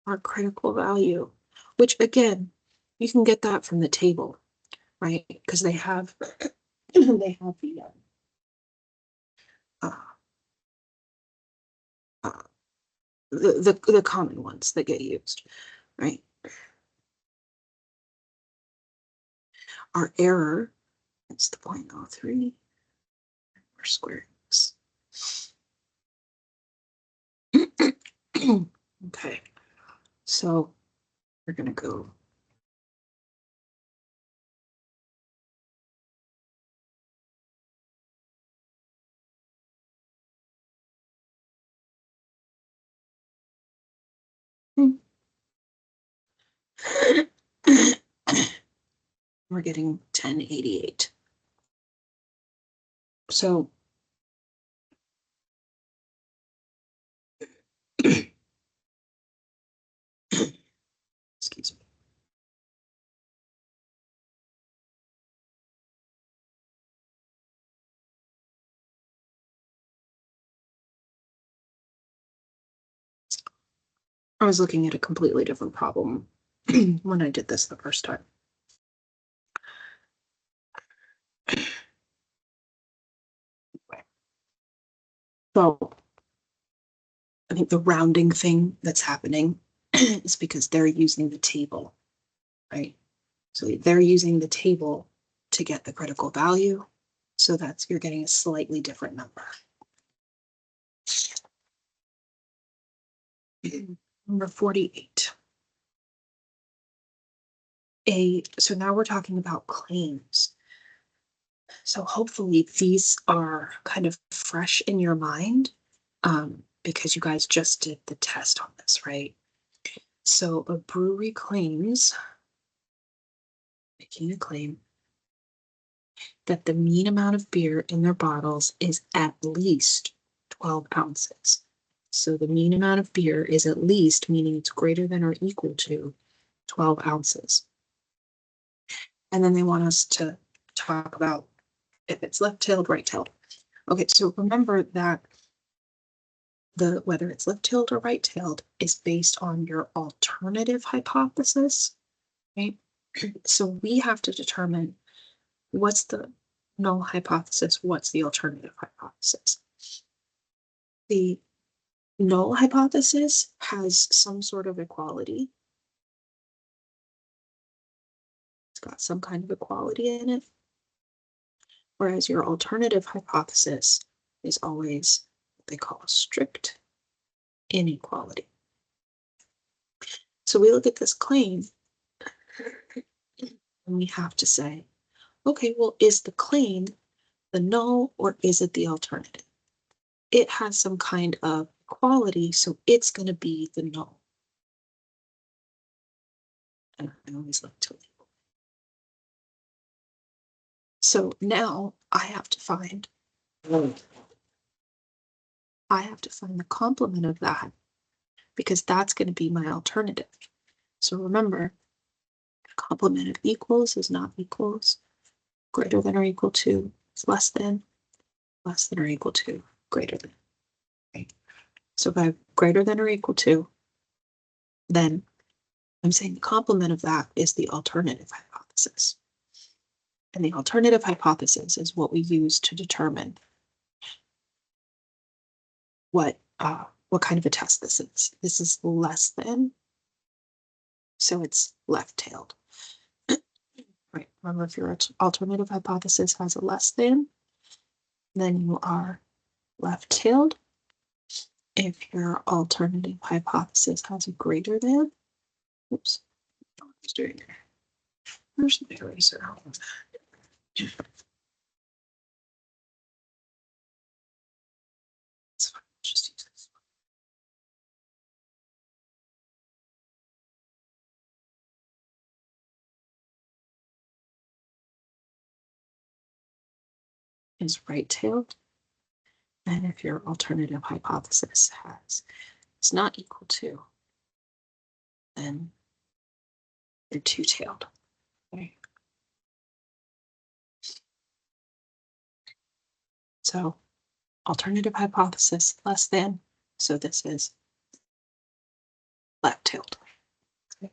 our critical value, which again, you can get that from the table, right? Because they have the the common ones that get used, right? Our error is the 0.03. We're squaring this. Okay, so we're gonna go. We're getting 1088. So excuse me. I was looking at a completely different problem when I did this the first time. So I think the rounding thing that's happening is because they're using the table, right? So they're using the table to get the critical value. So that's, you're getting a slightly different number. Number 48. So now we're talking about claims. So hopefully these are kind of fresh in your mind, because you guys just did the test on this, right? So a brewery claims, making a claim, that the mean amount of beer in their bottles is at least 12 ounces. So the mean amount of beer is at least, meaning it's greater than or equal to 12 ounces. And then they want us to talk about if it's left-tailed, right-tailed. Okay, so remember that whether it's left-tailed or right-tailed is based on your alternative hypothesis, right? So we have to determine what's the null hypothesis, what's the alternative hypothesis. The null hypothesis has some sort of equality. It's got some kind of equality in it. Whereas your alternative hypothesis is always what they call a strict inequality. So we look at this claim and we have to say, okay, well, is the claim the null or is it the alternative? It has some kind of equality, so it's going to be the null. And I always like to label. So now I have to find the complement of that, because that's going to be my alternative. So remember, complement of equals is not equals, greater than or equal to is less than or equal to, greater than. Right? So if I have greater than or equal to, then I'm saying the complement of that is the alternative hypothesis. And the alternative hypothesis is what we use to determine what kind of a test this is. This is less than, so it's left-tailed. Right. Remember, if your alternative hypothesis has a less than, then you are left-tailed. If your alternative hypothesis has a greater than, oops, I was doing there. Where's the eraser? It's fine. Just use this one. Is right-tailed. And if your alternative hypothesis is not equal to, then they're two-tailed. Okay. So alternative hypothesis less than, so this is left-tailed. Okay.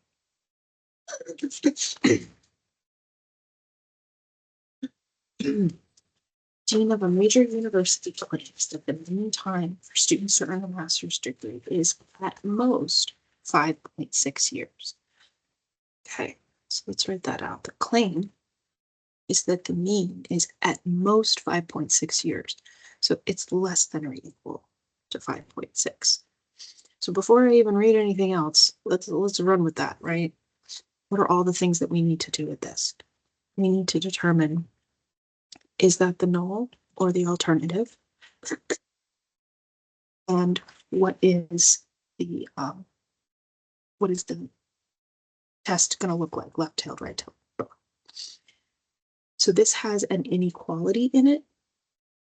Dean of a major university claims that the mean time for students to earn a master's degree is at most 5.6 years. Okay, so let's write that out. The claim is that the mean is at most 5.6 years. So it's less than or equal to 5.6. So before I even read anything else, let's run with that, right? What are all the things that we need to do with this? We need to determine, is that the null or the alternative? And what is the test going to look like? Left-tailed, right-tailed. So this has an inequality in it.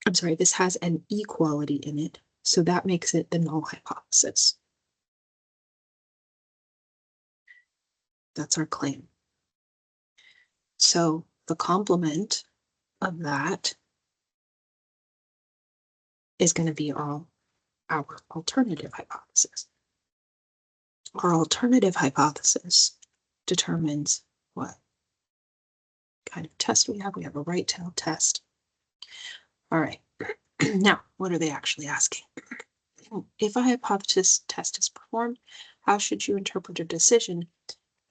I'm sorry, this has an equality in it. So that makes it the null hypothesis. That's our claim. So the complement of that is going to be our alternative hypothesis. Our alternative hypothesis determines what kind of test we have. We have a right-tailed test. All right. Now, what are they actually asking? If a hypothesis test is performed, how should you interpret a decision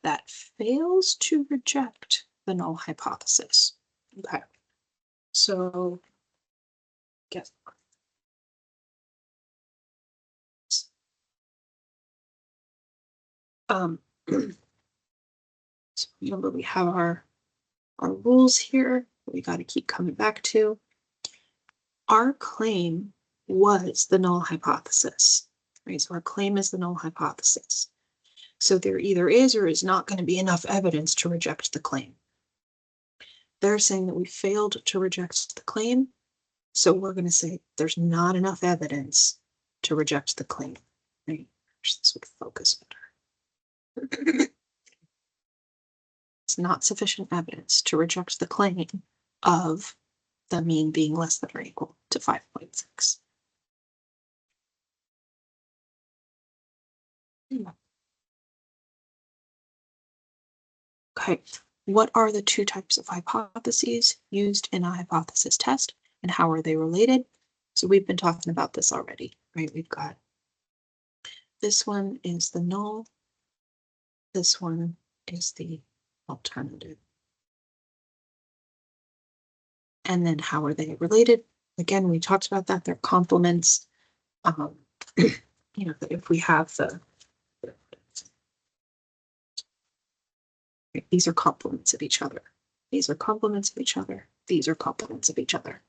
that fails to reject the null hypothesis? Okay. So, guess. So remember, we have our rules here that we got to keep coming back to. Our claim was the null hypothesis, right? So our claim is the null hypothesis. So there either is or is not going to be enough evidence to reject the claim. They're saying that we failed to reject the claim, so we're going to say there's not enough evidence to reject the claim. Right? This would focus better. It's not sufficient evidence to reject the claim of the mean being less than or equal to 5.6. Okay, what are the two types of hypotheses used in a hypothesis test, and how are they related? So we've been talking about this already, right? We've got this one is the null, this one is the alternative. And then how are they related? Again, we talked about that. They're complements. You know, if we have these are complements of each other. These are complements of each other. These are complements of each other.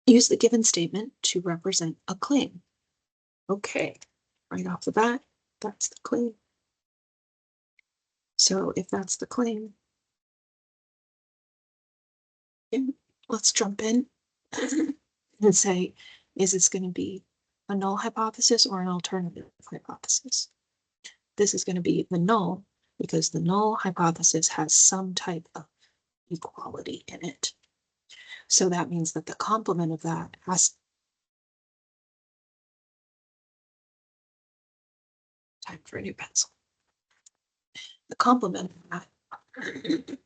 Use the given statement to represent a claim. Okay, right off the bat, that's the claim. So if that's the claim, let's jump in and say, is this going to be a null hypothesis or an alternative hypothesis? This is going to be the null because the null hypothesis has some type of equality in it. So that means that the complement of that has time for a new pencil. The complement of that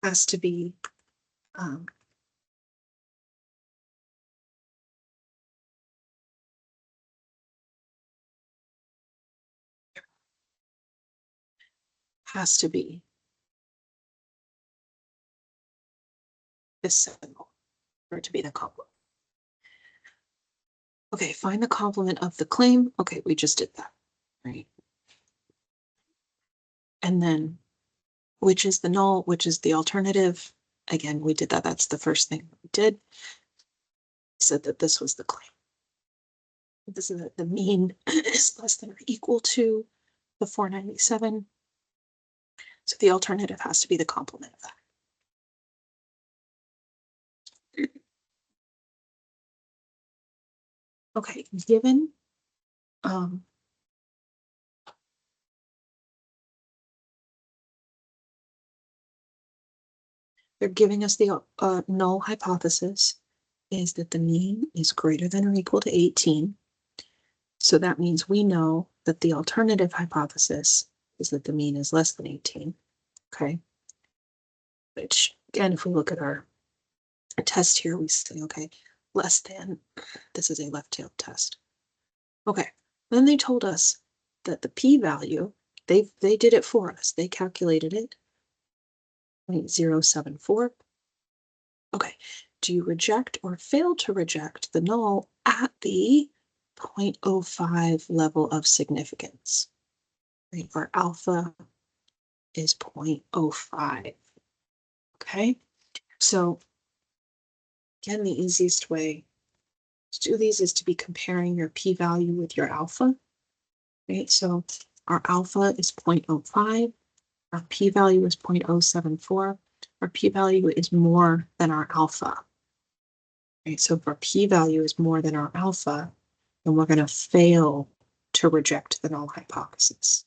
has to be this symbol for it to be the complement. Okay, find the complement of the claim. Okay, we just did that, right? And then which is the null, which is the alternative. Again, we did that. That's the first thing we did. We said that this was the claim. This is the mean is less than or equal to the 497. So the alternative has to be the complement of that. Okay, given they're giving us the null hypothesis is that the mean is greater than or equal to 18. So that means we know that the alternative hypothesis is that the mean is less than 18. Okay. Which, again, if we look at our test here, we say, okay, less than, this is a left-tailed test. Okay. Then they told us that the p-value, they did it for us. They calculated it. 0.074. Okay. Do you reject or fail to reject the null at the 0.05 level of significance? Right? Our alpha is 0.05. Okay. So again, the easiest way to do these is to be comparing your p-value with your alpha. Right. So our alpha is 0.05. Our p-value is 0.074. Our p-value is more than our alpha. Right. So if our p-value is more than our alpha, then we're going to fail to reject the null hypothesis.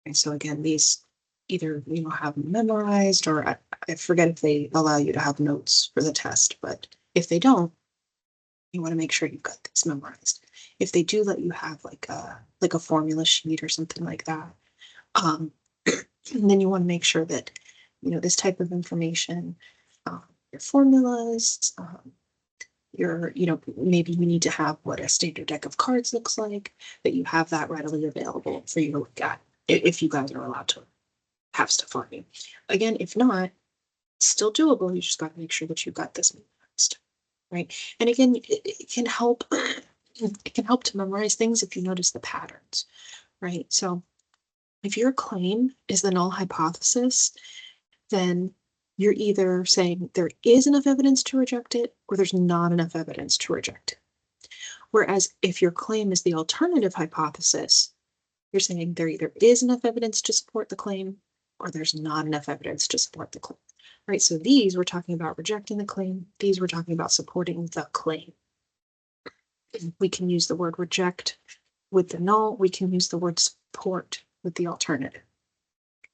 And so again, these either have memorized, or I forget if they allow you to have notes for the test, but if they don't, you want to make sure you've got this memorized. If they do let you have like a formula sheet or something like that, then you want to make sure that this type of information, your formulas, maybe you need to have what a standard deck of cards looks like, that you have that readily available for you to look at if you guys are allowed to have stuff on you. Again, if not, it's still doable. You just got to make sure that you've got this memorized, right? And again, it can help. It can help to memorize things if you notice the patterns, right? So if your claim is the null hypothesis, then you're either saying there is enough evidence to reject it or there's not enough evidence to reject it. Whereas if your claim is the alternative hypothesis, you're saying there either is enough evidence to support the claim or there's not enough evidence to support the claim. Right? So these we're talking about rejecting the claim. These we're talking about supporting the claim. We can use the word reject with the null. We can use the word support with the alternative.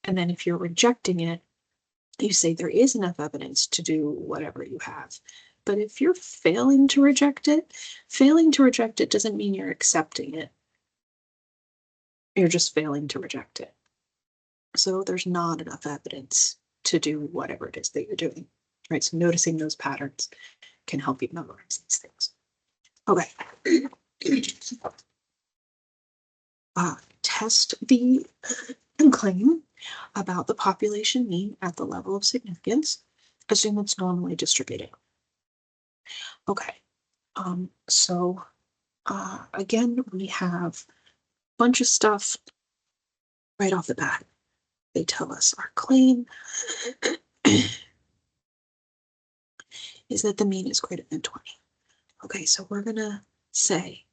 And then if you're rejecting it, you say there is enough evidence to do whatever you have. But if you're failing to reject it doesn't mean you're accepting it. You're just failing to reject it. So there's not enough evidence to do whatever it is that you're doing, right? So noticing those patterns can help you memorize these things. Okay. test the claim about the population mean at the level of significance. Assume it's normally distributed. Okay, so again, we have a bunch of stuff right off the bat. They tell us our claim is that the mean is greater than 20. Okay, so we're gonna say,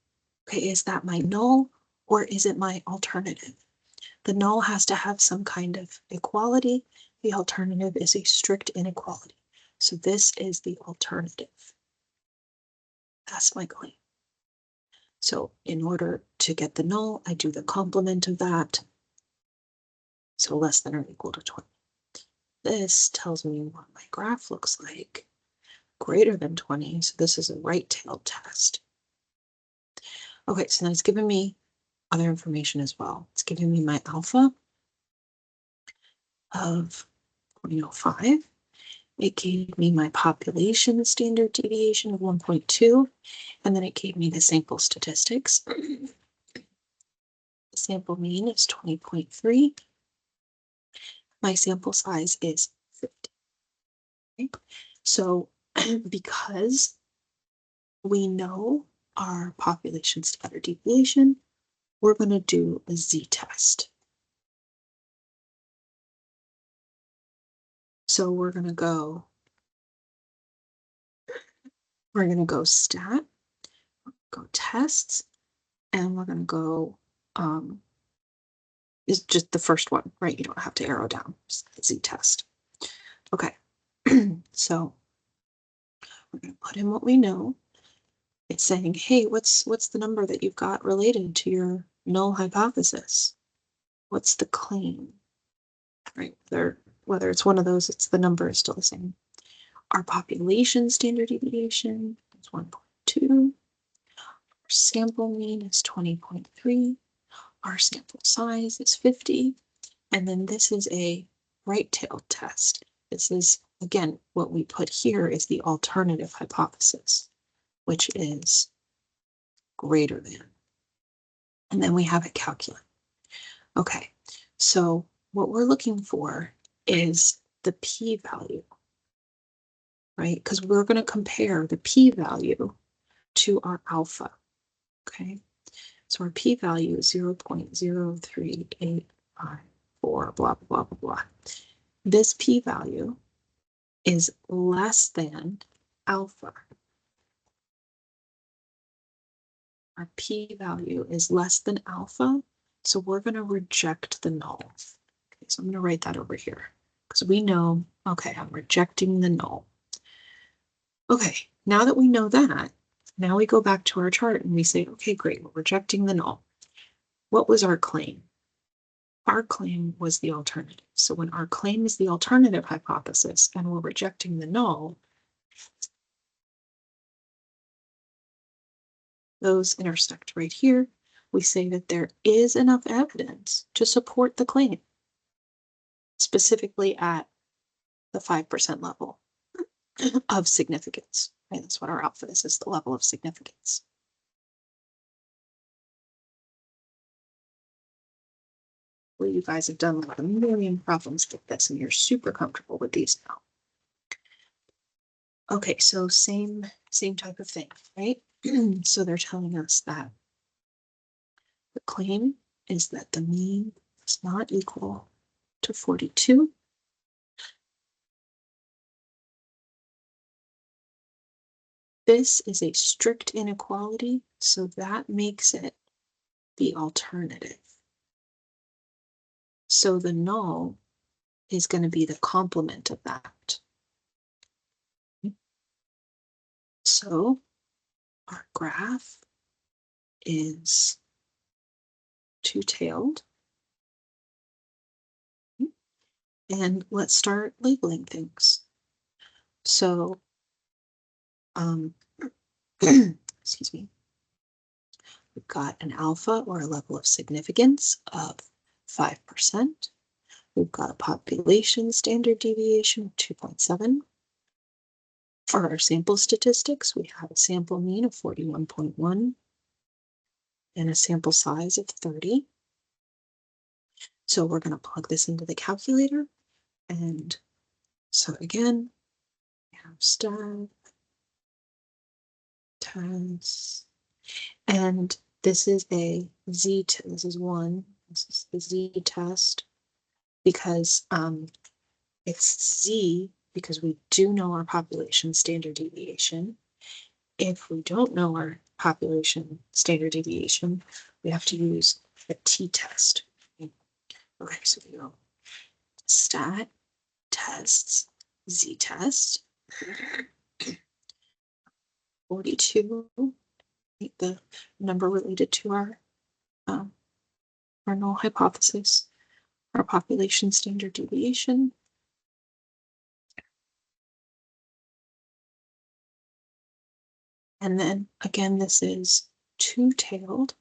okay, is that my null or is it my alternative? The null has to have some kind of equality. The alternative is a strict inequality. So this is the alternative. That's my claim. So in order to get the null, I do the complement of that. So less than or equal to 20. This tells me what my graph looks like. Greater than 20, so this is a right-tailed test. Okay, so now it's giving me other information as well. It's giving me my alpha of 0.05. It gave me my population standard deviation of 1.2, and then it gave me the sample statistics. The sample mean is 20.3. My sample size is 50. Okay? So because we know our population standard deviation, we're going to do a z-test. So we're going to go stat, go tests, and we're going to go, is just the first one, right? You don't have to arrow down, z-test. Okay, so we're going to put in what we know. It's saying, hey, what's the number that you've got related to your null hypothesis? What's the claim? Right, whether it's one of those, it's the number is still the same. Our population standard deviation is 1.2. Our sample mean is 20.3. Our sample size is 50. And then this is a right-tailed test. This is, again, what we put here is the alternative hypothesis, which is greater than. And then we have a calculate. Okay, so what we're looking for is the p-value, right? Because we're going to compare the p-value to our alpha, okay? So our p-value is 0.03854, blah, blah, blah, blah. This p-value is less than alpha. Our p-value is less than alpha, so we're going to reject the null. Okay, so I'm going to write that over here because we know, okay, I'm rejecting the null. Okay, now that we know that, now we go back to our chart and we say, okay, great, we're rejecting the null. What was our claim? Our claim was the alternative. So when our claim is the alternative hypothesis and we're rejecting the null, those intersect right here. We say that there is enough evidence to support the claim, specifically at the 5% level of significance. Right? That's what our alpha is the level of significance. Well, you guys have done like a million problems with this and you're super comfortable with these now. Okay, so same type of thing, right? So they're telling us that the claim is that the mean is not equal to 42. This is a strict inequality, so that makes it the alternative. So the null is going to be the complement of that. So our graph is two-tailed. And let's start labeling things. So, excuse me, we've got an alpha or a level of significance of 5%. We've got a population standard deviation of 2.7. For our sample statistics, we have a sample mean of 41.1 and a sample size of 30. So we're going to plug this into the calculator. And so again, we have step, test, and this is a this is one, this is the Z test, because it's Z because we do know our population standard deviation. If we don't know our population standard deviation, we have to use a t-test. Okay, so we go stat, tests, z-test, 42, the number related to our null hypothesis, our population standard deviation. And then again, this is two-tailed.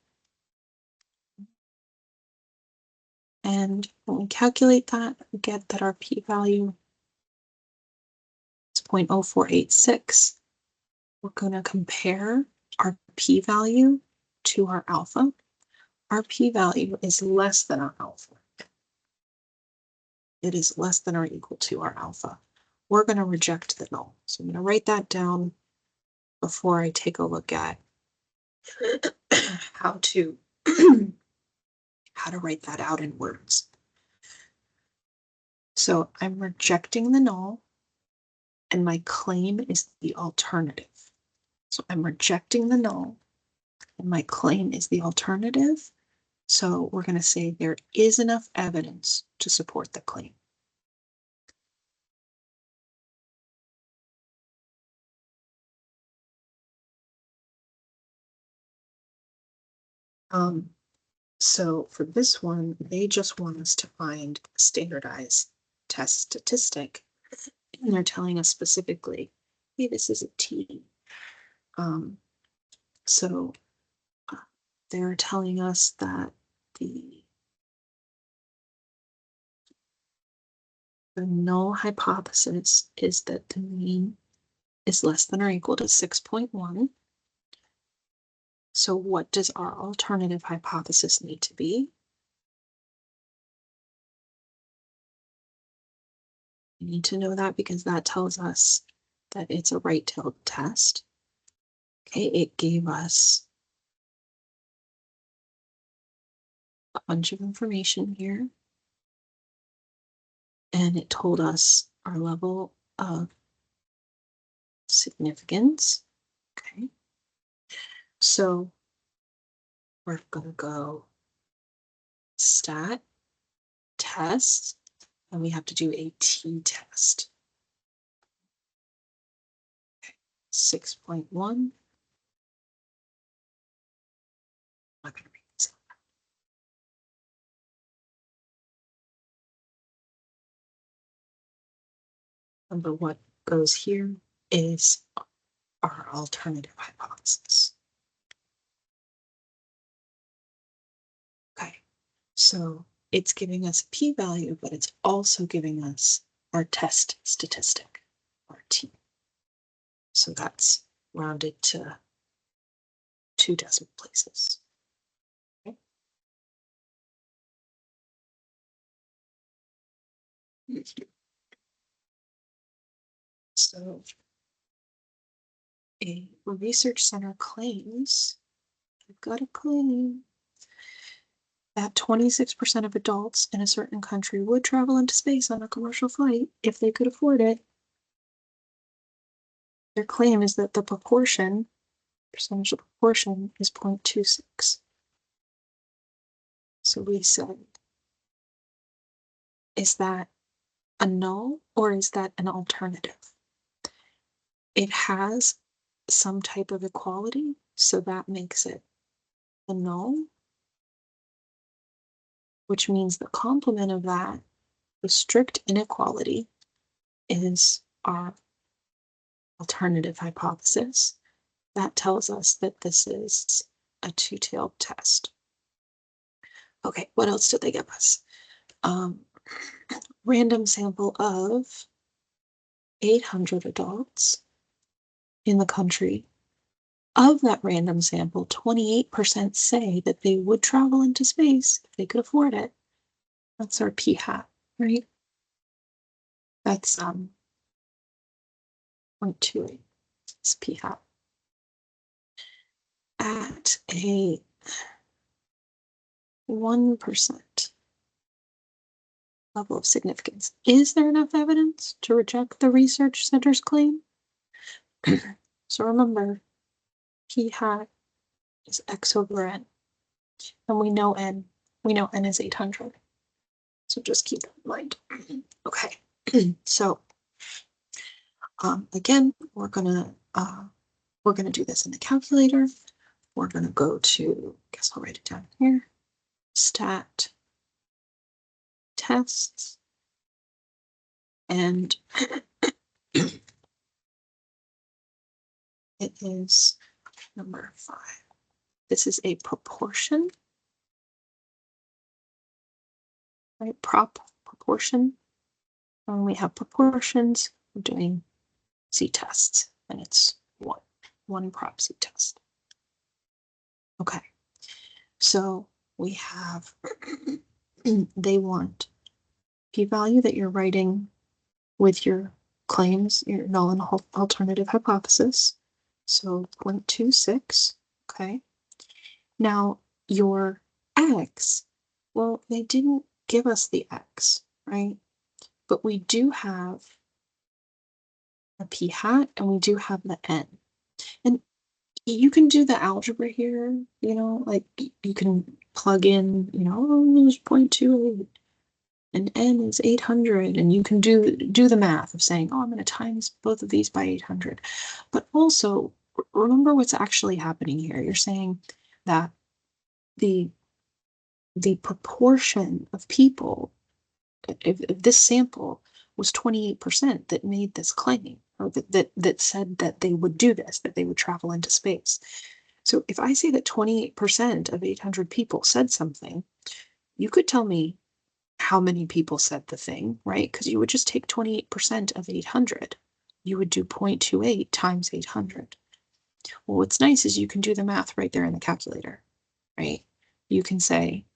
And when we calculate that, we get that our p-value is 0.0486. We're going to compare our p-value to our alpha. Our p-value is less than our alpha. It is less than or equal to our alpha. We're going to reject the null. So I'm going to write that down before I take a look at how to write that out in words. So I'm rejecting the null, and my claim is the alternative. So I'm rejecting the null, and my claim is the alternative. So we're going to say there is enough evidence to support the claim. So for this one, they just want us to find a standardized test statistic. And they're telling us specifically, hey, this is a T. So they're telling us that the null hypothesis is that the mean is less than or equal to 6.1. So what does our alternative hypothesis need to be? We need to know that because that tells us that it's a right-tailed test. Okay, it gave us a bunch of information here. And it told us our level of significance. Okay, so we're going to go stat, test, and we have to do a t-test. 6.1. I'm not going to read this. Remember, what goes here is our alternative hypothesis. Okay, so it's giving us a p-value, but it's also giving us our test statistic, our t. So that's rounded to 2 decimal places. Okay. So a research center claims, I've got a claim, that 26% of adults in a certain country would travel into space on a commercial flight if they could afford it. Their claim is that the percentage of proportion is 0.26. So we said, is that a null or is that an alternative? It has some type of equality, so that makes it a null, which means the complement of that, the strict inequality, is our alternative hypothesis. That tells us that this is a two-tailed test. Okay, what else did they give us? Random sample of 800 adults in the country of that random sample, 28% say that they would travel into space if they could afford it. That's our p hat, right? That's 0.28. It's p hat. At a 1% level of significance, is there enough evidence to reject the research center's claim? So remember, p hat is x over n, and we know n is 800. So just keep that in mind. Okay, so again, we're gonna do this in the calculator. We're gonna go to, I guess I'll write it down here, stat tests, and it is number 5. This is a proportion, right? Proportion. When we have proportions, we're doing z-tests, and it's one prop z-test. Okay, so we have, they want p-value that you're writing with your claims, your null and alternative hypothesis. So 0.26, okay. Now your x, well, they didn't give us the x, right? But we do have a p hat and we do have the n. And you can do the algebra here, you know, like you can plug in, you know, oh, there's 0.28 and n is 800, and you can do the math of saying, oh, I'm going to times both of these by 800. But also remember what's actually happening here. You're saying that the proportion of people, if this sample was 28% that made this claim, or that said that they would do this, that they would travel into space. So if I say that 28% of 800 people said something, you could tell me how many people said the thing, right? Because you would just take 28% of 800. You would do 0.28 times 800. Well, what's nice is you can do the math right there in the calculator, right? You can say,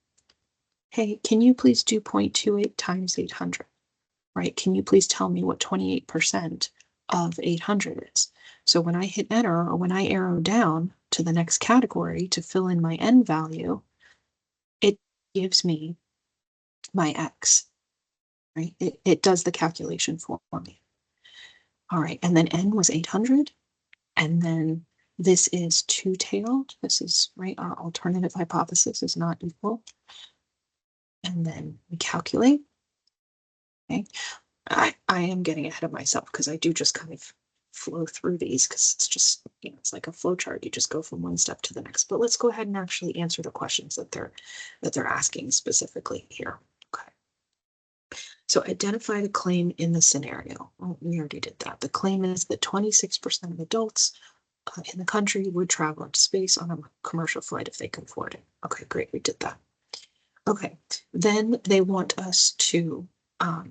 hey, can you please do 0.28 times 800, right? Can you please tell me what 28% of 800 is? So when I hit enter, or when I arrow down to the next category to fill in my n value, it gives me my x, right? It does the calculation for me. All right, and then n was 800, and then this is two-tailed. This is, right, our alternative hypothesis is not equal. And then we calculate. Okay, I am getting ahead of myself because I do just kind of flow through these because it's just, you know, it's like a flow chart. You just go from one step to the next. But let's go ahead and actually answer the questions that they're asking specifically here. Okay. So identify the claim in the scenario. Well, we already did that. The claim is that 26% of adults in the country would travel into space on a commercial flight if they could afford it. Okay, great, we did that. Okay, then they want us to, I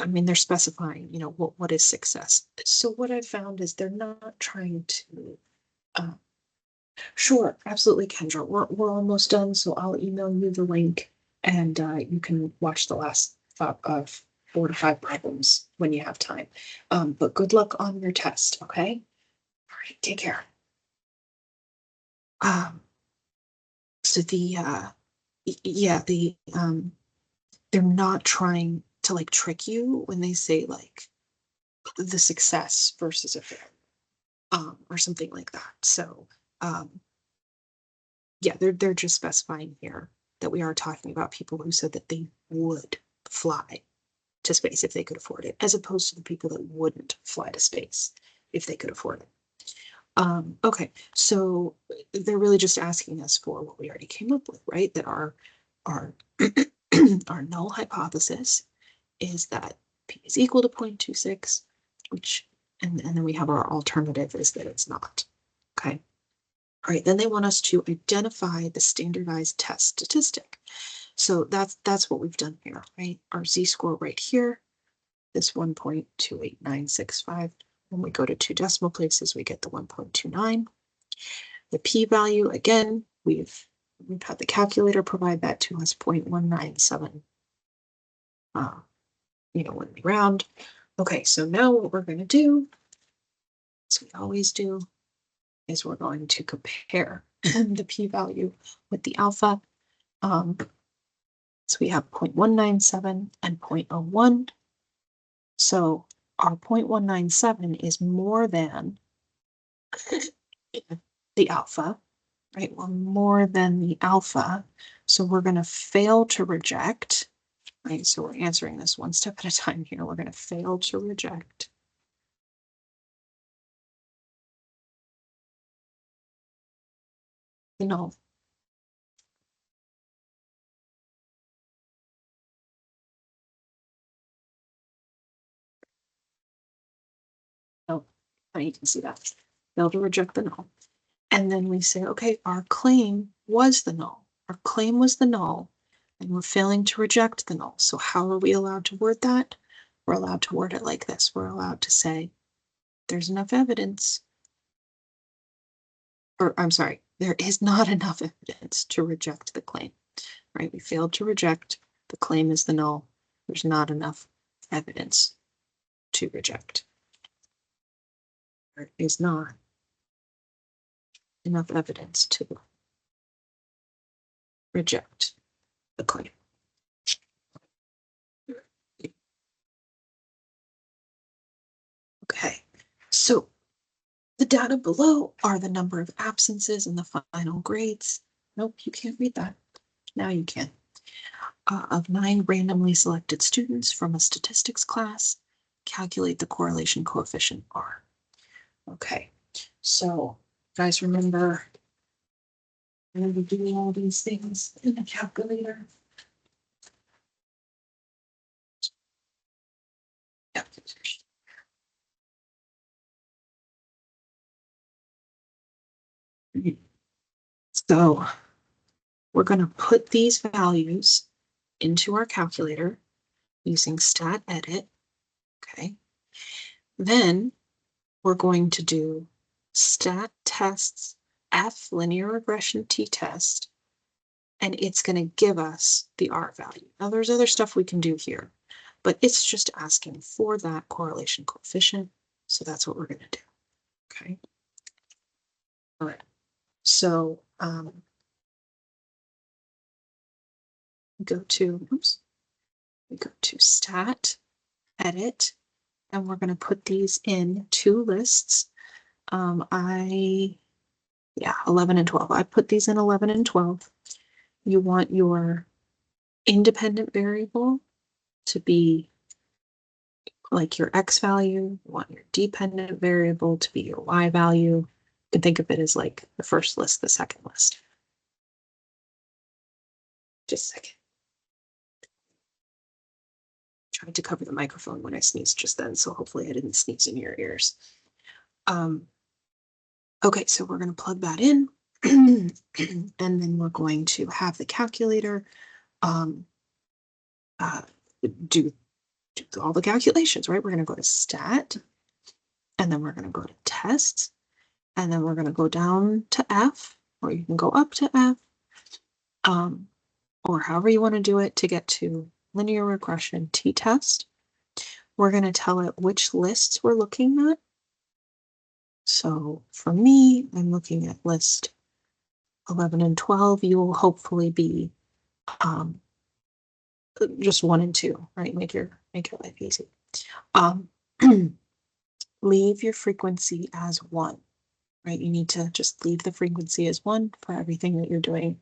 mean, they're specifying, you know, what is success. So what I've found is they're not trying to, sure, absolutely, Kendra, we're almost done, so I'll email you the link, and you can watch the last 4 to 5 problems when you have time. But good luck on your test, okay? All right, take care. So they're not trying to like trick you when they say like the success versus a failure, or something like that. So yeah, they're just specifying here that we are talking about people who said that they would fly to space if they could afford it, as opposed to the people that wouldn't fly to space if they could afford it. Okay, so they're really just asking us for what we already came up with, right? That our our null hypothesis is that p is equal to 0.26, which, and then we have our alternative is that it's not. Okay. All right, then they want us to identify the standardized test statistic. So that's what we've done here, right? Our z-score right here, this 1.28965, When we go to 2 decimal places, we get the 1.29. The p-value, again, we've had the calculator provide that to us, 0.197. When we round. Okay, so now what we're going to do, as we always do, is we're going to compare the p-value with the alpha. So we have 0.197 and 0.01. So our 0.197 is more than the alpha, right? We're more than the alpha. So we're going to fail to reject, right? So we're answering this one step at a time here. We're going to fail to reject the null. Oh, you can see that. Fail to reject the null. And then we say, okay, our claim was the null. Our claim was the null, and we're failing to reject the null. So how are we allowed to word that? We're allowed to word it like this. We're allowed to say, there's enough evidence, or I'm sorry, there is not enough evidence to reject the claim, right? We failed to reject. The claim is the null. There's not enough evidence to reject. There is not enough evidence to reject the claim. Okay, so the data below are the number of absences and the final grades. Nope, you can't read that. Now you can. Of 9 randomly selected students from a statistics class, calculate the correlation coefficient R. Okay, so guys remember I'm going to be doing all these things in the calculator. Yep. So we're going to put these values into our calculator using stat edit. Okay. Then we're going to do stat tests F linear regression t-test, and it's going to give us the R value. Now there's other stuff we can do here, but it's just asking for that correlation coefficient. So that's what we're going to do. Okay. All right. So we go to stat edit, and we're going to put these in 2 lists. 11 and 12. I put these in 11 and 12. You want your independent variable to be like your X value. You want your dependent variable to be your Y value. You can think of it as like the first list, the second list. Just a second. Tried to cover the microphone when I sneezed just then, so hopefully I didn't sneeze in your ears. Okay, so we're going to plug that in, and then we're going to have the calculator do all the calculations, right? We're going to go to stat, and then we're going to go to tests, and then we're going to go down to F, or you can go up to F, or however you want to do it to get to linear regression t-test. We're going to tell it which lists we're looking at. So for me, I'm looking at list 11 and 12. You will hopefully be just 1 and 2, right? Make your life easy. Leave your frequency as 1, right? You need to just leave the frequency as 1 for everything that you're doing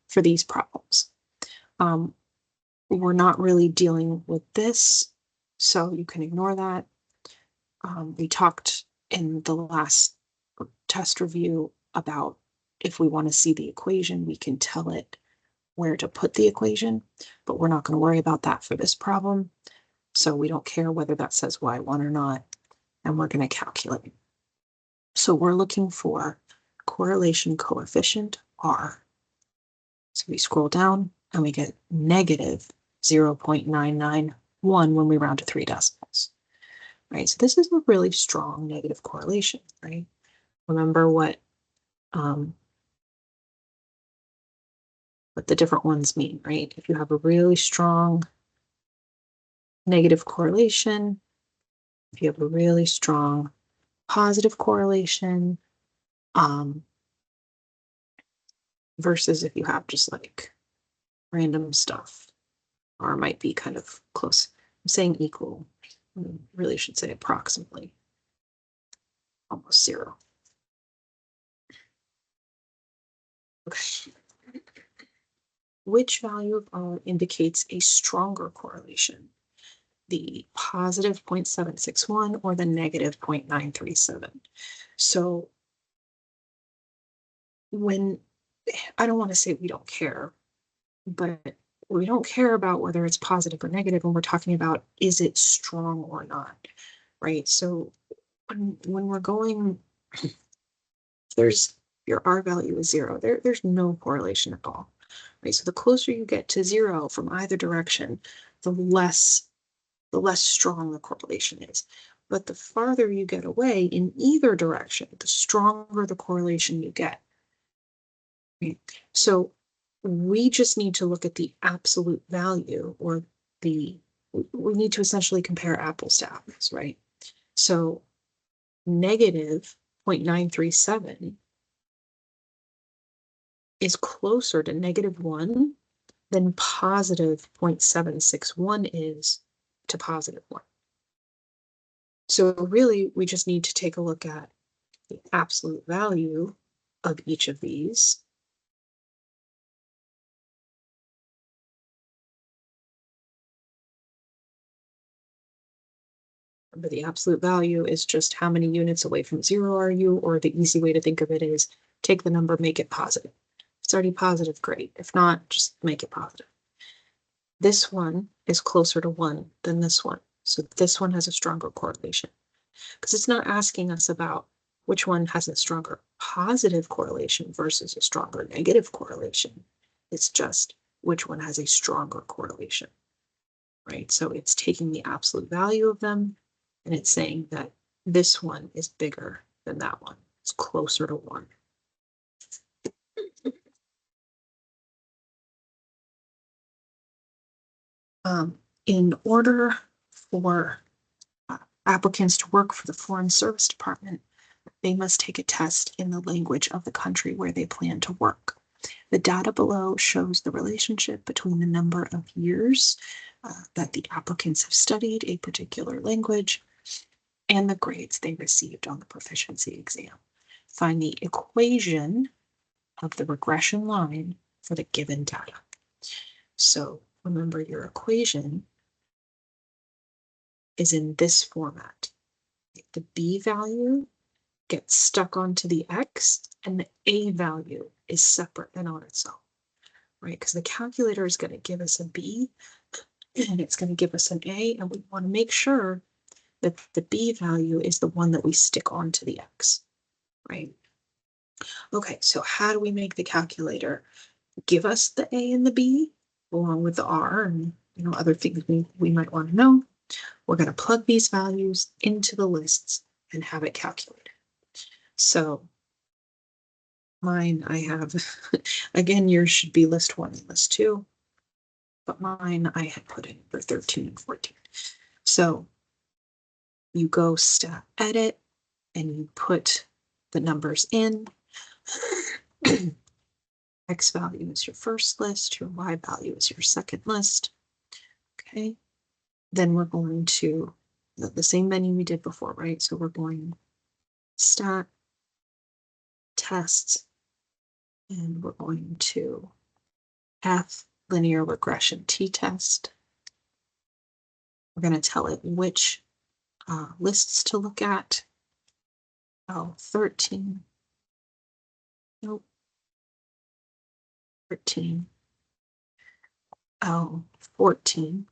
for these problems. We're not really dealing with this, so you can ignore that. We talked in the last test review about if we want to see the equation, we can tell it where to put the equation, but we're not going to worry about that for this problem. So we don't care whether that says y1 or not, and we're going to calculate. So we're looking for correlation coefficient R. So we scroll down and we get negative 0.991 when we round to 3 decimals. right? So this is a really strong negative correlation, right? Remember what the different ones mean, right? If you have a really strong negative correlation, if you have a really strong positive correlation, um, versus if you have just like random stuff, or it might be kind of close. I'm saying equal. I really should say approximately. Almost zero. Okay. Which value of R indicates a stronger correlation? The positive 0.761 or the negative 0.937. So when, I don't want to say we don't care, but we don't care about whether it's positive or negative when we're talking about is it strong or not, right? So when we're going, there's your R value is zero. There's no correlation at all, right? So the closer you get to zero from either direction, the less strong the correlation is. But the farther you get away in either direction, the stronger the correlation you get. Right? So we just need to look at the absolute value, or we need to essentially compare apples to apples, right? So negative 0.937 is closer to negative 1 than positive 0.761 is to positive 1. So really, we just need to take a look at the absolute value of each of these. But the absolute value is just how many units away from zero are you, or the easy way to think of it is take the number, make it positive. If it's already positive, great. If not, just make it positive. This one is closer to 1 than this one. So this one has a stronger correlation, because it's not asking us about which one has a stronger positive correlation versus a stronger negative correlation. It's just which one has a stronger correlation, right? So it's taking the absolute value of them and it's saying that this one is bigger than that one. It's closer to 1. In order for applicants to work for the Foreign Service Department, they must take a test in the language of the country where they plan to work. The data below shows the relationship between the number of years that the applicants have studied a particular language and the grades they received on the proficiency exam. Find the equation of the regression line for the given data. So remember, your equation is in this format. The B value gets stuck onto the X and the A value is separate and on its own, right? Because the calculator is going to give us a B and it's going to give us an A, and we want to make sure that the B value is the one that we stick onto the X, right? Okay, so how do we make the calculator give us the A and the B along with the R and other things we might want to know? We're going to plug these values into the lists and have it calculated. So mine, I have, again, yours should be list 1 and list 2, but mine I had put in for 13 and 14. So you go step edit and you put the numbers in. X value is your first list, your Y value is your second list. Okay. Then we're going to the same menu we did before, right? So we're going stat, tests, and we're going to F linear regression t-test. We're going to tell it which lists to look at. Oh, 13. Nope. 13. Oh, 14.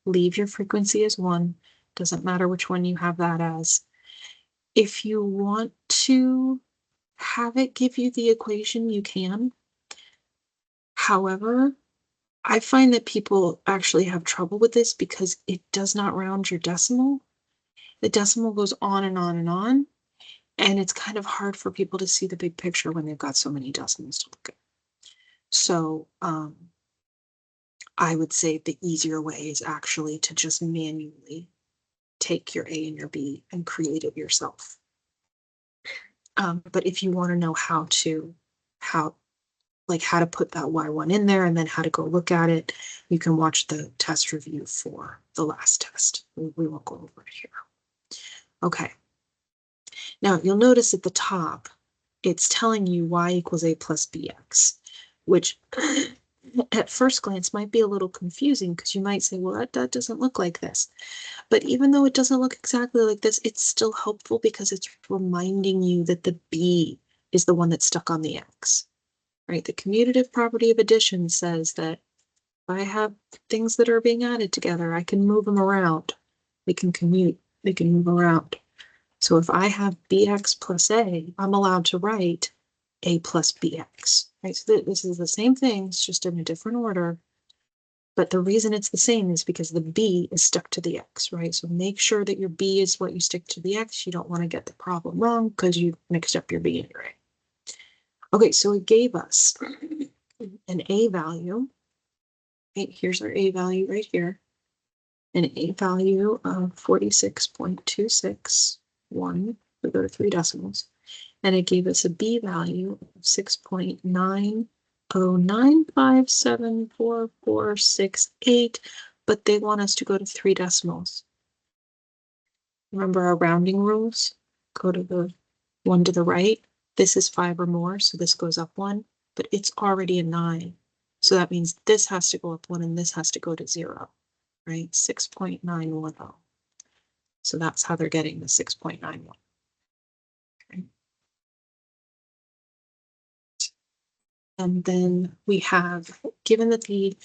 Leave your frequency as 1. Doesn't matter which one you have that as. If you want to have it give you the equation, you can. However, I find that people actually have trouble with this because it does not round your decimal. the decimal goes on and on and on. And it's kind of hard for people to see the big picture when they've got so many decimals to look at. So I would say the easier way is actually to just manually take your A and your B and create it yourself. But if you want to know how to put that Y1 in there and then how to go look at it, you can watch the test review for the last test. We won't go over it here. Okay. Now you'll notice at the top, it's telling you Y equals A plus BX, which at first glance might be a little confusing because you might say, well, that doesn't look like this. But even though it doesn't look exactly like this, it's still helpful because it's reminding you that the B is the one that's stuck on the X, right? The commutative property of addition says that if I have things that are being added together, I can move them around. They can commute, they can move around. So if I have BX plus A, I'm allowed to write A plus BX, right? So this is the same thing, it's just in a different order. But the reason it's the same is because the B is stuck to the X, right? So make sure that your B is what you stick to the X. You don't want to get the problem wrong because you mixed up your B and your A. Okay, so it gave us an A value. Right, here's our A value right here. An A value of 46.261. We go to 3 decimals. And it gave us a B value of 6.909574468, but they want us to go to 3 decimals. Remember our rounding rules? Go to the one to the right. This is 5 or more, so this goes up 1, but it's already a 9. So that means this has to go up 1 and this has to go to 0, right? 6.910. So that's how they're getting the 6.91. Okay. And then we have, given that the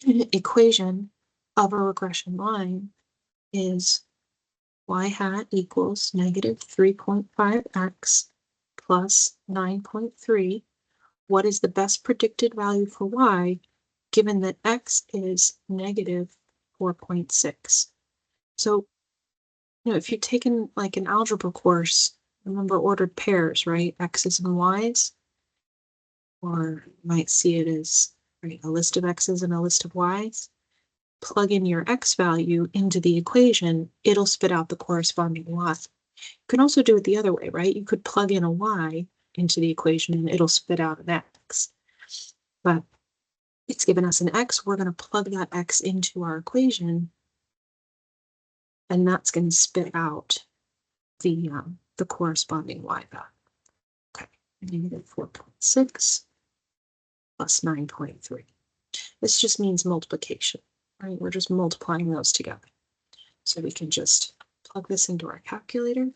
equation of a regression line is y hat equals negative 3.5x plus 9.3, what is the best predicted value for y, given that x is negative 4.6? So, if you've taken like an algebra course, remember ordered pairs, right? X's and y's. Or you might see it as, right, a list of x's and a list of y's. Plug in your x value into the equation, it'll spit out the corresponding y. You can also do it the other way, right? You could plug in a y into the equation and it'll spit out an x. But it's given us an x, we're going to plug that x into our equation, and that's going to spit out the corresponding y value. Okay, negative 4.6 plus 9.3. This just means multiplication, right? We're just multiplying those together. So we can just plug this into our calculator.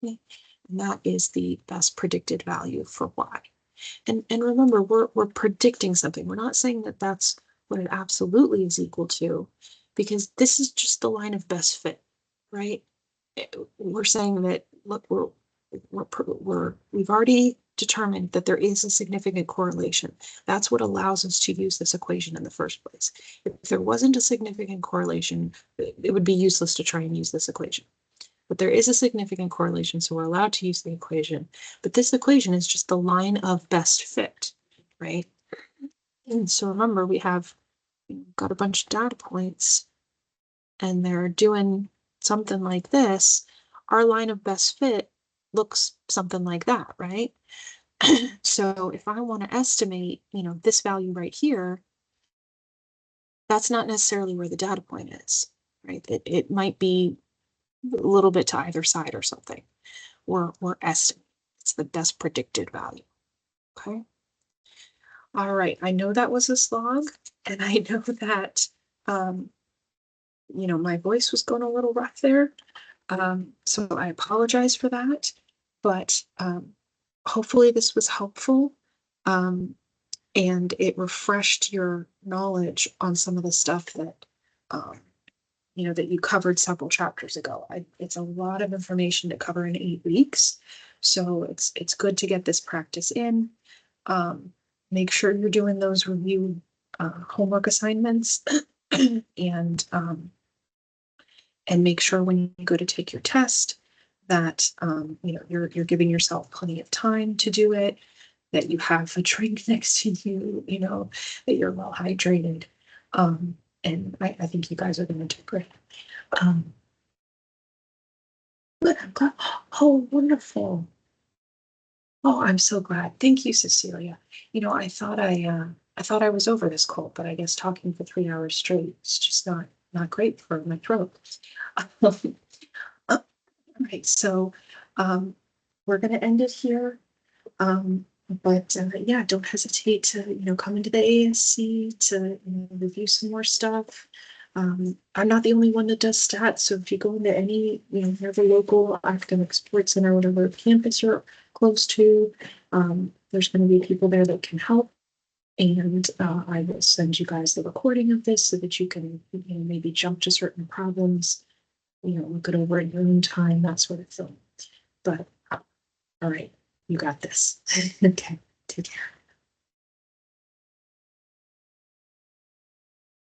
Okay. And that is the best predicted value for y. And remember, we're predicting something. We're not saying that that's what it absolutely is equal to, because this is just the line of best fit, right? We're saying that, look, we've already determined that there is a significant correlation. That's what allows us to use this equation in the first place. If there wasn't a significant correlation, it would be useless to try and use this equation. But there is a significant correlation, so we're allowed to use the equation. But this equation is just the line of best fit, right? And so remember, we have got a bunch of data points, and they're doing something like this. Our line of best fit looks something like that, right? So if I want to estimate, this value right here, that's not necessarily where the data point is, right? It might be a little bit to either side or something, or estimate. It's the best predicted value. Okay. All right. I know that was a slog, and I know that my voice was going a little rough there. So I apologize for that, but hopefully this was helpful. And it refreshed your knowledge on some of the stuff that that you covered several chapters ago. It's a lot of information to cover in 8 weeks. So it's good to get this practice in. Make sure you're doing those review homework assignments and make sure when you go to take your test that you're giving yourself plenty of time to do it, that you have a drink next to you, that you're well hydrated. And I think you guys are going to do great. Um, but I'm glad. Oh, wonderful. Oh, I'm so glad. Thank you, Cecilia. I thought I was over this cold, but I guess talking for 3 hours straight is just not great for my throat. All right, so we're going to end it here. But yeah, don't hesitate to come into the ASC to review some more stuff. I'm not the only one that does stats, so if you go into any whatever local academic sports center, whatever campus you're close to, there's going to be people there that can help. And I will send you guys the recording of this so that you can maybe jump to certain problems, look it over in your own time, that sort of thing. But all right, you got this. Okay, take care.